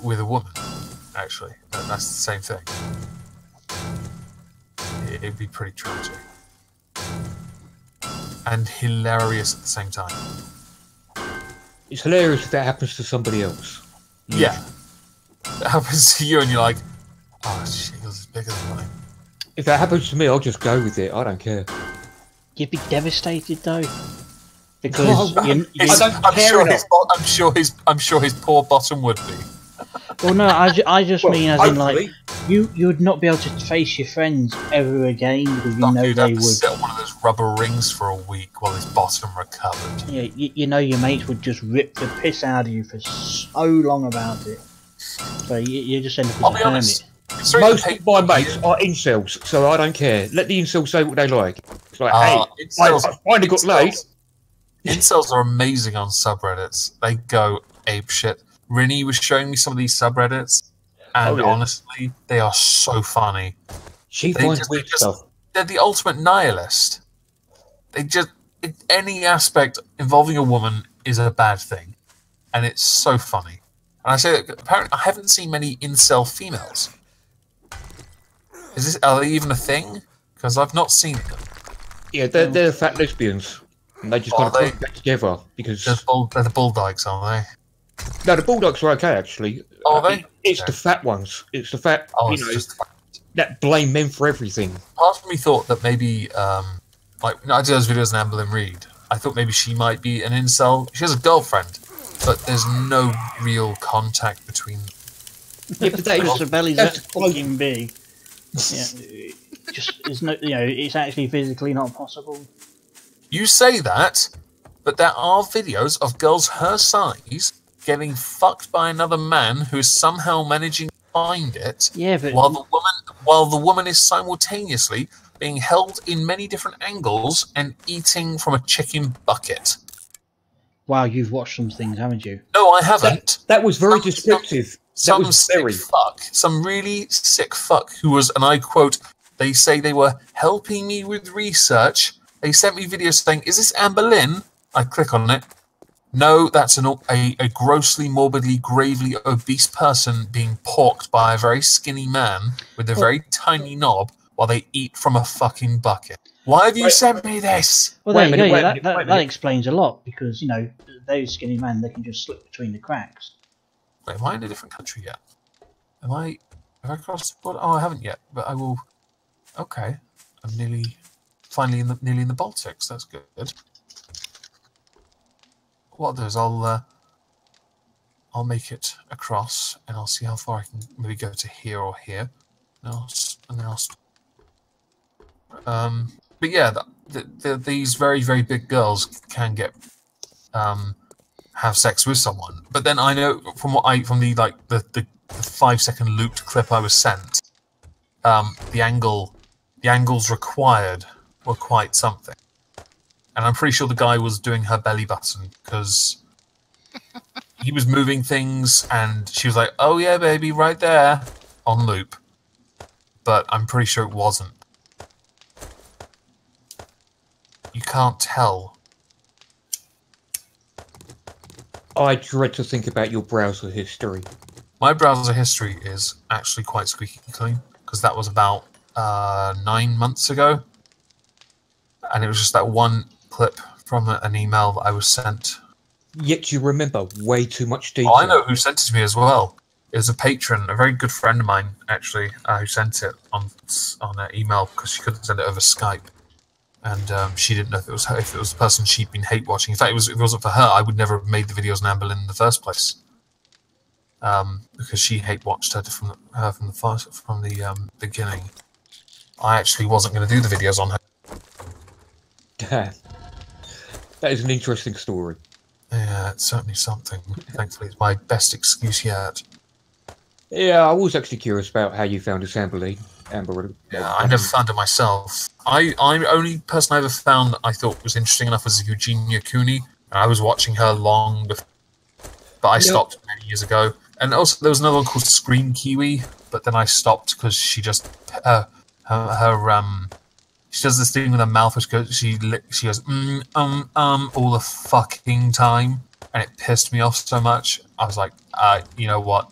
with a woman. Actually, that's the same thing. It'd be pretty tragic and hilarious at the same time. It's hilarious if that happens to somebody else. Yeah. That happens to you and you're like, oh, shit, this is bigger than mine. If that happens to me, I'll just go with it. I don't care. You'd be devastated though, because I'm sure his poor bottom would be. Well, no, I just mean as in like you would not be able to face your friends ever again because you know they would sit on one of those rubber rings for a week while his bottom recovered. Yeah, you know your mates would just rip the piss out of you for so long about it. So you just end up as a hermit. Most of my mates are incels, so I don't care. Let the incels say what they like. It's like, hey, I finally got laid. Incels are amazing on subreddits. They go apeshit. Rinny was showing me some of these subreddits, and honestly, they are so funny. She finds weird stuff. They're the ultimate nihilist. They just any aspect involving a woman is a bad thing, and it's so funny. And I say that apparently I haven't seen many incel females. Are they even a thing? Because I've not seen them. Yeah, they're fat lesbians. And they just kind of come back together because they're the bulldogs, aren't they? No, the bulldogs are okay actually. Are they? It's the fat ones. It's the fat. Just that blame men for everything. Part of me thought that maybe, like I did those videos on Amber Lynn Reed. I thought maybe she might be an incel. She has a girlfriend, but there's no real contact between. Yeah, but her belly's that fucking big. Yeah, just it's no, it's actually physically not possible. You say that, but there are videos of girls her size getting fucked by another man who is somehow managing to find it. Yeah, but while the woman is simultaneously being held in many different angles and eating from a chicken bucket. Wow, you've watched some things, haven't you? No, I haven't. That was very descriptive. Some really sick fuck who was, and I quote, they say they were helping me with research. They sent me videos saying, is this Amber Lynn? I click on it. No, that's a grossly, morbidly, gravely obese person being porked by a very skinny man with a very tiny knob while they eat from a fucking bucket. Why have you sent me this? Well, there you go. Yeah, that explains a lot because those skinny men, they can just slip between the cracks. Wait, am I in a different country yet? Have I crossed the border? Oh, I haven't yet, but I will. Okay, I'm finally nearly in the Baltics. That's good. What I'll do is I'll make it across, and I'll see how far I can maybe go to here or here. And then I'll. But yeah, these very, very big girls can get have sex with someone. But then I know from the 5-second looped clip I was sent, the angles required were quite something. And I'm pretty sure the guy was doing her belly button because he was moving things, and she was like, "Oh yeah, baby, right there," on loop. But I'm pretty sure it wasn't. You can't tell. I dread to think about your browser history. My browser history is actually quite squeaky clean, because that was about 9 months ago. And it was just that one clip from an email that I was sent. Yet you remember way too much detail. Oh, I know who sent it to me as well. It was a patron, a very good friend of mine, actually, who sent it on an email because she couldn't send it over Skype. And she didn't know if it was the person she'd been hate watching. In fact, if it wasn't for her, I would never have made the videos on Anne Boleyn in the first place. Because she hate watched her from the beginning. I actually wasn't going to do the videos on her. That is an interesting story. Yeah, it's certainly something. Thankfully, it's my best excuse yet. Yeah, I was actually curious about how you found this Anne Boleyn. Yeah, I never found it myself. I'm the only person I ever found that I thought was interesting enough was Eugenia Cooney, and I was watching her long before, but I stopped many years ago. And also, there was another one called Scream Kiwi, but then I stopped because she just she does this thing with her mouth, which goes she goes all the fucking time, and it pissed me off so much. I was like, you know what?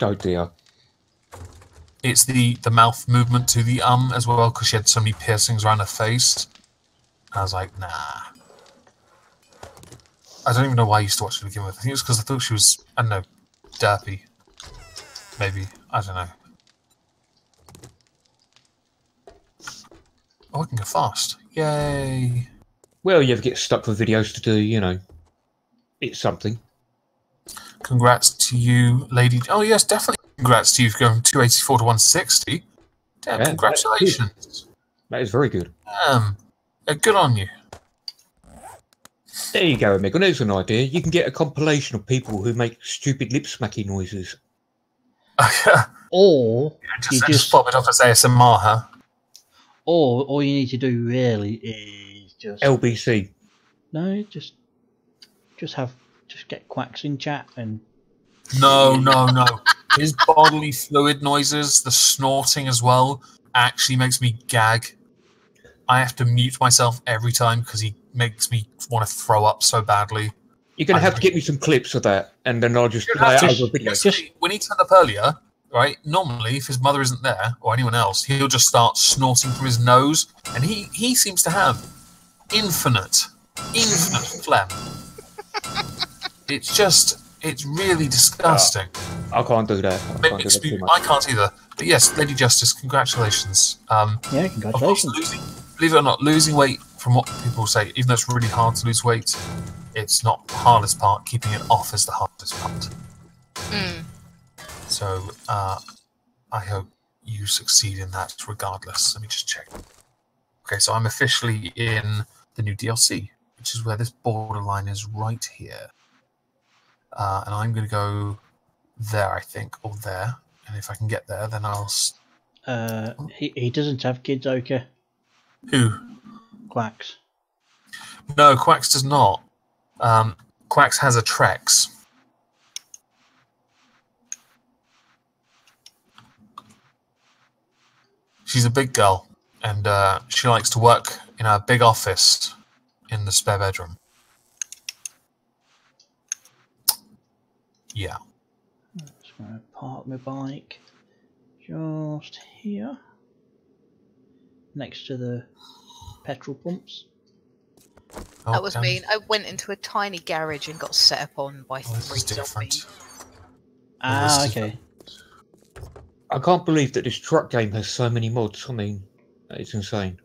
Oh dear. It's the mouth movement to the as well, because she had so many piercings around her face. I was like, nah. I don't even know why I used to watch it to begin with. I think it was because I thought she was, I don't know, derpy. Maybe. I don't know. Oh, I can go fast. Yay. Well, you ever get stuck with videos to do, it's something. Congrats to you, lady. Oh, yes, definitely. Congrats to you for going from 284 to 160. Damn, congratulations. That is very good. Good on you. There you go, Megan. There's an idea. You can get a compilation of people who make stupid lip smacking noises. Or you just pop it off as ASMR, huh? Or all you need to do really is just LBC. No, just get Quacks in chat and. No. His bodily fluid noises, the snorting as well, actually makes me gag. I have to mute myself every time because he makes me want to throw up so badly. You're going to have to get me some clips of that, and then I'll just play it over video. When he turned up earlier, right, normally if his mother isn't there, or anyone else, he'll just start snorting from his nose, and he seems to have infinite phlegm. It's really disgusting. I can't do that. I can't either. But yes, Lady Justice, congratulations. Yeah, congratulations. Believe it or not, losing weight, from what people say, even though it's really hard to lose weight, it's not the hardest part. Keeping it off is the hardest part. So, I hope you succeed in that regardless. Let me just check. Okay, so I'm officially in the new DLC, which is where this borderline is right here. And I'm going to go there, I think, or there. And if I can get there, then I'll... He doesn't have kids, okay? Who? Quacks. No, Quacks does not. Quacks has a Trex. She's a big girl, and she likes to work in a big office in the spare bedroom. Yeah. Just going to park my bike just here. next to the petrol pumps. Oh, That was damn. mean. I went into a tiny garage and got set upon by Oh, this 3 is different. zombies. Ah, this is okay. I can't believe that this truck game has so many mods. I mean, it's insane.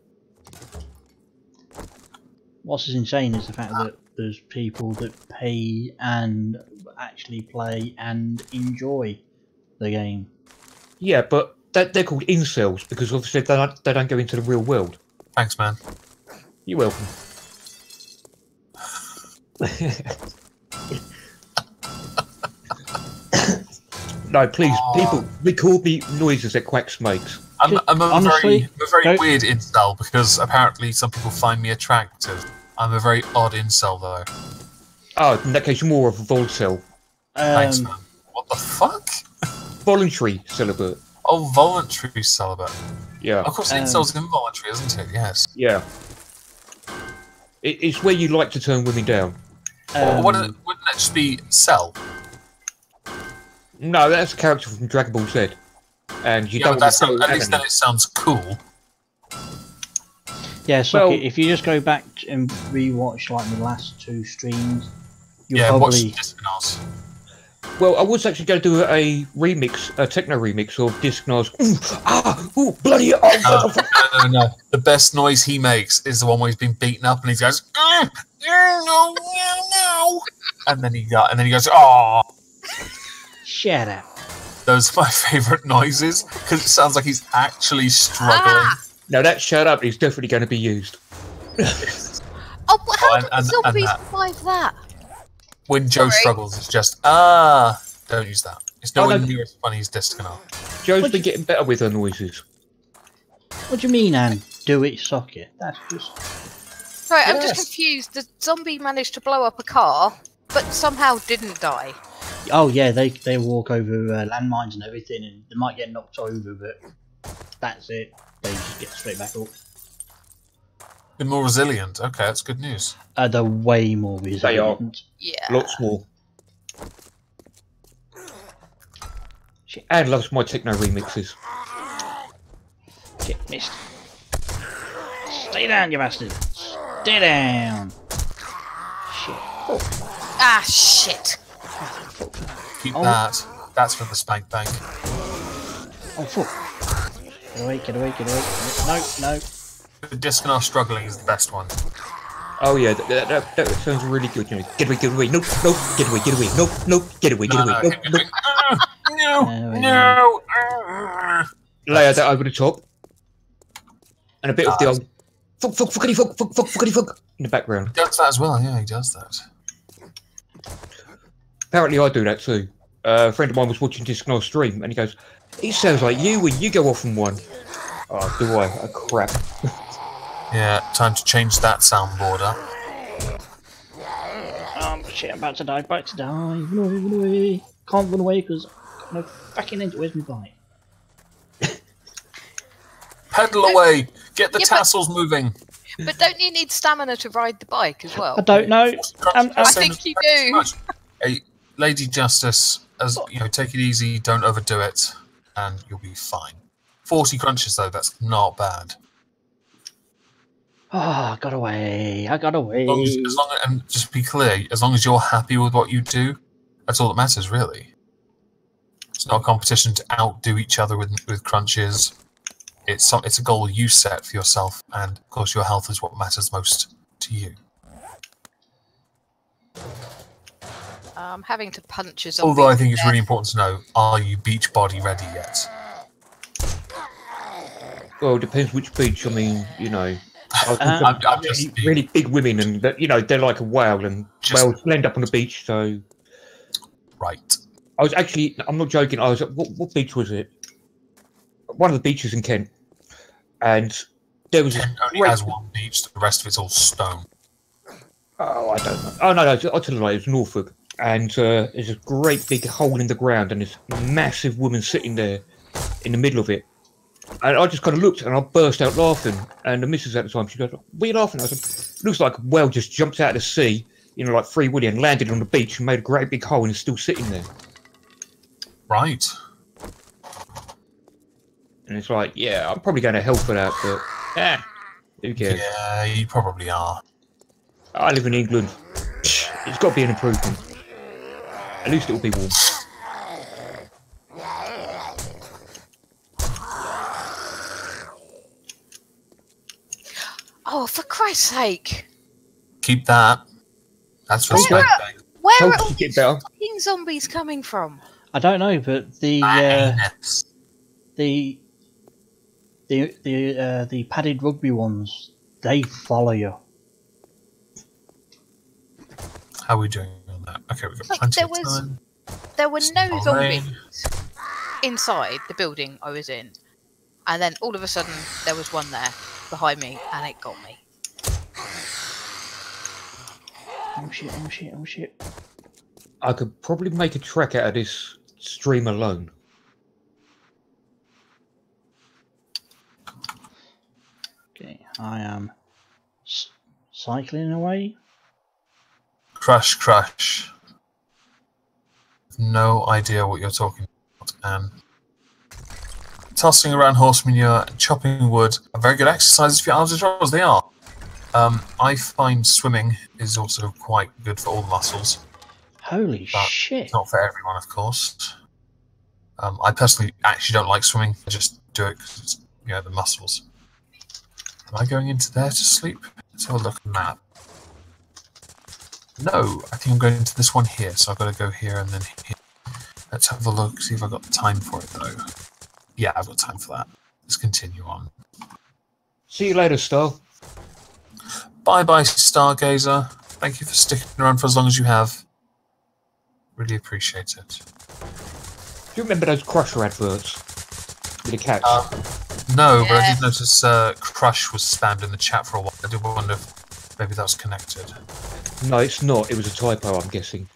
What's insane is the fact that there's people that pay and actually play and enjoy the game. Yeah, but they're called incels because obviously they don't go into the real world. Thanks, man. You're welcome. No, please, people, record the noises that Quacks makes. I'm Honestly, a very don't- weird incel because apparently some people find me attractive. I'm a very odd incel though. Oh, in that case, you're more of a volcel. Thanks, man. What the fuck? Voluntary celibate. Oh, voluntary celibate. Yeah. Of course, incel's involuntary, isn't it? Yes. Yeah. It's where you like to turn women down. Wouldn't that just be cell? No, that's a character from Dragon Ball Z. And you Yeah, don't but want to at least then it sounds cool. Yeah, so Well- if you just go back and rewatch like the last 2 streams, you'll Yeah, probably. watch Discnars. Well, I was actually going to do a remix, a techno remix of Discnar's. Bloody! No. The best noise he makes is the one where he's been beaten up and he goes, no, and then he goes, oh. Shut up. Those are my favourite noises because it sounds like he's actually struggling. No, that shut up is definitely going to be used. Oh, but how did the and zombies that. survive that? When Joe Sorry. struggles, it's just don't use that. It's nowhere no. near as funny as Discnar. Joe's been getting better with her noises. What do you mean, Anne? Do it, socket. That's just. Sorry, I'm just Yes. confused. The zombie managed to blow up a car, but somehow didn't die. Oh yeah, they walk over landmines and everything, and they might get knocked over, but that's it. They just get straight back up. They're more resilient. Okay, that's good news. They're way more They are. resilient. Yeah. Lots more. Anne loves my techno remixes. Shit, missed. Stay down, you bastard. Stay down. Shit. Ah, shit. Keep Oh. that. That's for the spank bank. Oh fuck. Get away, get away, get away. No. The Discnar struggling is the best one. Oh yeah, that sounds really good. You know, get away, nope, get away, nope, get away, nope. No. Layer that over the top, and a bit of the old fuck in the background. He does that as well. Yeah, he does that. Apparently, I do that too. A friend of mine was watching Discnar stream, and he goes, "It sounds like you when you go off on one." Oh, do I? Oh, crap. Yeah, time to change that soundboard up. Shit, I'm about to die, Run away. Can't run away because I've got no fucking engine. Where's my bike? Pedal away! Get the Yeah, but- tassels moving! But don't you need stamina to ride the bike as well? I don't know. I think you do. Hey, Lady Justice, as you know, take it easy, don't overdo it, and you'll be fine. 40 crunches though, that's not bad. Oh, I got away. As long as, and just be clear, as long as you're happy with what you do, that's all that matters, really. It's not a competition to outdo each other with crunches. It's a goal you set for yourself, and of course your health is what matters most to you. Having to punch a zombie. Although I think it's really important to know, are you beach body ready yet? Well, it depends which beach. I mean, you know, I'm just being- really big women, and you know they're like a whale, and whales land up on the beach. So, right. I was actually, I'm not joking. I was at what beach was it? One of the beaches in Kent, and there was Kent only has one beach, the rest of it's all stone. Oh, I don't know. Oh no, I'll tell you, it was Norfolk, and there's a great big hole in the ground, and this massive woman sitting there in the middle of it. And I just kind of looked, and I burst out laughing. And the missus at the time, she goes, "What are you laughing at?" I said, "Looks like a whale just jumped out of the sea, you know, like Free Willy, and landed on the beach and made a great big hole, and is still sitting there." Right. And it's like, yeah, I'm probably going to hell for that, but Ah, who cares? Yeah, you probably are. I live in England. It's got to be an improvement. At least it'll be warm. Oh, for Christ's sake! Keep that. That's Told ya. respect. Where Told are you all to get these better. fucking zombies coming from? I don't know, but the padded rugby ones, they follow you. How are we doing on that? Okay, we've got Look, plenty of time. there were no Alright. zombies inside the building I was in, and then all of a sudden there was one there behind me, and it got me. Oh shit, oh shit, oh shit. I could probably make a trek out of this stream alone. Okay, I am cycling away. Crash. No idea what you're talking about. Tossing around horse manure and chopping wood are very good exercises for your arms as well as they are. I find swimming is also quite good for all the muscles. Holy But shit. It's not for everyone, of course. I personally actually don't like swimming. I just do it because it's, the muscles. Am I going into there to sleep? Let's have a look at the map. No, I think I'm going into this one here, so I've got to go here and then here. Let's have a look, see if I've got the time for it, though. Yeah, I've got time for that. Let's continue on. See you later, Star. Bye-bye, Stargazer. Thank you for sticking around for as long as you have. Really appreciate it. Do you remember those Crusher adverts with the cats? No, but I did notice Crush was spammed in the chat for a while. I did wonder if maybe that was connected. No, it's not. It was a typo, I'm guessing.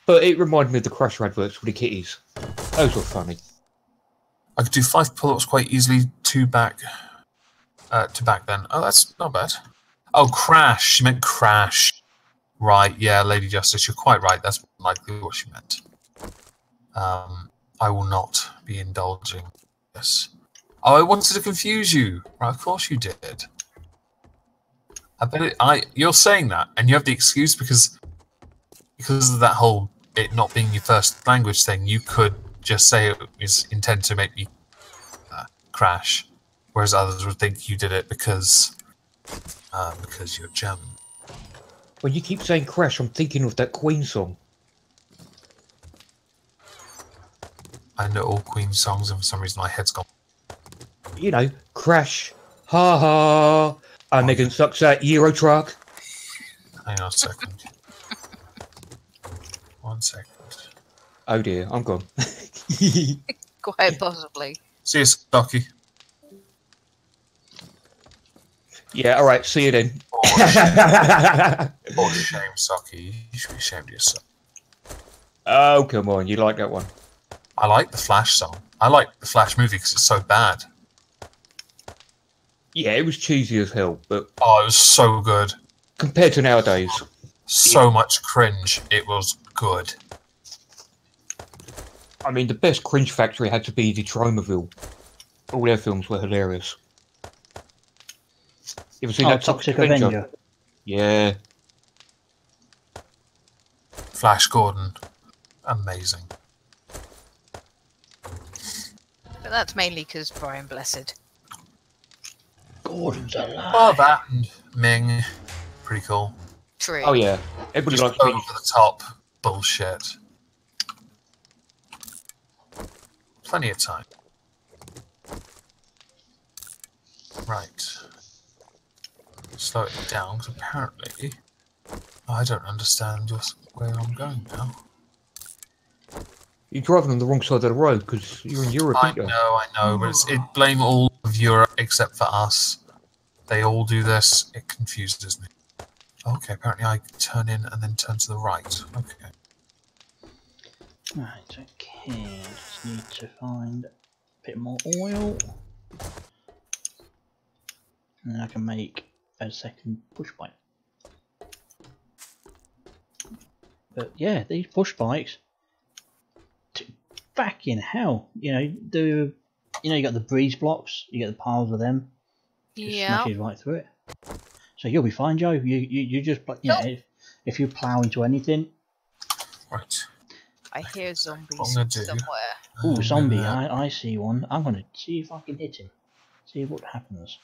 But it reminded me of the Crusher adverts with the kitties. Those were funny. I could do 5 pull-ups quite easily, 2 back. To back then. Oh, that's not bad. Oh, Crash. She meant Crash. Right, yeah, Lady Justice, you're quite right. That's likely what she meant. I will not be indulging this. Oh, I wanted to confuse you. Right, of course you did. I bet you're saying that, and you have the excuse because of that whole it not being your first language thing. You could just say it was intended to make me crash, whereas others would think you did it because you're German. When you keep saying Crash, I'm thinking of that Queen song. I know all Queen songs, and for some reason my head's gone. You know, Crash, ha ha. Megan sucks that Euro truck. Hang on a second. 1 second. Oh dear, I'm gone. Quite possibly. See you, Stocky. Yeah, alright, see you then. Oh, shame, Socky. You should be ashamed of yourself. Oh, come on, you like that one. I like the Flash song. I like the Flash movie because it's so bad. Yeah, it was cheesy as hell, but... Oh, it was so good. Compared to nowadays. So much cringe. It was good. I mean, the best cringe factory had to be the Tromaville. All their films were hilarious. You ever seen that Toxic Avenger? Yeah. Flash Gordon. Amazing. But that's mainly because Brian Blessed. Gordon's alive. Oh, that and Ming. Pretty cool. True. Oh yeah. Everybody Just likes over Ming. the top bullshit. Plenty of time. Right. Slow it down, because apparently I don't understand just where I'm going now. You're driving on the wrong side of the road because you're in Europe, I aren't you? know, but it blame all of Europe except for us. They all do this. It confuses me. Okay, apparently I turn in and then turn to the right. Okay. Right, okay. Just need to find a bit more oil. And then I can make a second push bike. But yeah, these push bikes, back in hell, you know, you got the breeze blocks, you get the piles of them. Just Yeah. smashes right through it. So you'll be fine, Joe. You just if you plough into anything. Right. I hear zombies What I'm gonna do- somewhere. Ooh, zombie! gonna- I see one. I'm gonna see if I can hit him. See what happens.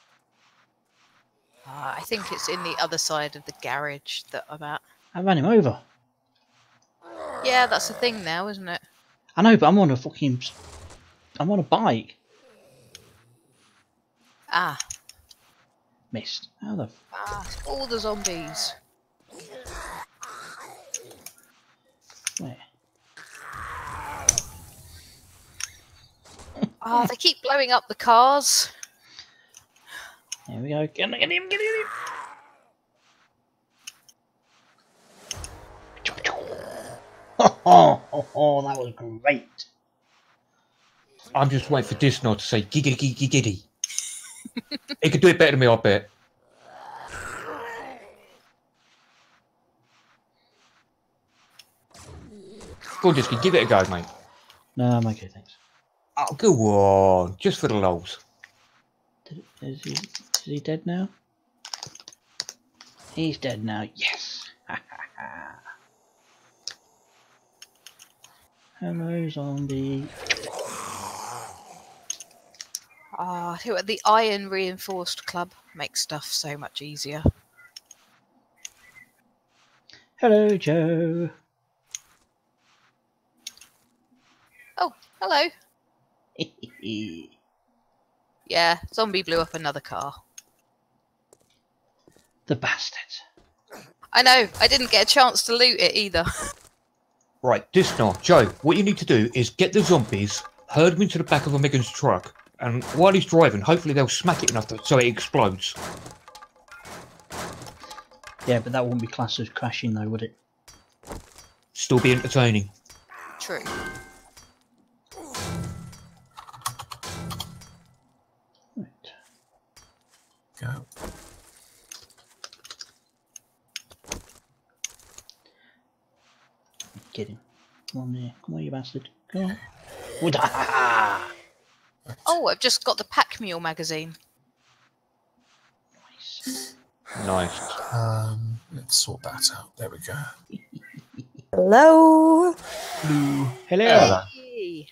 I think it's in the other side of the garage that I'm at. I ran him over. Yeah, that's the thing now, isn't it? I know, but I'm on a bike. Ah, Missed. How the? all the zombies. Where? Oh, they keep blowing up the cars. There we go. Get him! Get him! Oh, that was great. I'm just waiting for Disney to say giggity giggity. He could do it better than me, I bet. Go on, Disney, give it a go, mate. No, I'm okay, thanks. Oh, go on, just for the lols. Is he dead now? He's dead now. Yes. Hello, zombie. Ah, the iron reinforced club makes stuff so much easier. Hello, Joe. Oh, hello. Yeah, zombie blew up another car. The bastard. I know, I didn't get a chance to loot it either. Right, Disney, Joe, what you need to do is get the zombies, herd them into the back of Megan's truck, and while he's driving, hopefully they'll smack it enough so it explodes. Yeah, but that wouldn't be classed as crashing though, would it? Still be entertaining. True. Right. Go. Get him. Come on there. Come on, you bastard. Come on. Oh, I've just got the Pack Mule magazine. Nice. Nice. Let's sort that out. There we go. Hello. Hello. Hey.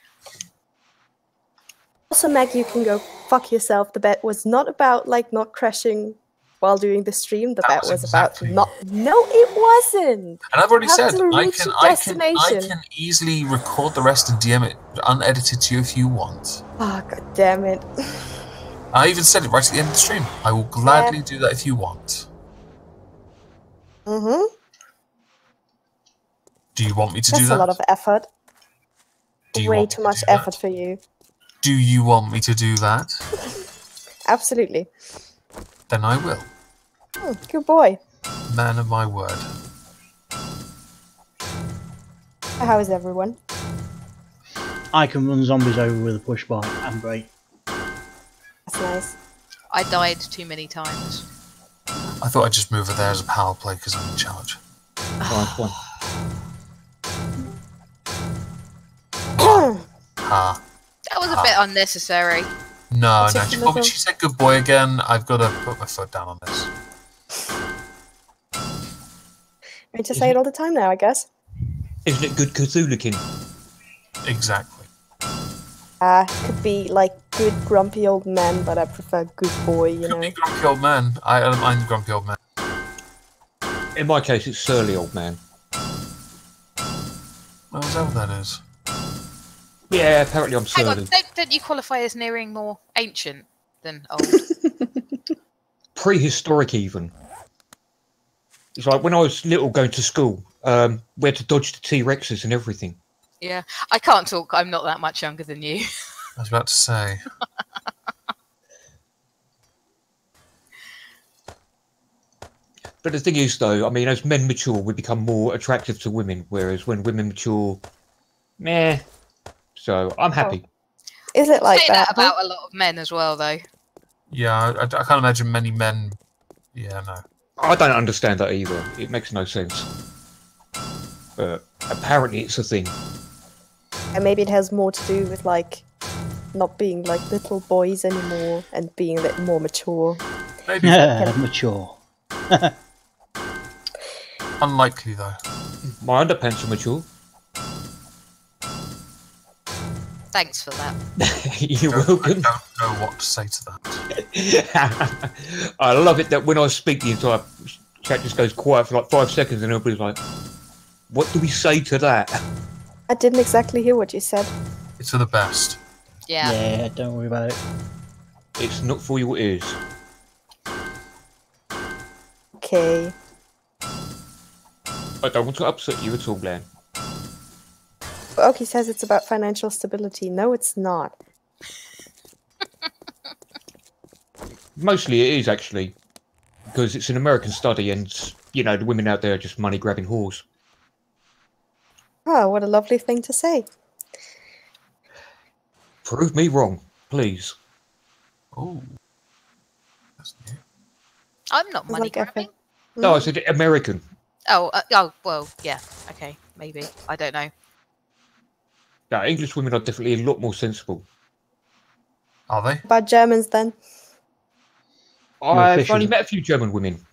Also, Meg, you can go fuck yourself. The bet was not about like not crashing while doing the stream. The bet was exactly. about not. No, it wasn't. And I've already You have said to I reach can, your I destination. can easily record the rest and DM it unedited to you if you want. Oh, god damn it. I even said it right at the end of the stream. I will gladly do that if you want. Mm-hmm. Do you want me to That's do that? a lot of effort. Do you Way want me too to much do that? effort for you. Do you want me to do that? Absolutely. Then I will. Good boy. Man of my word. How is everyone? I can run zombies over with a push bike. I'm great. That's nice. I died too many times. I thought I'd just move it there as a power play because I'm in charge. Nice one. Ah. That was a bit unnecessary. No, That's no. it, Michael. She said good boy again. I've got to put my foot down on this. I just say it all the time now, I guess. Isn't it good Cthulhukin? Exactly. Could be like good grumpy old man, but I prefer good boy, you Could know. be grumpy old man. I don't mind the grumpy old man. In my case, it's surly old man. Oh, is that what that is? Yeah, apparently I'm Hang on, surly. don't you qualify as nearing more ancient than old? Prehistoric even. It's like when I was little going to school, we had to dodge the T-Rexes and everything. Yeah, I can't talk. I'm not that much younger than you. I was about to say. But the thing is, though, I mean, as men mature, we become more attractive to women, whereas when women mature, meh. So I'm happy. Is it like Say that? that about a lot of men as well, though. Yeah, I can't imagine many men. Yeah, no. I don't understand that either. It makes no sense. But apparently it's a thing. And maybe it has more to do with like not being like little boys anymore and being a bit more mature. Maybe. Mature. Unlikely, though. My underpants are mature. Thanks for that. You're I welcome. don't know what to say to that. I love it that when I speak, the entire chat just goes quiet for like 5 seconds, and everybody's like, "What do we say to that?" I didn't exactly hear what you said. It's for the best. Yeah. Yeah, don't worry about it. It's not for your ears. Okay. I don't want to upset you at all, Glenn. Oki says it's about financial stability. No, it's not. Mostly it is, actually. Because it's an American study and, you know, the women out there are just money-grabbing whores. Oh, what a lovely thing to say. Prove me wrong, please. Oh. That's new. I'm not money Like grabbing. No, I said American. Oh, well, yeah. Okay, maybe. I don't know. No, English women are definitely a lot more sensible. Are they? About Germans then. I've efficient. only met a few German women.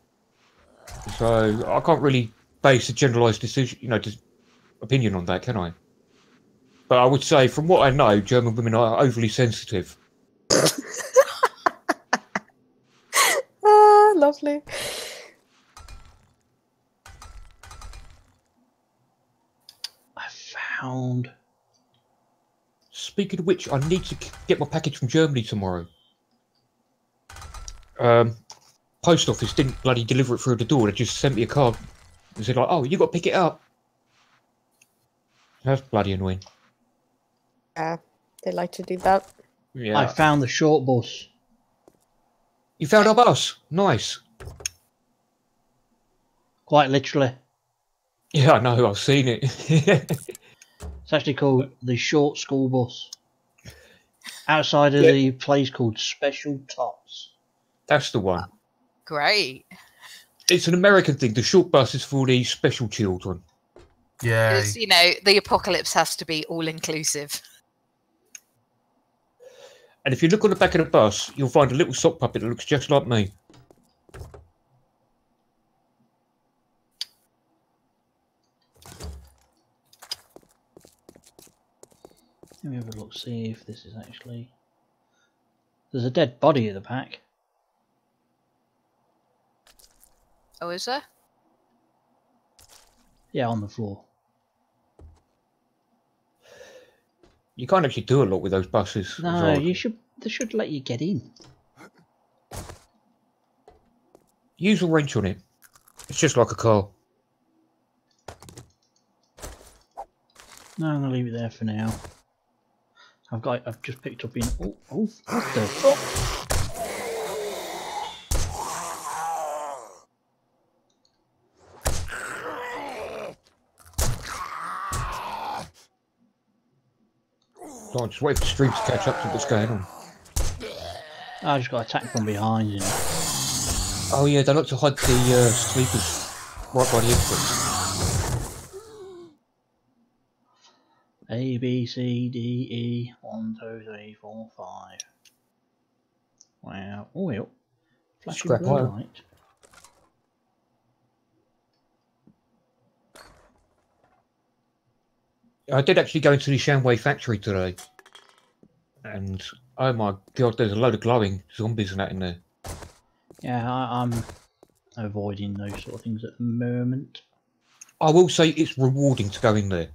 So I can't really base a generalised decision, opinion on that, can I? But I would say, from what I know, German women are overly sensitive. Ah, lovely. I found. Speaking of which, I need to get my package from Germany tomorrow. Post office didn't bloody deliver it through the door. They just sent me a card. They said, like, "Oh, you got to pick it up." That's bloody annoying. Yeah, they like to do that. Yeah. I found the short bus. You found our bus. Nice. Quite literally. Yeah, I know. I've seen it. It's actually called the short school bus. Outside of the place called Special Tots. That's the one. Great. It's an American thing. The short bus is for the special children. Yeah. Because, you know, the apocalypse has to be all-inclusive. And if you look on the back of the bus, you'll find a little sock puppet that looks just like me. Let me have a look, see if this is actually... There's a dead body in the pack. Oh, is there? Yeah, on the floor. You can't actually do a lot with those buses. No, you should. They should let you get in. Use a wrench on it. It's just like a car. No, I'm gonna leave it there for now. I've just picked up in. Oh, what the fuck? Don't just wait for the stream to catch up to what's going on. I just got attacked from behind. You know. Oh yeah, they like to hide the sleepers right by the entrance. A B C D E 1 2 3 4 5. Wow. Oh well. Flashing Scrap blue iron. light. I did actually go into the Shanwei factory today, and oh my god, there's a load of glowing zombies and that in there. Yeah, I'm avoiding those sort of things at the moment. I will say it's rewarding to go in there.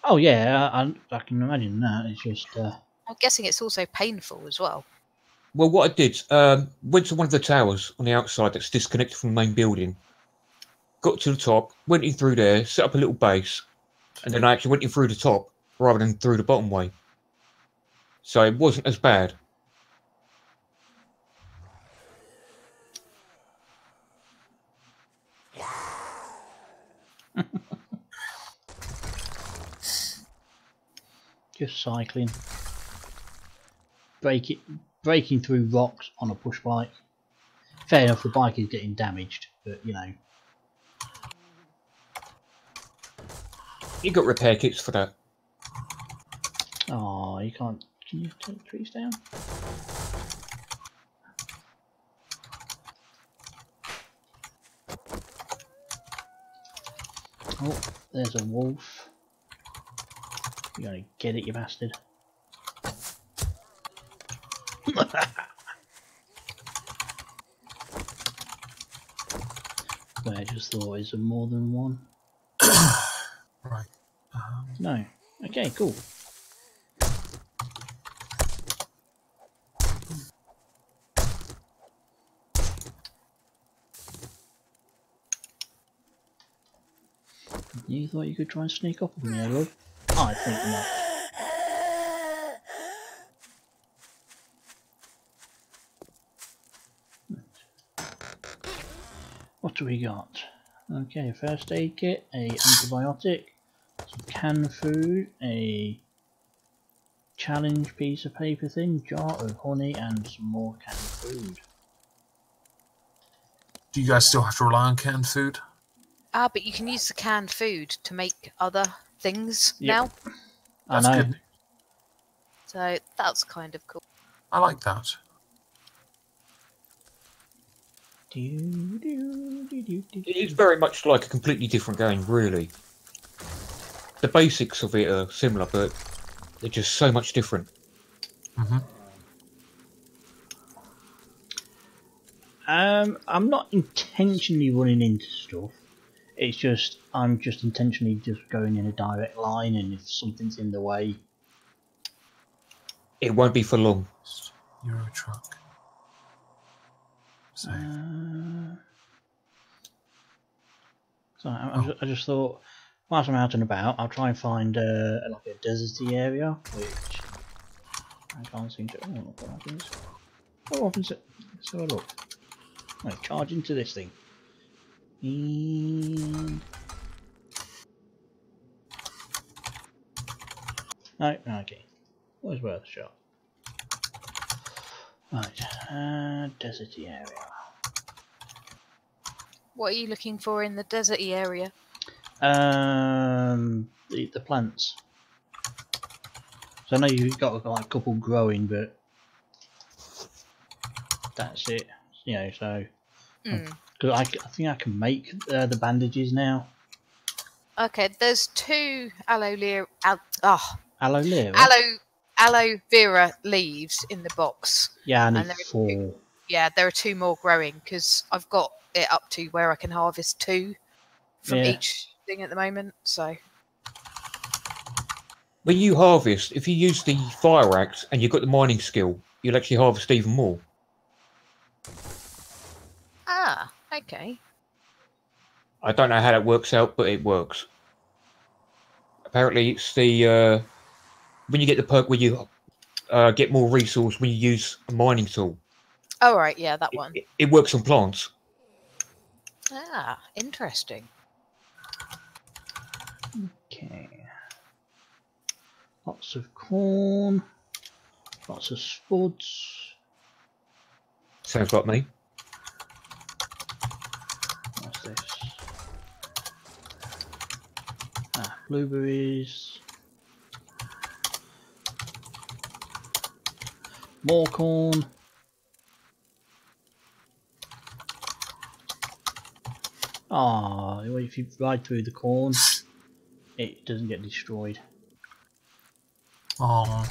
Oh yeah, I can imagine that. It's just. I'm guessing it's also painful as well. Well, what I did, went to one of the towers on the outside that's disconnected from the main building, got to the top, went in through there, set up a little base, and then I actually went in through the top rather than through the bottom way. So it wasn't as bad. Just cycling. Breaking through rocks on a push bike. Fair enough, the bike is getting damaged, but you know. You got repair kits for that. Oh, you can't Can you take the trees down? Oh, there's a wolf. You gotta get it, you bastard. Wait, I just thought, is there more than one? Right. No. Okay, cool. You thought you could try and sneak up on me, love? I think not. What do we got? Okay, first aid kit, a antibiotic, some canned food, a challenge piece of paper thing, jar of honey, and some more canned food. Do you guys still have to rely on canned food? But you can use the canned food to make other things now. I know. Good. So that's kind of cool. I like that. It is very much like a completely different game, really. The basics of it are similar, but they're just so much different. I'm not intentionally running into stuff. It's just I'm just intentionally just going in a direct line, and if something's in the way, it won't be for long. Euro truck. So I just thought, whilst I'm out and about, I'll try and find like a deserty area, which I can't seem to. Oh, look what happens! What happens? Let's have a look. Right, charge into this thing. And... no, okay. Always worth a shot. Right, deserty area. What are you looking for in the deserty area? The plants. So I know you've got like a couple growing, but that's it. You know, so because I think I can make the bandages now. Okay, there's 2 aloe vera leaves in the box. Yeah, I need 4. Yeah, there are 2 more growing because I've got it up to where I can harvest 2 from each thing at the moment. So when you harvest, if you use the fire axe and you've got the mining skill, you'll actually harvest even more. Ah, okay. I don't know how that works out, but it works. Apparently, it's the when you get the perk where you get more resource when you use a mining tool. Oh right, yeah, that one. It works on plants. Ah, interesting. Okay. Lots of corn. Lots of spuds. Sounds like me. What's this? Ah, blueberries. More corn. Ah, if you ride through the corn, it doesn't get destroyed. Oh.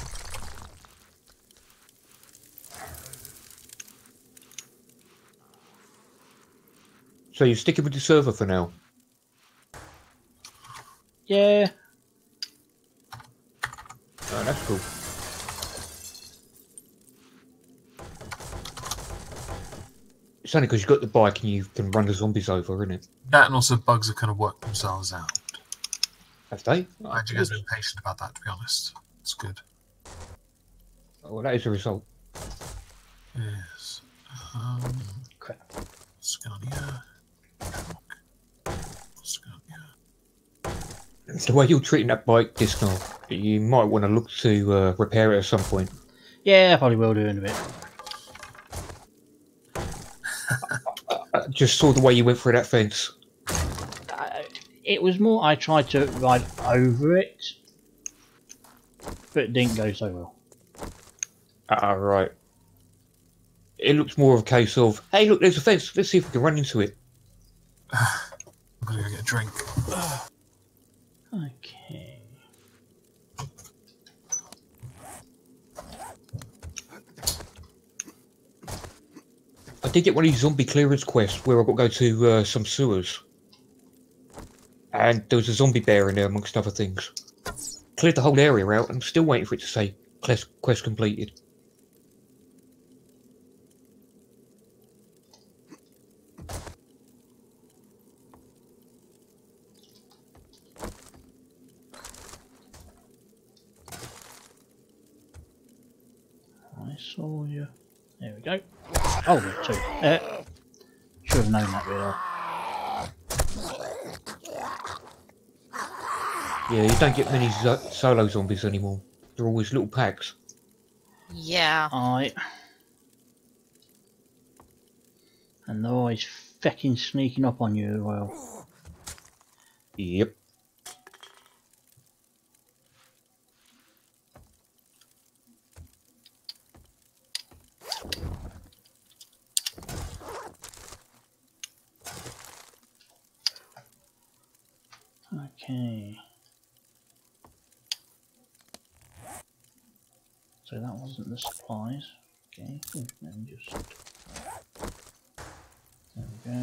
So you're sticking with the server for now? Yeah. Oh, that's cool. It's only because you've got the bike and you can run the zombies over, isn't it? That and also bugs have kind of worked themselves out. Have they? I had you guys been patient about that, to be honest. It's good. Oh, well, that is a result. Yes. Crap. What's going on here? What's going on here? The way you're treating that bike, Disney, you might want to look to repair it at some point. Yeah, I probably will do in a bit. I just saw the way you went through that fence. It was more I tried to ride over it, but it didn't go so well. Ah, right. It looks more of a case of, hey, look, there's a fence. Let's see if we can run into it. I'm gonna go get a drink. Okay. I did get one of these zombie clearance quests where I've got to go to some sewers. And there was a zombie bear in there, amongst other things. Cleared the whole area out, and I'm still waiting for it to say quest completed. I saw you. There we go. Oh, there's two. Should have known that really. Yeah, you don't get many solo zombies anymore. They're always little packs. Yeah. And they're always fecking sneaking up on you as well. Yep. Okay. So that wasn't the supplies. Okay, let me just... There we go.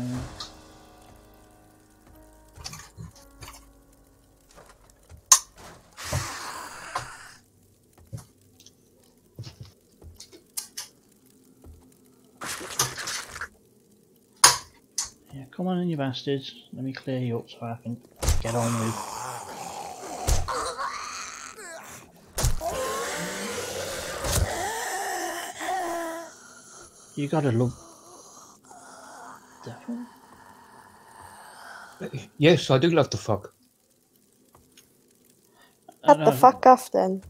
Yeah, come on in, you bastards. Let me clear you up so I can get on with... You gotta love... Definitely. Yes, I do love the fuck. Cut the fuck off then.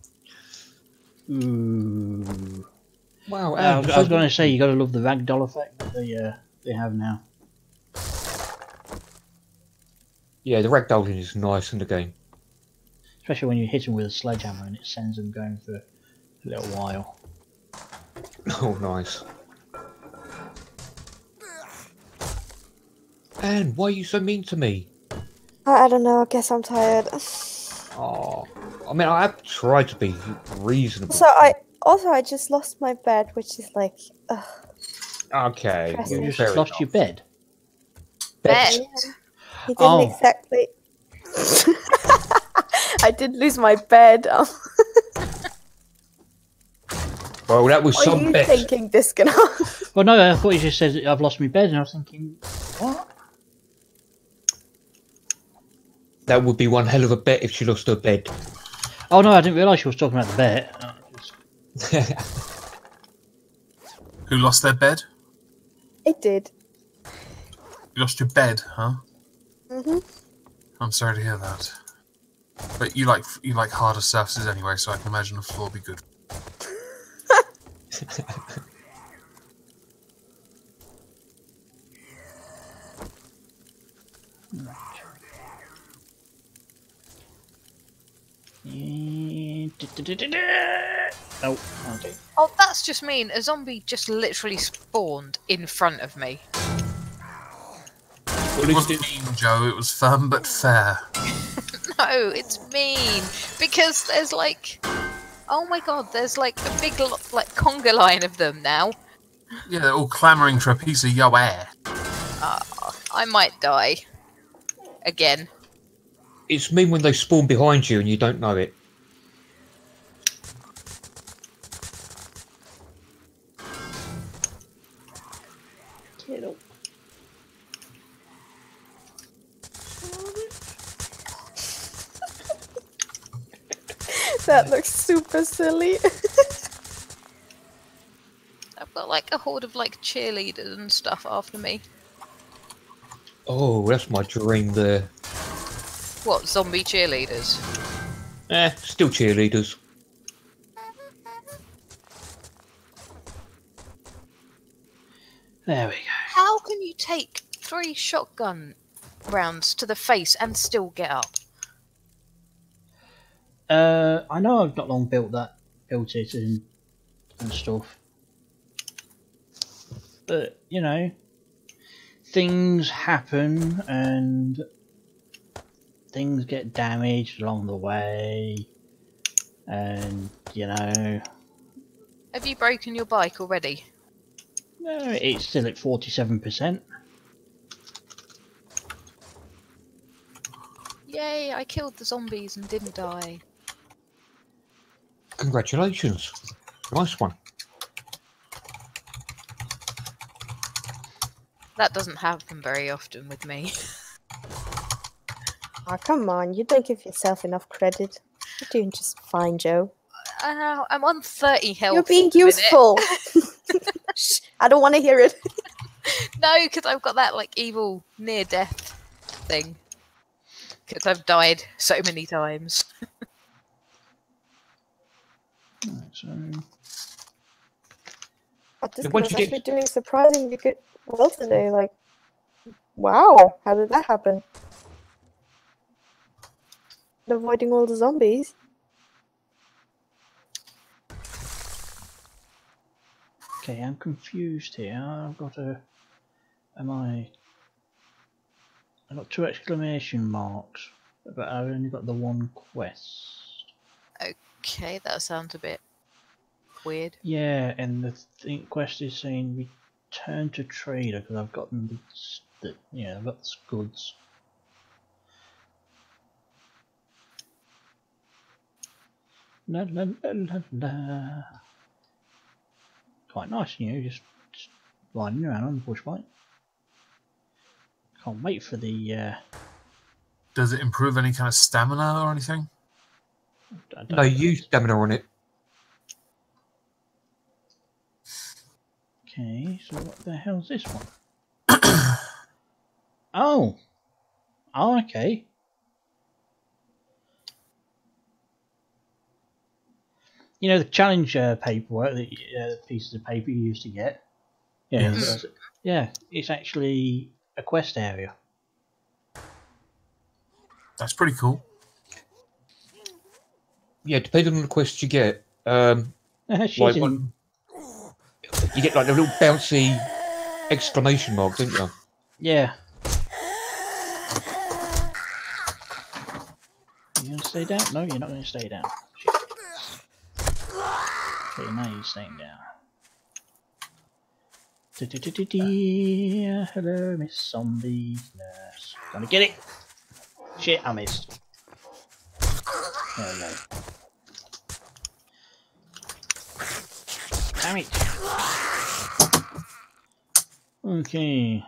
Ooh. Wow, I was going to say you got to love the ragdoll effect that they have now. Yeah, the ragdolling is nice in the game. Especially when you hit them with a sledgehammer and it sends them going for a little while. Oh, nice. Anne, why are you so mean to me? I don't know, I guess I'm tired. Oh, I mean, I have tried to be reasonable. So I just lost my bed, which is like, ugh. Okay. You just lost your bed? Bed? Yeah. He didn't exactly... I did lose my bed. Well, that was some What are you bet. thinking, Discount? Well, no, I thought you just said I've lost my bed, and I was thinking, what? That would be one hell of a bet if she lost her bed. Oh no, I didn't realise she was talking about the bet. Who lost their bed? I did. You lost your bed, huh? Mhm. I'm sorry to hear that. But you like harder surfaces anyway, so I can imagine the floor will be good. Oh, okay. Oh, that's just mean. A zombie just literally spawned in front of me. It wasn't mean, Joe. It was firm but fair. No, it's mean because there's like, oh my god, there's like a big like conga line of them now. Yeah, they're all clamouring for a piece of your air. I might die again. It's mean when they spawn behind you and you don't know it. That looks super silly. I've got like a horde of like cheerleaders and stuff after me. Oh, that's my dream there. What, zombie cheerleaders? Still cheerleaders. There we go. How can you take 3 shotgun rounds to the face and still get up? I know I've not long built it, and and stuff. But, you know, things happen and things get damaged along the way, and, you know... Have you broken your bike already? No, it's still at 47%. Yay, I killed the zombies and didn't die. Congratulations. Nice one. That doesn't happen very often with me. Oh, come on, you don't give yourself enough credit. You're doing just fine, Joe. I'm on 30 health. You're being useful. Shh, I don't want to hear it. No, because I've got that like evil near-death thing. Because I've died so many times. Right, so... But this Yeah, guy once is you actually get- doing surprisingly good well today. Like, wow, how did that happen? Avoiding all the zombies. Okay, I'm confused here. I've got a... I've got 2 exclamation marks, but I've only got the 1 quest. Okay, that sounds a bit weird. Yeah, and the quest is saying return to trader because I've gotten I've got the goods. La la la la la. Quite nice, you know, just riding around on the bush bike. Can't wait for the. Does it improve any kind of stamina or anything? No, you use stamina on it. Okay, so what the hell's this one? Oh, okay. You know the challenge paperwork, the pieces of paper you used to get. Yeah, Yes. yeah, it's actually a quest area. That's pretty cool. Yeah, depending on the quest you get. She's Like in. you get like the little bouncy exclamation mark, don't you? Yeah. You gonna stay down? No, you're not gonna stay down. Shit. Okay, now you're staying down. Hello, Miss Zombie Nurse. Gonna get it? Shit, I missed. There we go. Damn it. Okay.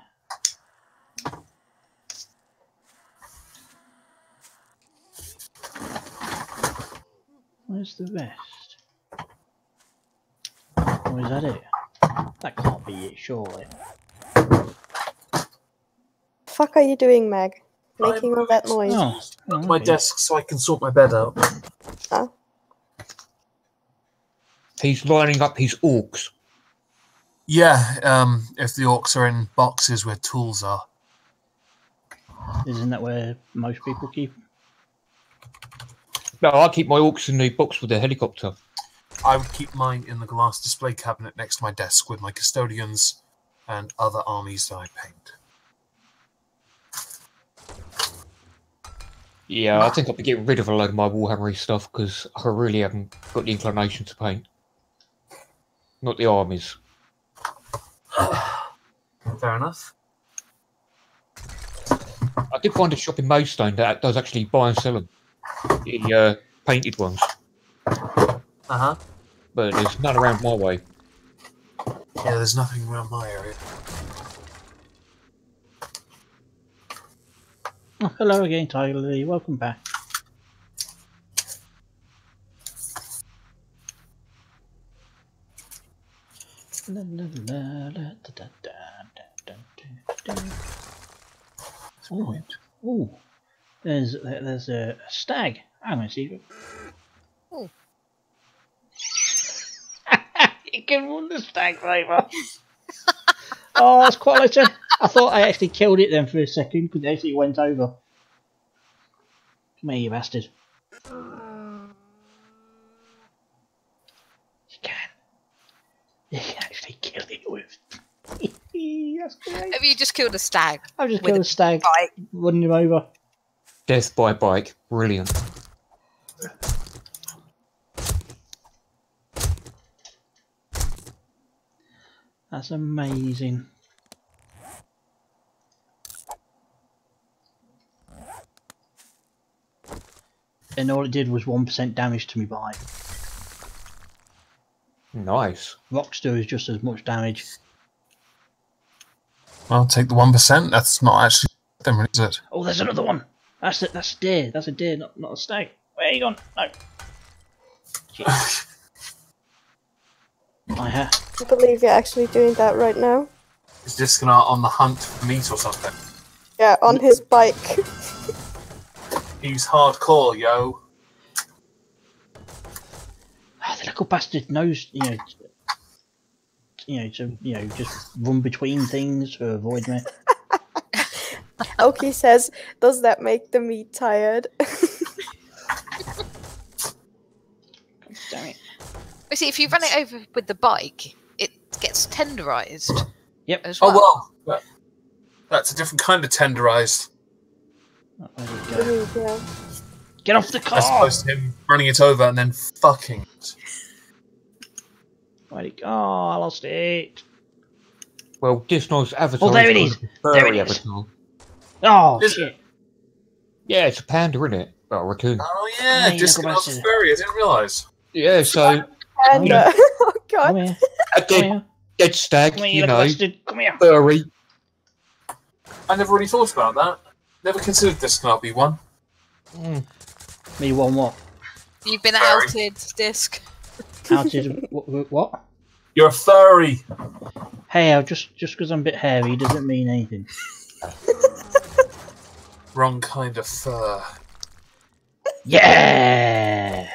Where's the rest? Oh, is that it? That can't be it, surely. Fuck are you doing, Meg? Making all that noise. Oh, My okay. desk so I can sort my bed out. Huh? He's lining up his orcs. Yeah, if the orcs are in boxes where tools are. Isn't that where most people keep them? No, I keep my orcs in the box with the helicopter. I would keep mine in the glass display cabinet next to my desk with my custodians and other armies that I paint. Yeah, I think I'll be getting rid of a load of my Warhammery stuff because I really haven't got the inclination to paint. Not the armies. Fair enough. I did find a shop in Maidstone that does actually buy and sell them. The painted ones. Uh-huh. But there's none around my way. Yeah, there's nothing around my area. Oh, hello again, Tiger Lily. Welcome back. La, la, la, la, da, da, da, da, da, da. Ooh, there's a stag. I'm gonna see it. Oh. You can run the stag flavor. Oh, that's quality. I thought I actually killed it then for a second because it actually went over. Come here, you bastard. You can. You can actually kill it with. That's great. Have you just killed a stag? I've just with killed a stag, bike? running him over. Death by bike. Brilliant. That's amazing. And all it did was 1% damage to me bike. Nice. Rockster is just as much damage. Well, take the 1%. That's not actually them, is it? Oh, there's another one. That's a deer. That's a deer, not a stag. Where are you gone? No. I believe you're actually doing that right now. Is Disconnect on the hunt for meat or something? Yeah, on his bike. He's hardcore, yo. Oh, the little bastard knows, to just run between things to avoid me. Oki says, "Does that make the meat tired?" Damn it. You see, if you run it over with the bike, it gets tenderized. Yep. As well. Oh well, that's a different kind of tenderized. Yeah. Get off the car! As opposed to him running it over and then fucking it. Where'd it go? Oh, I lost it. Well, Disney's avatar. Oh, there it is. There it is. Avatar. Oh, Is shit. Yeah, it's a panda, isn't it? Well, a raccoon. Oh yeah, Hey, Disconnect's look a at furry. I didn't realise. Yeah, so And oh god. Come here. a Come here. dead stag, Come here, you little know, bastard. Come here. furry. I never really thought about that. Never considered Disconnect be one. Me one what? You've been Furry. outed, Disc. Outed. What? You're a furry. Hey, just because I'm a bit hairy doesn't mean anything. Wrong kind of fur. Yeah!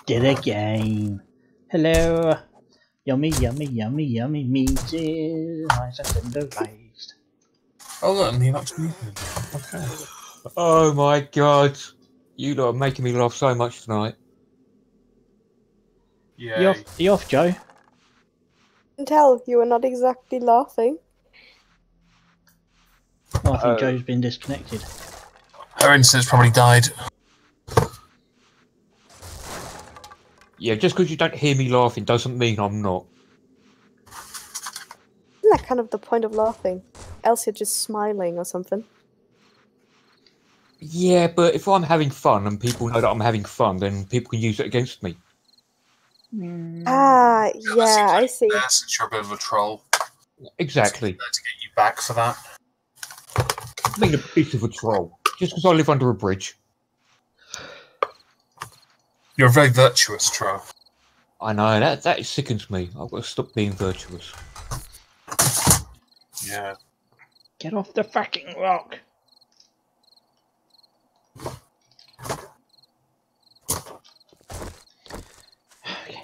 Did it again. Hello. Yummy, yummy, yummy, yummy meat is nice and tenderized. Oh look, and he likes me. Okay. Oh my god. You lot are making me laugh so much tonight. Yeah. You off, Joe? I can tell you were not exactly laughing. Well, I think Joe's been disconnected. Her instant's probably died. Yeah, just because you don't hear me laughing doesn't mean I'm not. Isn't that kind of the point of laughing? Else you're just smiling or something. Yeah, but if I'm having fun and people know that I'm having fun, then people can use it against me. Ah, yeah, I see. Yeah, since you're a bit of a troll. Exactly. To get you back for that. I mean, a bit of a troll. Just because I live under a bridge. You're a very virtuous troll. I know, that sickens me. I've got to stop being virtuous. Yeah. Get off the fucking rock. Okay.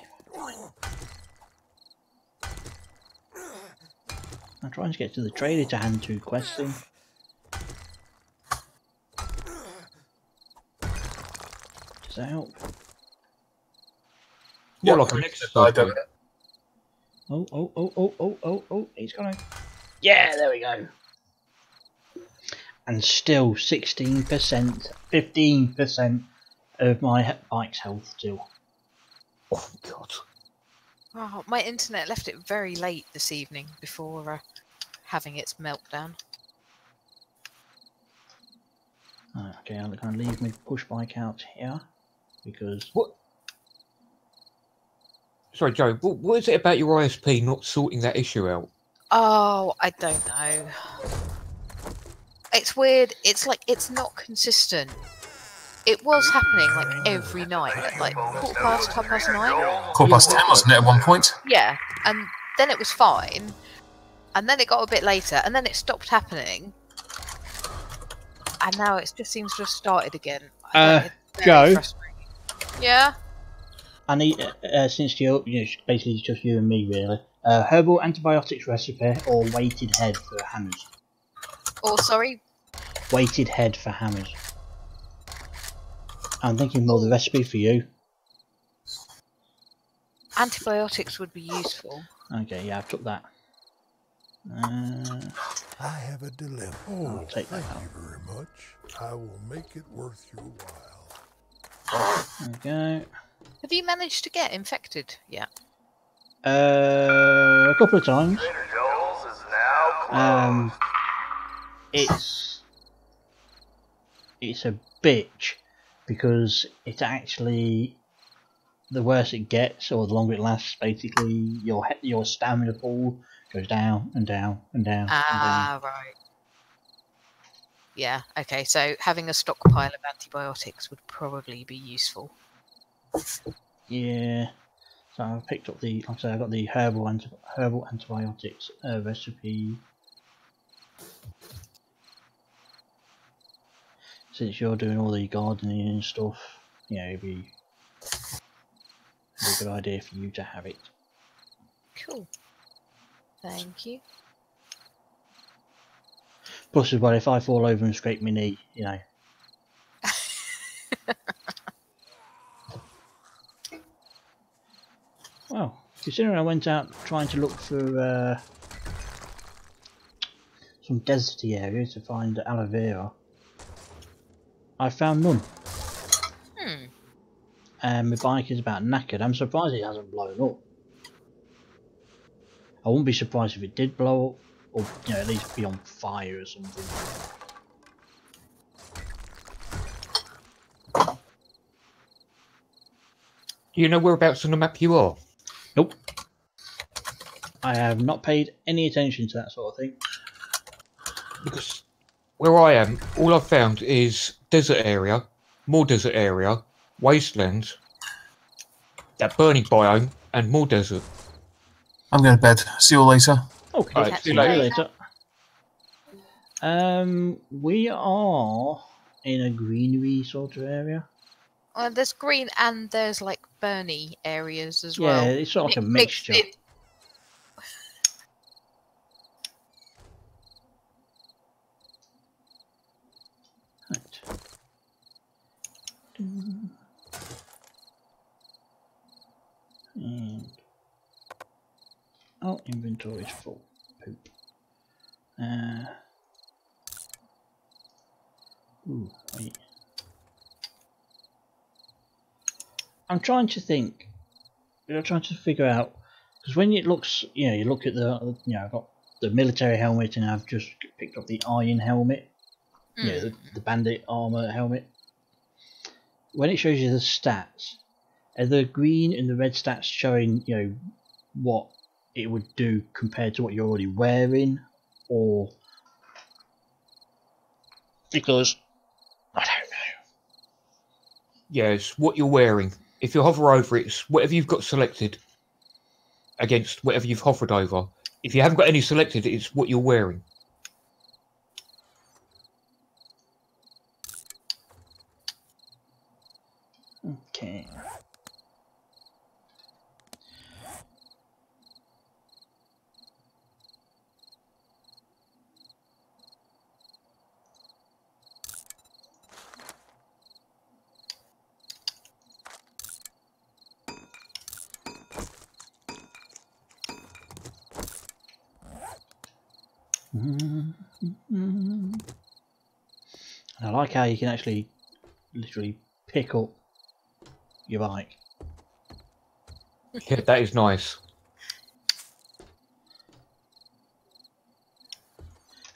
I'm trying to get to the trader to hand 2 quests in. Does that help? More like an exercise. Oh, he's gonna... Yeah, there we go. And still 16%, 15% of my bike's health still. Oh, God. Oh, my internet left it very late this evening before having its meltdown. Right, okay, I'm going to leave my push bike out here because... What? Sorry, Joe, what is it about your ISP not sorting that issue out? Oh, I don't know. It's weird. It's like it's not consistent. It was happening like every night, at like 9:15. 10, wasn't it, at one point? Yeah, and then it was fine, and then it got a bit later, and then it stopped happening, and now it just seems to have started again. It's very Joe? frustrating. Yeah? I need, since you're basically it's just you and me really, herbal antibiotics recipe or weighted head for hammers? Oh, sorry? Weighted head for hammers. I'm thinking more the recipe for you. Antibiotics would be useful. Okay, yeah, I've took that. I have a dilemma. I'll take that Thank out. you very much. I will make it worth your while. Okay. Have you managed to get infected yet? A couple of times. Trader Joel's is now closed. It's a bitch because it's actually the worse it gets or the longer it lasts. Basically, your stamina pool goes down and down and down. Ah, right. Yeah. Okay. So having a stockpile of antibiotics would probably be useful. Yeah. So I picked up the. Like I say, I got the herbal antibiotics recipe. Since you're doing all the gardening and stuff, it'd be a good idea for you to have it. Cool. Thank you. Plus, as well, if I fall over and scrape my knee, Well, considering I went out trying to look for some deserty areas to find aloe vera, I found none. And my bike is about knackered. I'm surprised it hasn't blown up. I wouldn't be surprised if it did blow up, or at least be on fire or something. Do you know whereabouts on the map you are? Nope. I have not paid any attention to that sort of thing. Because where I am, all I've found is desert area, more desert area, wasteland, that burning biome, and more desert. I'm going to bed. See you all later. Okay, Right, see you later. We are in a greenery sort of area. Well, there's green and there's like burny areas as well. Yeah, it's sort of like a mixture. Right. And inventory is full. Poop. Wait. I'm trying to think. I'm trying to figure out, because when it looks, you look at the, I've got the military helmet and I've just picked up the iron helmet. The bandit armor helmet. When it shows you the stats, are the green and the red stats showing, what it would do compared to what you're already wearing, or because I don't know. Yeah, it's what you're wearing. If you hover over it, it's whatever you've got selected against whatever you've hovered over. If you haven't got any selected, it's what you're wearing. Okay. And I like how you can actually literally pick up your bike. Yeah, that is nice.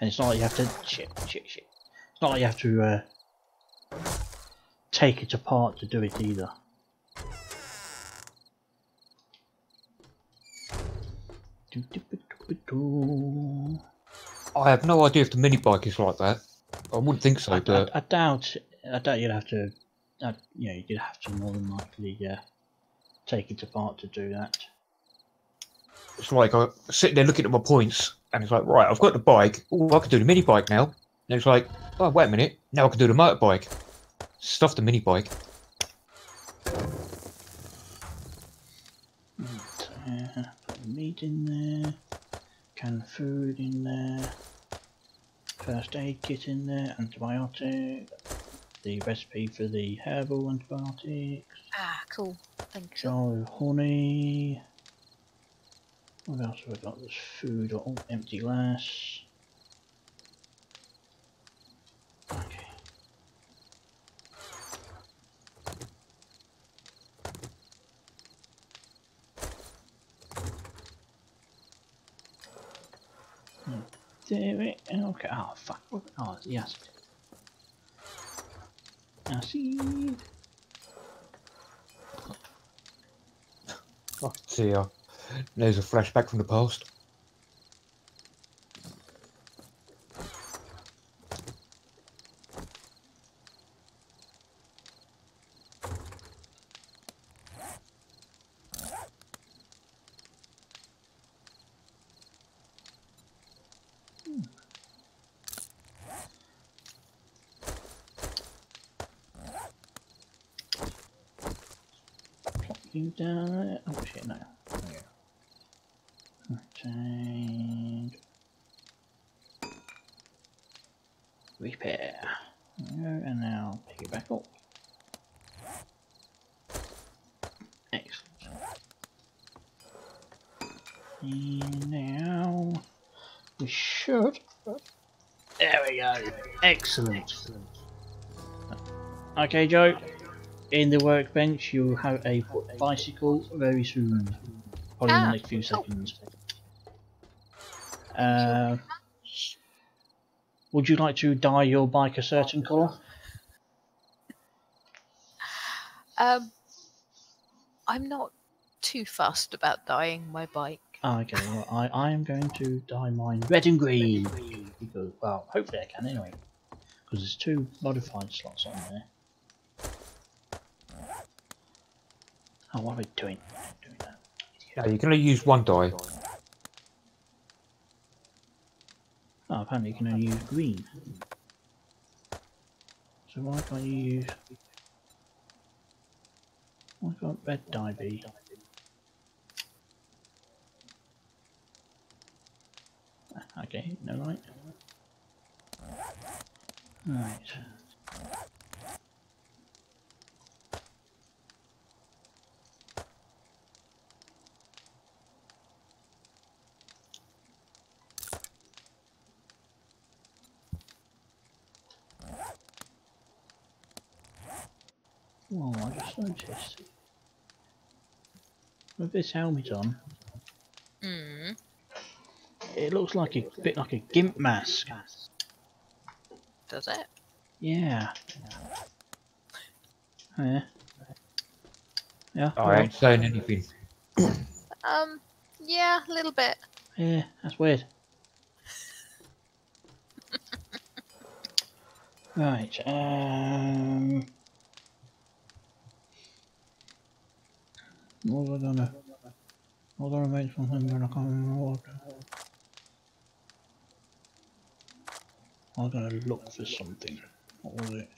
And it's not like you have to It's not like you have to take it apart to do it either. I have no idea if the mini bike is like that. I wouldn't think so, but I doubt you'd have to. You'd have to more than likely take it apart to do that. it's like I'm sitting there looking at my points, and it's like, right, I've got the bike. Oh, I can do the mini bike now. And it's like, oh, wait a minute, now I can do the motorbike. Stuff the mini bike. Put meat in there, canned food in there, first aid kit in there, antibiotic, the recipe for the herbal antibiotics. Ah, cool. Thank you. So, honey. What else have we got? There's food. Oh, empty glass. Okay. Okay. Oh, fuck. Oh, it's the acid. Acid. I can see there's a flashback from the past. Plop you down there. Oh shit, no. Change. Repair. And now pick it back up. Excellent. And now we should. There we go. Excellent. Okay, Joe. In the workbench, you'll have a bicycle very soon. Probably in the next few seconds. Would you like to dye your bike a certain colour? I'm not too fussed about dyeing my bike. Okay, well, I am going to dye mine red and green. Because, well, hopefully I can anyway. Because there's 2 modified slots on there. Oh, what are we doing? Doing that. Yeah, you're going to use 1 dye. Oh, apparently you can only use green. So why can't you use... Why can't red dye be? Okay, no light. Right. Oh, I just noticed. With this helmet on, it looks like a bit like a gimp mask. Does it? Yeah. Yeah. Yeah. I ain't saying anything. Yeah, a little bit. Yeah, that's weird. Right. What was I gonna? What was I gonna make something when I can't remember what? I was gonna look for something. What was it?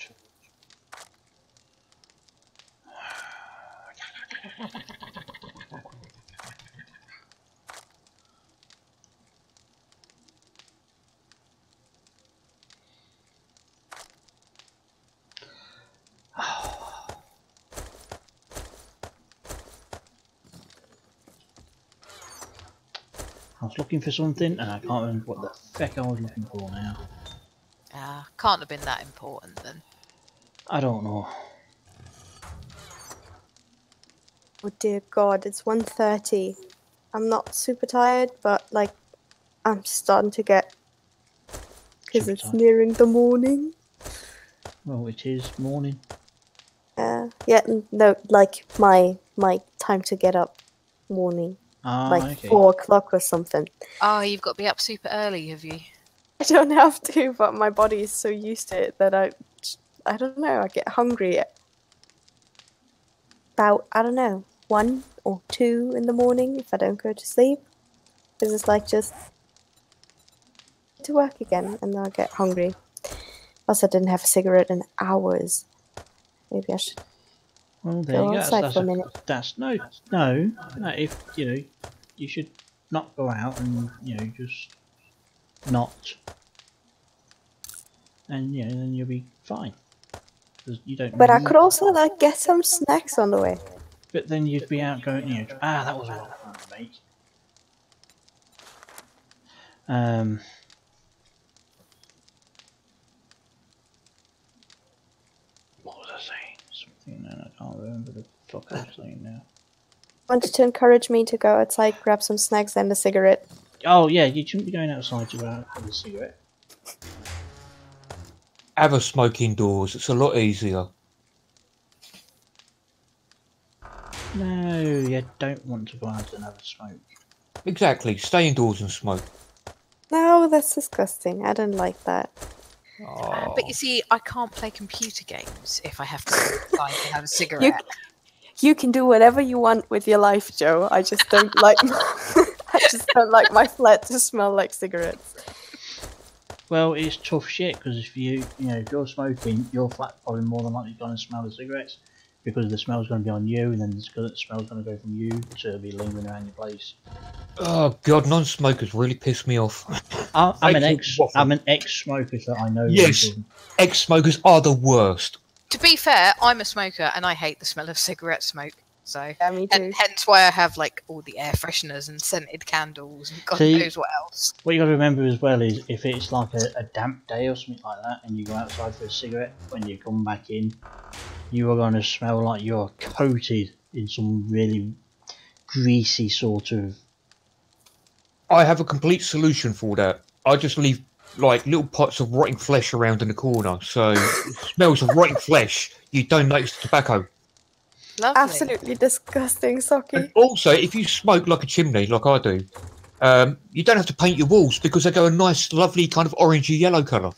I was looking for something and I can't remember what the feck I was looking for now. Can't have been that important then. I don't know. Oh dear God, it's 1:30. I'm not super tired, but like I'm starting to get because it's nearing the morning. Well, it is morning. Yeah, no, like my time to get up morning. Like okay. 4 o'clock or something. Oh, you've got to be up super early, have you? I don't have to, but my body is so used to it that I don't know, I get hungry at about, I don't know, 1 or 2 in the morning if I don't go to sleep. Because it's like just to work again and then I get hungry. Plus I didn't have a cigarette in hours. Maybe I should Well, there go you go. outside for a minute. That's no. If you know, you should not go out and just not, and then you'll be fine. You don't. But I could also like get some snacks on the way. But then you'd be out going, you know, that was a lot of fun to make. What was I saying? Something, and I can't remember the fuck I was saying now. Wanted to encourage me to go outside, grab some snacks and a cigarette. Oh yeah, you shouldn't be going outside to have a cigarette. Have a smoke indoors. It's a lot easier. No, you don't want to go out and have a smoke. Exactly. Stay indoors and smoke. No, that's disgusting. I don't like that. Oh. But you see, I can't play computer games if I have to go outside and have a cigarette. You can do whatever you want with your life, Joe. I just don't like. I just don't like my flat to smell like cigarettes. Well, it's tough shit because if if you're smoking, your flat probably more than likely going to smell the cigarettes because the smell's going to be on you, and then the smell's going to go from you to be lingering around your place. Oh god, non-smokers really piss me off. I'm an ex-smoker, so I know. Yes, ex-smokers are the worst. To be fair, I'm a smoker and I hate the smell of cigarette smoke. So yeah, me too. Hence why I have like all the air fresheners and scented candles and God knows what else. What you got to remember as well is if it's like a damp day or something like that, and you go outside for a cigarette, when you come back in, you are going to smell like you're coated in some really greasy sort of. I have a complete solution for that. I just leave like little pots of rotting flesh around in the corner, so it smells of rotting flesh. You don't notice the tobacco. Lovely. Absolutely disgusting, Socky. And also, if you smoke like a chimney, like I do, you don't have to paint your walls because they go a nice, lovely kind of orangey yellow colour.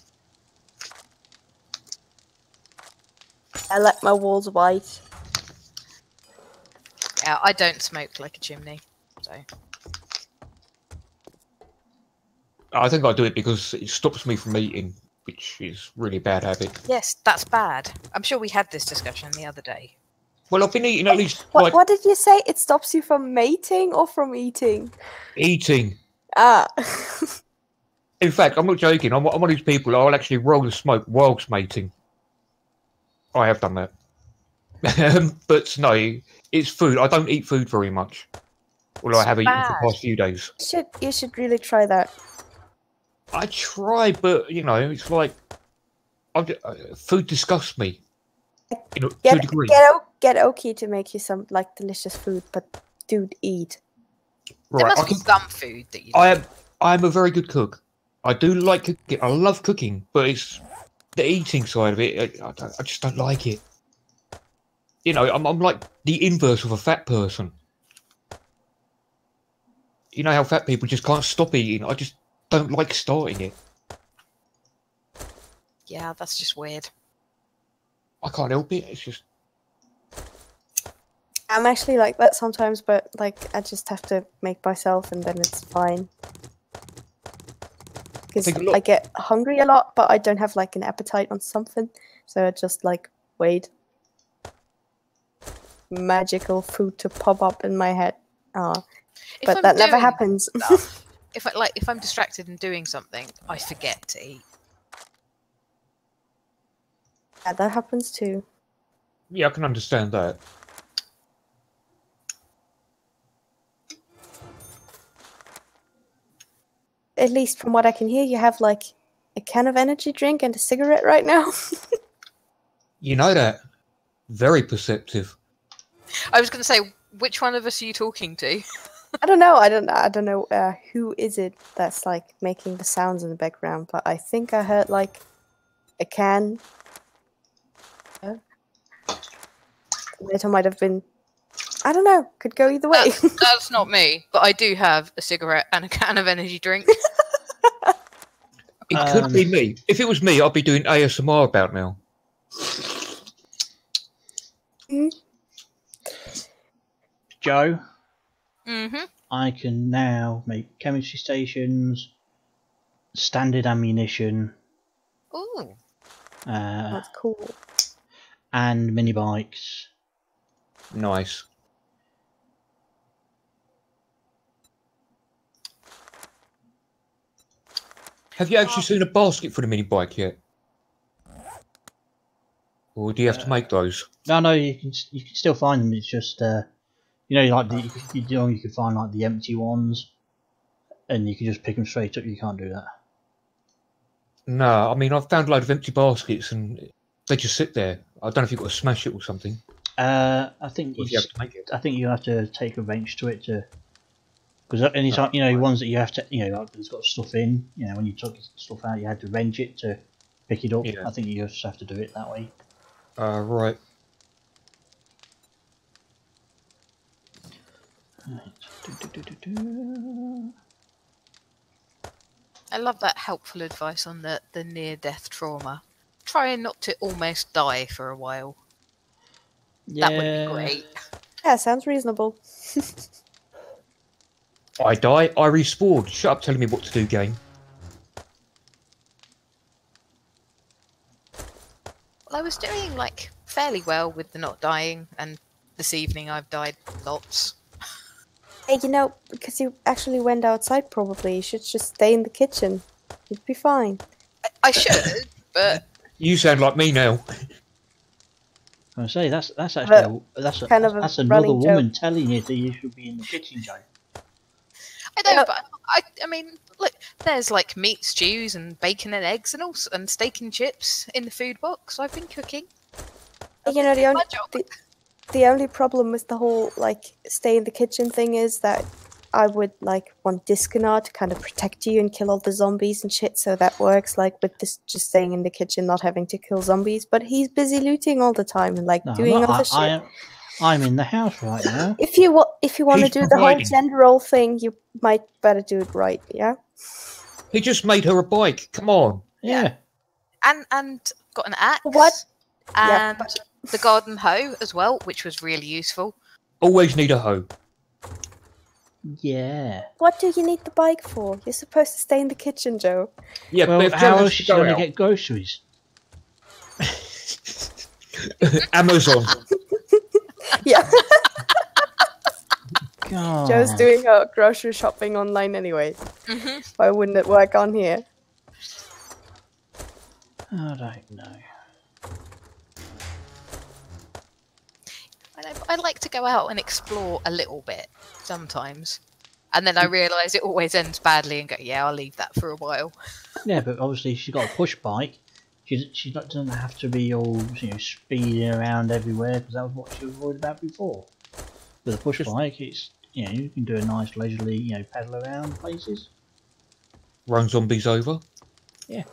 I like my walls white. Yeah, I don't smoke like a chimney, so. I think I do it because it stops me from eating, which is really a bad habit. Yes, that's bad. I'm sure we had this discussion the other day. Well, I've been eating at least What did you say? It stops you from mating or from eating? Eating. Ah. In fact, I'm not joking. I'm one of these people. I'll actually roll the smoke whilst mating. I have done that. But no, it's food. I don't eat food very much. Although I have eaten for the past few days. You should really try that. I try, but it's like food disgusts me. To a degree. Get Oki to make you some like delicious food, but dude, eat. Right, there must be some food that you. I am a very good cook. I do like cooking. I love cooking, but it's the eating side of it. I just don't like it. I'm like the inverse of a fat person. You know how fat people just can't stop eating. I just don't like starting it. Yeah, that's just weird. I can't help it. It's just. I'm actually like that sometimes, but like I just have to make myself, and then it's fine. Because I get hungry a lot, but I don't have like an appetite on something, so I just like wait. Magical food to pop up in my head. But that never happens. If I'm distracted and doing something, I forget to eat. Yeah, that happens too. Yeah, I can understand that. At least from what I can hear, you have like a can of energy drink and a cigarette right now. You know that. Very perceptive. I was going to say, which one of us are you talking to? I don't know. I don't know who is it that's like making the sounds in the background, but I think I heard like a can. Later might have been. I don't know. Could go either way. That's not me, but I do have a cigarette and a can of energy drink. It could be me. If it was me, I'd be doing ASMR about now. Joe? Mm-hmm. I can now make chemistry stations, standard ammunition. Ooh. That's cool. And mini bikes. Nice. Have you actually seen a basket for the mini bike yet? Or do you have to make those? No, you can still find them. It's just like you can find like the empty ones, and you can just pick them straight up. You can't do that. No, I mean I've found a load of empty baskets and they just sit there. I don't know if you've got to smash it or something. I think Or if you have to make it. I think you have to take a wrench to it because anytime ones that you have to like it's got stuff in. When you took stuff out, you had to wrench it to pick it up. Yeah. I think you just have to do it that way. Right. I love that helpful advice on the near-death trauma. Trying not to almost die for a while. Yeah. That would be great. Yeah, sounds reasonable. I die, I respawn. Shut up telling me what to do, game. Well, I was doing like fairly well with the not dying, and this evening I've died lots. Hey, because you actually went outside, probably you should just stay in the kitchen. You'd be fine. I should, but You sound like me now. I say that's actually that's another woman telling you that you should be in the kitchen, Joe. I know, but I mean, look, there's like meat stews and bacon and eggs and steak and chips in the food box. I've been cooking. The only problem with the whole stay in the kitchen thing is that I would want Disconnard to kind of protect you and kill all the zombies and shit, so that works with this just staying in the kitchen, not having to kill zombies. But he's busy looting all the time and doing other shit. I'm in the house right now. If you want to do the whole gender role thing, you might better do it right, yeah? He just made her a bike. Come on. Yeah. And got an axe. What? And the garden hoe as well, which was really useful. Always need a hoe. Yeah. What do you need the bike for? You're supposed to stay in the kitchen, Joe. Yeah, well, but if how else are you going to get groceries? Amazon. Yeah. God. Joe's doing her grocery shopping online anyway. Mm-hmm. Why wouldn't it work on here? I don't know. I like to go out and explore a little bit sometimes. And then I realise it always ends badly and go, yeah, I'll leave that for a while. Yeah, but obviously she's got a push bike. She doesn't have to be all speeding around everywhere, because that was what she was worried about before. With a push bike, it's you can do a nice leisurely pedal around places. Run zombies over. Yeah,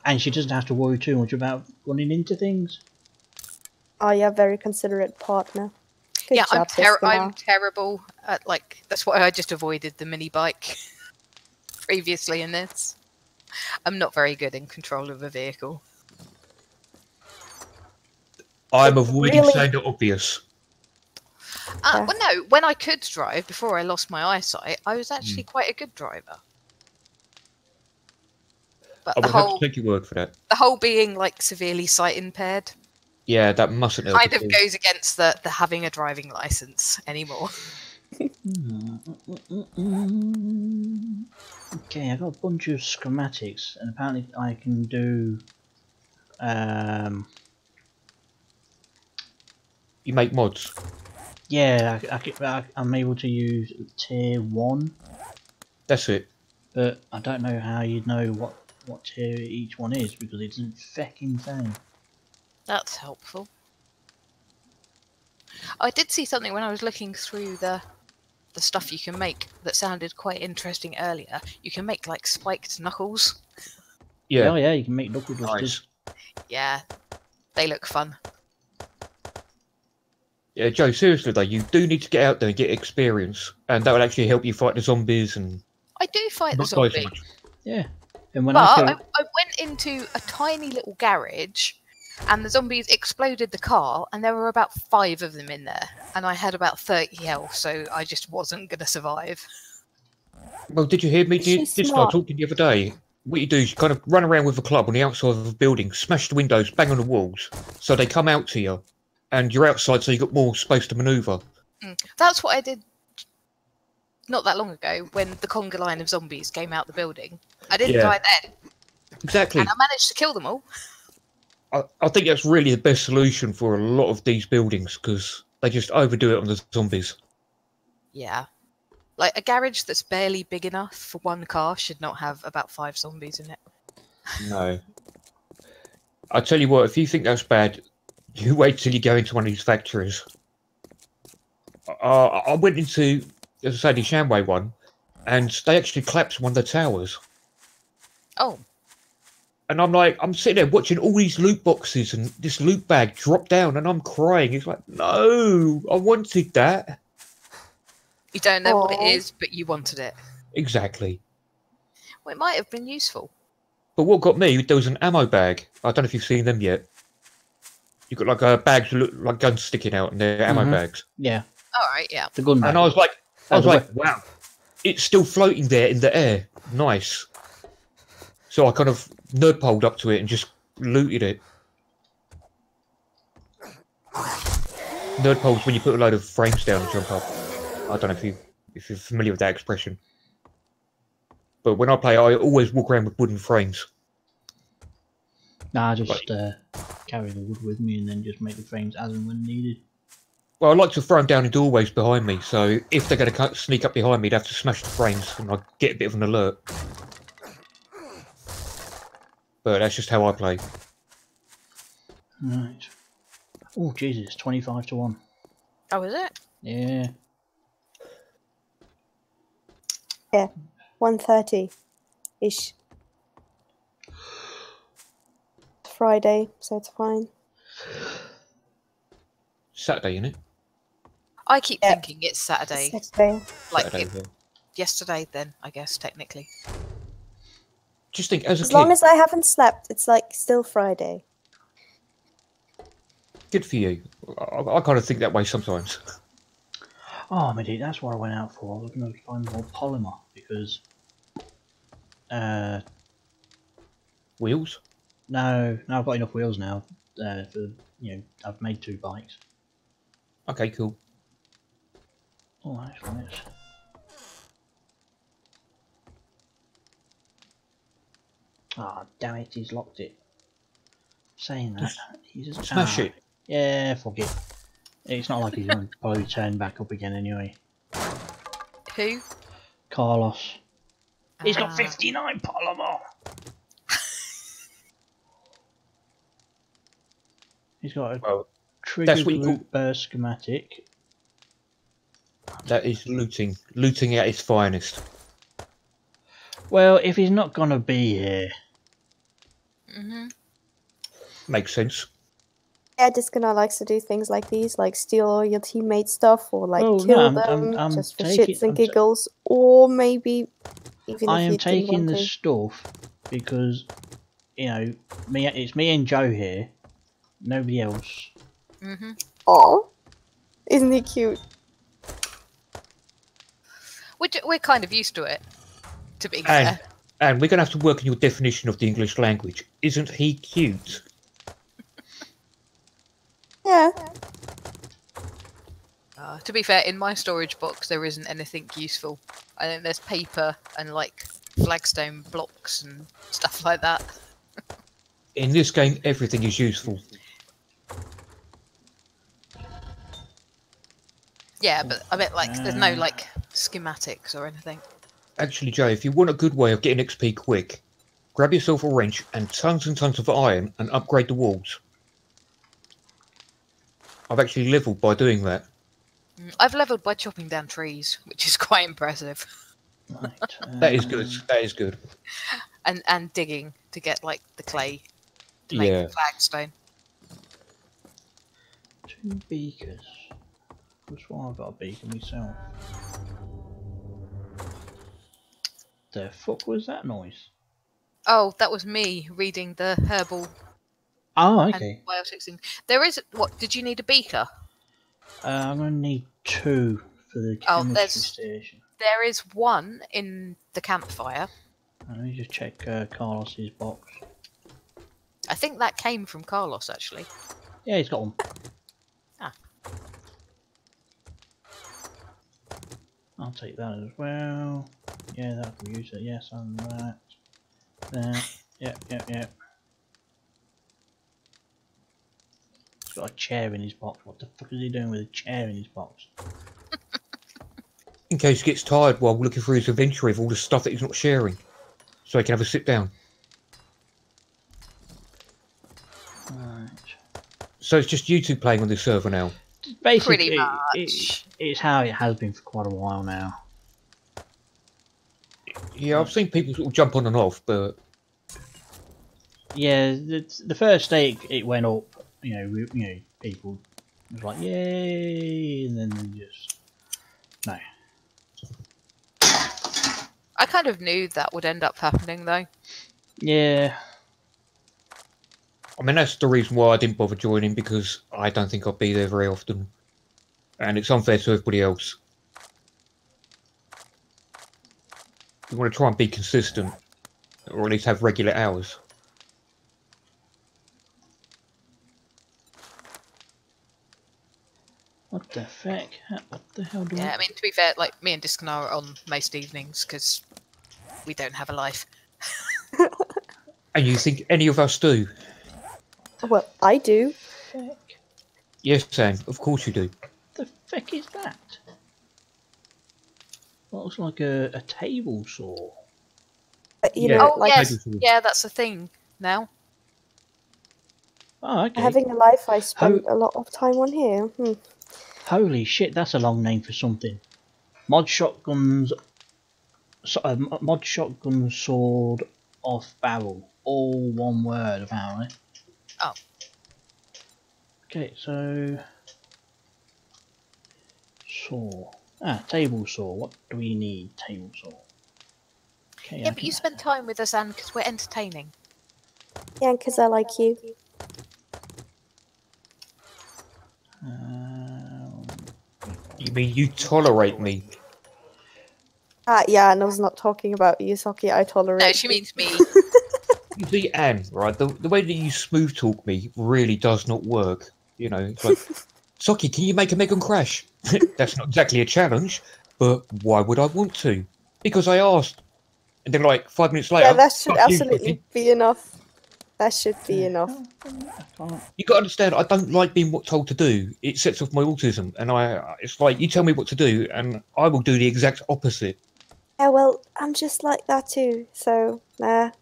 and she doesn't have to worry too much about running into things. Oh yeah, very considerate partner. Good yeah, job, I'm terrible at that's why I just avoided the mini bike previously in this. I'm not very good in control of a vehicle. I'm avoiding saying the obvious. Well, no, when I could drive before I lost my eyesight, I was actually quite a good driver. But I would have to take your word for that. The whole being severely sight impaired. Yeah, that mustn't help. Kind of goes against the having a driving license anymore. Okay, I got a bunch of schematics, and apparently I can do. You make mods. Yeah, I'm able to use tier 1. That's it. But I don't know how you'd know what tier each one is, because it's a fecking thing. That's helpful. I did see something when I was looking through the stuff you can make that sounded quite interesting earlier. You can make spiked knuckles. Yeah. Oh yeah, you can make knuckle dusters. Nice. Yeah, they look fun. Yeah, Joe, seriously though, you do need to get out there and get experience, and that will actually help you fight the zombies and. I do fight the zombies. Yeah, and when I went into a tiny little garage, and the zombies exploded the car, and there were about 5 of them in there, and I had about 30 health, so I just wasn't going to survive. Well, did you hear me? Did start talking the other day? What you do is you kind of run around with a club on the outside of a building, smash the windows, bang on the walls, so they come out to you, and you're outside, so you've got more space to manoeuvre. That's what I did not that long ago when the conga line of zombies came out the building. I didn't die then. Exactly. And I managed to kill them all. I think that's really the best solution for a lot of these buildings because they just overdo it on the zombies. Yeah. Like, a garage that's barely big enough for one car should not have about 5 zombies in it. No. I tell you what, if you think that's bad, you wait till you go into one of these factories. I went into, as I say, the Shamway one, and they actually collapsed one of the towers. Oh. And I'm like, I'm sitting there watching all these loot boxes and this loot bag drop down, and I'm crying. It's like, no, I wanted that. You don't know what it is, but you wanted it. Exactly. Well, it might have been useful. But what got me, there was an ammo bag. I don't know if you've seen them yet. You've got like bags that look like guns sticking out, and they're ammo bags. Yeah. Alright, yeah. The gun bag. And I was like, wow, it's still floating there in the air. Nice. So I kind of nerdpoled up to it and just looted it. Nerdpole's when you put a load of frames down and jump up. I don't know if you're familiar with that expression. But when I play, I always walk around with wooden frames. Nah, I just carry the wood with me and then just make the frames as and when needed. Well, I like to throw them down in doorways behind me, so if they're going to sneak up behind me, they'd have to smash the frames and I get a bit of an alert. But that's just how I play. Right. Oh, Jesus, 25 to 1. Oh, is it? Yeah. Yeah, 1:30-ish. Friday, so it's fine. Saturday, innit? I keep thinking it's Saturday. Saturday. Like Saturday, yesterday, then, I guess, technically. Just think, as a As kid, long as I haven't slept, it's like still Friday. good for you. I kind of think that way sometimes. Oh, my dear, that's what I went out for. I was going to find more polymer because. Wheels? No, I've got enough wheels now. For I've made 2 bikes. Okay, cool. Oh, actually, let's. Ah, damn it! He's locked it. Saying that, he's just Smash it. Yeah, fuck it. It's not like he's going to probably turn back up again anyway. Who? Carlos. He's got 59 polymer. He's got a trigger group burst schematic. That is looting. Looting at its finest. Well, if he's not going to be here. Makes sense. Yeah, Discona likes to do things like these, like steal all your teammates' stuff, or like kill them just for shits and giggles, or maybe even I if am you taking didn't the want to. stuff because, it's me and Joe here, nobody else. Oh, isn't he cute? We're kind of used to it, to be fair. And we're going to have to work on your definition of the English language. Isn't he cute? Yeah. To be fair, in my storage box there isn't anything useful. I think there's paper and like flagstone blocks and stuff like that. In this game, everything is useful. Yeah, but I bet like there's no like schematics or anything. Actually, Joe, if you want a good way of getting XP quick, grab yourself a wrench and tons of iron and upgrade the walls. I've actually leveled by doing that. I've leveled by chopping down trees, which is quite impressive. Right, that is good. That is good. And digging to get like the clay to make the flagstone. 2 beakers. Which one I've got a beacon myself? The fuck was that noise? Oh, that was me reading the herbal. Oh, okay. Biotics thing. There is what? Did you need a beaker? I'm gonna need 2 for the chemistry station. There is 1 in the campfire. Let me just check Carlos's box. I think that came from Carlos, actually. Yeah, he's got 1. Ah. I'll take that as well. Yeah, that can use it. Yes, and that. Yep. got a chair in his box. What the fuck is he doing with a chair in his box? In case he gets tired while looking through his inventory of all the stuff that he's not sharing. So he can have a sit down. Right. So it's just you two playing on this server now? Basically, Pretty much. It's how it has been for quite a while now. Yeah, I've seen people sort of jump on and off, but... Yeah, the first day it went up, people was like, yay, and then they just... No. I kind of knew that would end up happening, though. Yeah. I mean, that's the reason why I didn't bother joining, because I don't think I'll be there very often. And it's unfair to everybody else. You want to try and be consistent, or at least have regular hours. What the feck? What the hell do Yeah, I mean, to be fair, like, me and Discon are on most evenings, because we don't have a life. And you think any of us do? Well, I do. Feck? Yes, Sam, of course you do. The feck is that? That looks like a table saw. But, you know, Oh, like yeah, that's a thing now. Oh, okay. having a life, I spend a lot of time on here. Holy shit, that's a long name for something. Mod shotguns, mod shotgun sword off barrel, all one word apparently. Oh. Okay, so saw. Table saw. What do we need? Table saw. Okay. Yeah, but you spend time with us, Anne, because we're entertaining. Yeah, because I like you. You mean you tolerate me? Yeah, and I was not talking about you, Socky. I tolerate. No, she means me. You see, Anne, right? The way that you smooth talk me really does not work. You know, it's like, Socky, can you make a Megan crash? That's not exactly a challenge, but why would I want to? Because I asked. And then, like, 5 minutes later... Yeah, that should "Fuck you, absolutely Socky." be enough. That should be enough. You got to understand, I don't like being told to do. It sets off my autism, and it's like, you tell me what to do, and I will do the exact opposite. Yeah, well, I'm just like that too, so, I'm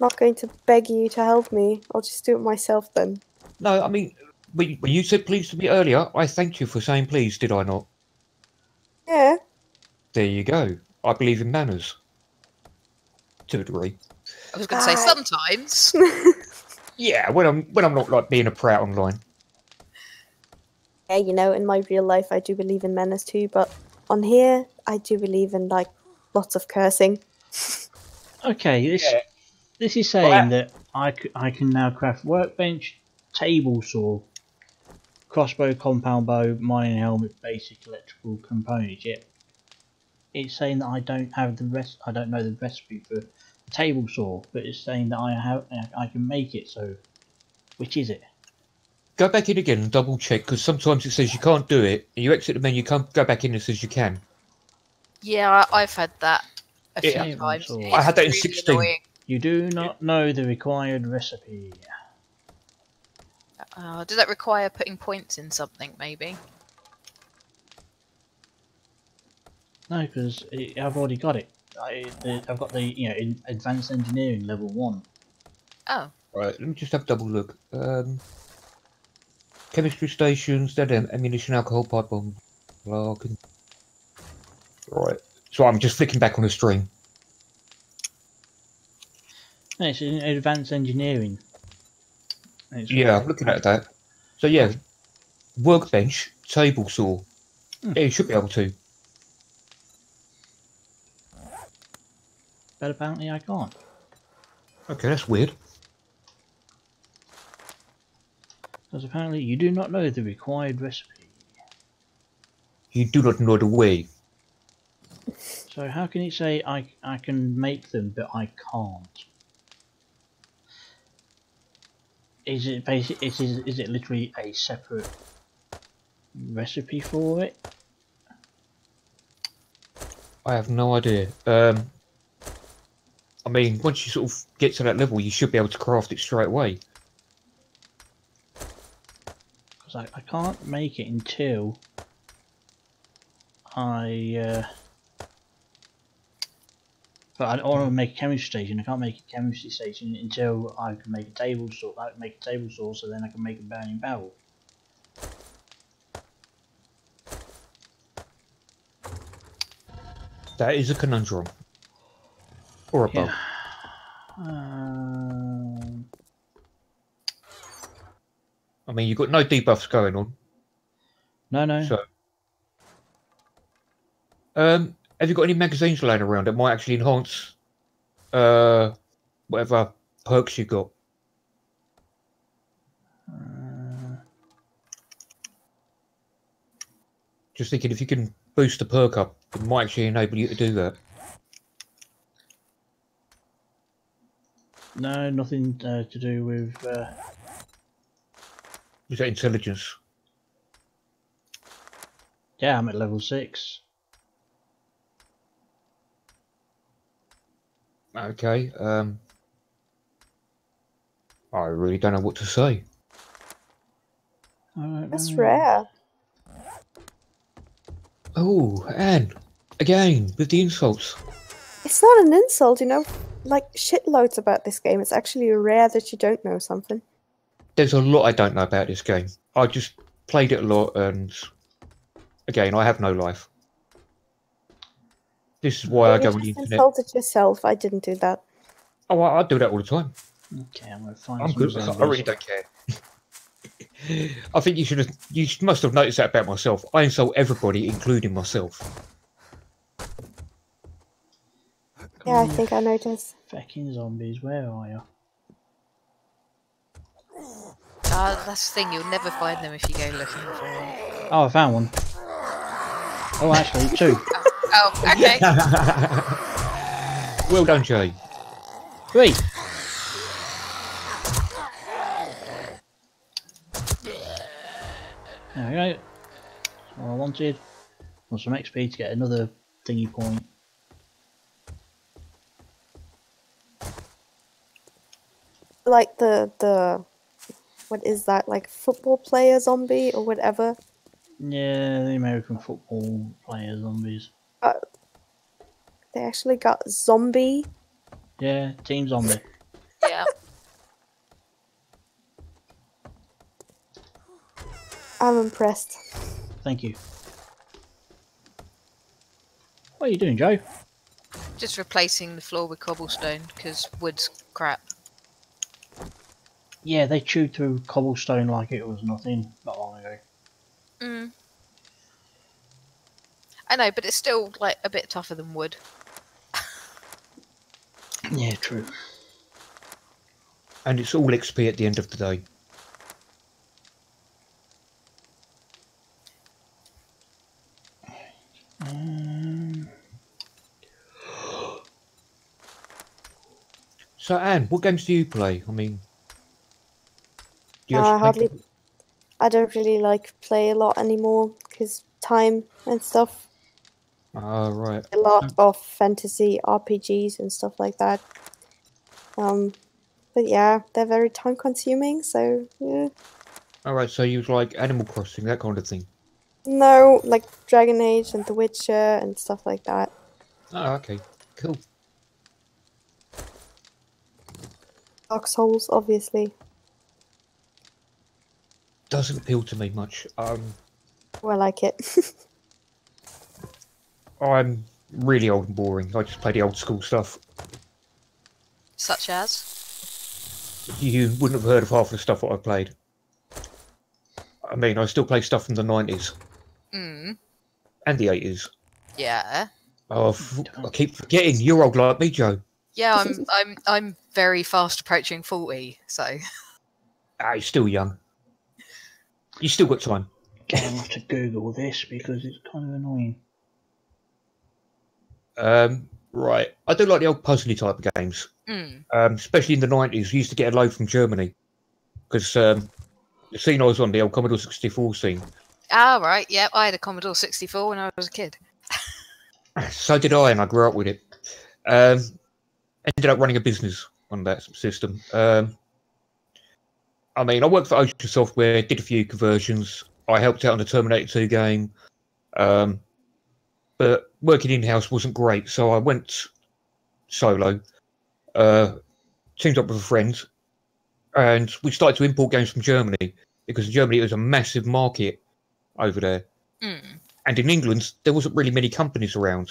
not going to beg you to help me. I'll just do it myself then. No, I mean, when you said please to me earlier, I thanked you for saying please, did I not? Yeah. There you go. I believe in manners. To a degree. I was going to say sometimes. Yeah, when I'm not like being a prat online. Yeah, you know, in my real life I do believe in manners too, but on here I do believe in like lots of cursing. Okay, this is saying that I can now craft workbench, table saw, crossbow, compound bow, mining helmet, basic electrical components. Yet it's saying that I don't have the rest. I don't know the recipe for table saw, but it's saying that I can make it. So, which is it? Go back in again and double check, because sometimes it says you can't do it, and you exit the menu, go back in and it says you can. Yeah, I've had that a few times. I had that in 16. Annoying. You do not know the required recipe. Does that require putting points in something, maybe? No, because I've already got it. I've got the advanced engineering level 1. Oh. Right, let me just have a double look. Chemistry stations, dead ammunition, alcohol, pipe bomb. Right, so I'm just flicking back on the stream. No, it's in advanced engineering. Yeah, I'm looking at that. So yeah, workbench, table saw. Yeah, you should be able to. But apparently I can't. Okay, that's weird. Because apparently you do not know the required recipe. You do not know the way. So how can it say I can make them but I can't? Is it is it literally a separate recipe for it? I have no idea. I mean, once you sort of get to that level, you should be able to craft it straight away. because I can't make it until but I want to make a chemistry station. I can't make a chemistry station until I can make a table saw. I can make a table saw, so then I can make a burning barrel. That is a conundrum. Or a bow. Yeah. I mean, you've got no debuffs going on. No. So, have you got any magazines laying around that might actually enhance whatever perks you got? Just thinking, if you can boost the perk up, it might actually enable you to do that. No, nothing to do with. Is that intelligence? Yeah, I'm at level 6. Okay. I really don't know what to say. That's rare. Oh, Anne, again with the insults. It's not an insult, you know. Like shitloads about this game. It's actually rare that you don't know something. There's a lot I don't know about this game. I just played it a lot, and again, I have no life. This is why I go on the You just internet. insulted yourself. I didn't do that. Oh, I do that all the time. Okay, I'm gonna find. I'm good. I really don't care. I think you should have. You must have noticed that about myself. I insult everybody, including myself. Yeah, I think I noticed. Fecking zombies, where are you? That's the thing, you'll never find them if you go looking for them. Oh, I found one. Oh, actually, 2. Oh, okay. Well done, Jay. 3. There we go. That's what I wanted. Want some XP to get another thingy point. Like the what is that? Like football player zombie or whatever? Yeah, the American football player zombies. They actually got zombie. Yeah, Team Zombie. Yeah. I'm impressed. Thank you. What are you doing, Joe? Just replacing the floor with cobblestone, because wood's crap. Yeah, they chewed through cobblestone like it was nothing not long ago. Mm. I know, but it's still like a bit tougher than wood. Yeah, true. And it's all XP at the end of the day. So, Anne, what games do you play? I mean, do you I don't really like play a lot anymore because time and stuff. Right. A lot of fantasy RPGs and stuff like that. But yeah, they're very time consuming, so yeah. Alright, so you like Animal Crossing, that kind of thing? No, like Dragon Age and The Witcher and stuff like that. Oh, okay. Cool. Dark Souls, obviously. Doesn't appeal to me much. Oh, I like it. I'm really old and boring. I just play the old school stuff. Such as? You wouldn't have heard of half the stuff that I played. I mean, I still play stuff from the 90s. Mm. And the 80s. Yeah. Oh, I keep forgetting. You're old like me, Joe. Yeah, I'm very fast approaching 40, so. You're still young. You still got time. I have to Google this because it's kind of annoying. Right. I do like the old puzzly type of games. Mm. Especially in the 90s. We used to get a load from Germany. Because the scene I was on, the old Commodore 64 scene. Ah, right. Yeah, I had a Commodore 64 when I was a kid. So did I, and I grew up with it. Ended up running a business on that system. I I mean, I worked for Ocean Software, did a few conversions. I helped out on the Terminator 2 game. But working in-house wasn't great, so I went solo. Teamed up with a friend, and we started to import games from Germany, because in Germany it was a massive market over there. And in England, there wasn't really many companies around.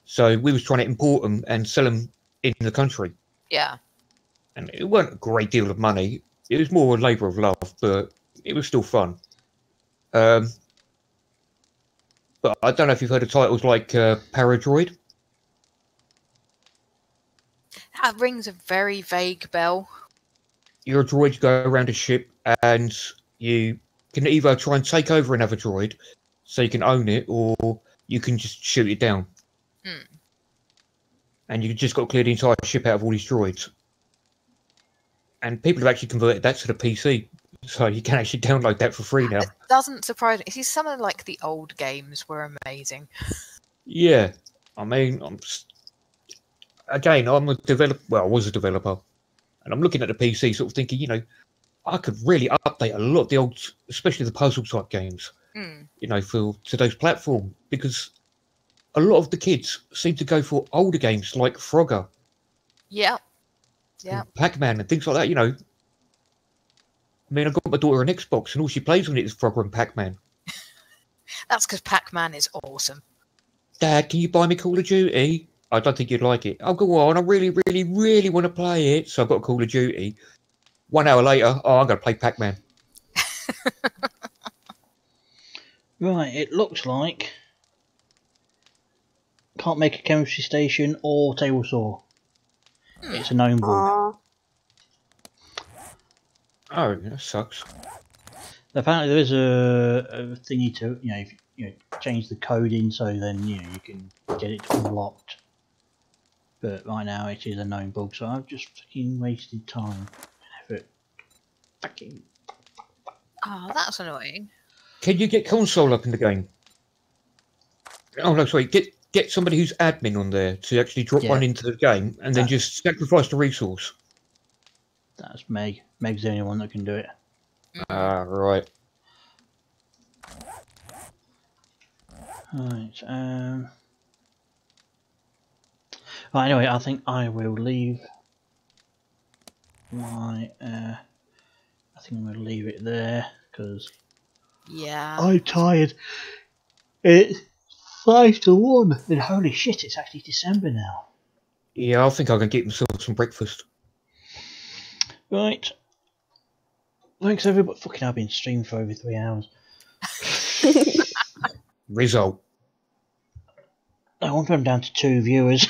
So we was trying to import them and sell them in the country. Yeah. And it weren't a great deal of money. It was more a labour of love, but it was still fun. But I don't know if you've heard of titles like Paradroid. That rings a very vague bell. You're a droid, you go around a ship, and you can either try and take over another droid, so you can own it, or you can just shoot it down. And you just got to clear the entire ship out of all these droids. And people have actually converted that to the PC, so you can actually download that for free now. It doesn't surprise me. See, some of like the old games were amazing. Yeah, I mean, I'm a developer. Well, I was a developer, and I'm looking at the PC, sort of thinking, you know, I could really update a lot of the old, especially the puzzle type games, you know, for today's platform, because a lot of the kids seem to go for older games like Frogger, Yeah. Pac-Man, and things like that. You know, I mean, I've got my daughter an Xbox, and all she plays on it is Frogger and Pac-Man. That's because Pac-Man is awesome. Dad, can you buy me Call of Duty? I don't think you'd like it. Oh, go on. I really, really, really want to play it. So I've got Call of Duty. 1 hour later, I'm going to play Pac-Man. Right, it looks like can't make a chemistry station or table saw. It's a gnome bug. Oh, that sucks. Apparently there is a thingy to, you know, if you change the coding so then, you know, you can get it unlocked. But right now it is a gnome bug, so I've just fucking wasted time and effort. Fucking. Oh, that's annoying. Can you get console up in the game? Oh no, sorry. Get somebody who's admin on there to actually drop one into the game, and then just sacrifice the resource. That's Meg. Meg's the only one that can do it. Ah, right. Right. Right. Anyway, I think I will leave my. I think I'm going to leave it there because. Yeah. I'm tired. It's 5 to 1, and holy shit, it's actually December now. Yeah, I think I can get myself some breakfast. Right. Thanks everybody. Fucking, I've been streaming for over 3 hours. Result. I wonder I'm down to 2 viewers.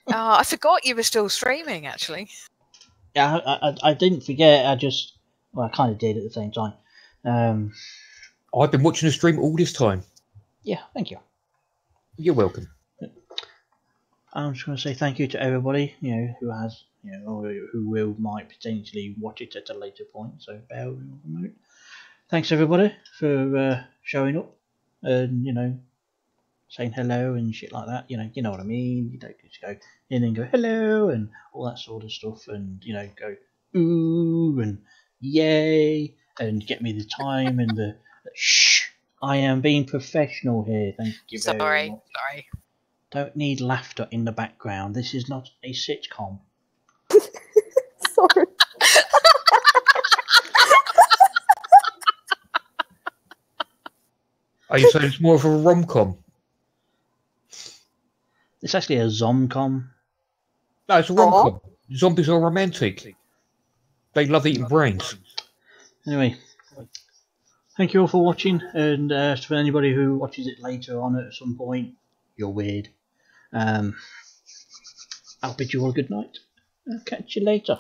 Oh, I forgot you were still streaming, actually. Yeah, I didn't forget. I kind of did at the same time. I've been watching the stream all this time. Yeah, thank you. You're welcome. I'm just going to say thank you to everybody, you know, who has, you know, or who might potentially watch it at a later point. So bear with me a moment. Thanks everybody for showing up and, you know, saying hello and shit like that. You know what I mean. You don't just go in and go hello and all that sort of stuff, and you know, go ooh and yay and get me the time and the shh. I am being professional here. Thank you very much. Sorry. Don't need laughter in the background. This is not a sitcom. Sorry. Are you saying it's more of a rom-com? It's actually a zomcom. No, it's a rom-com. Zombies are romantic. They love eating brains. Anyway, thank you all for watching, and for anybody who watches it later on at some point, you're weird. I'll bid you all a good night. I'll catch you later.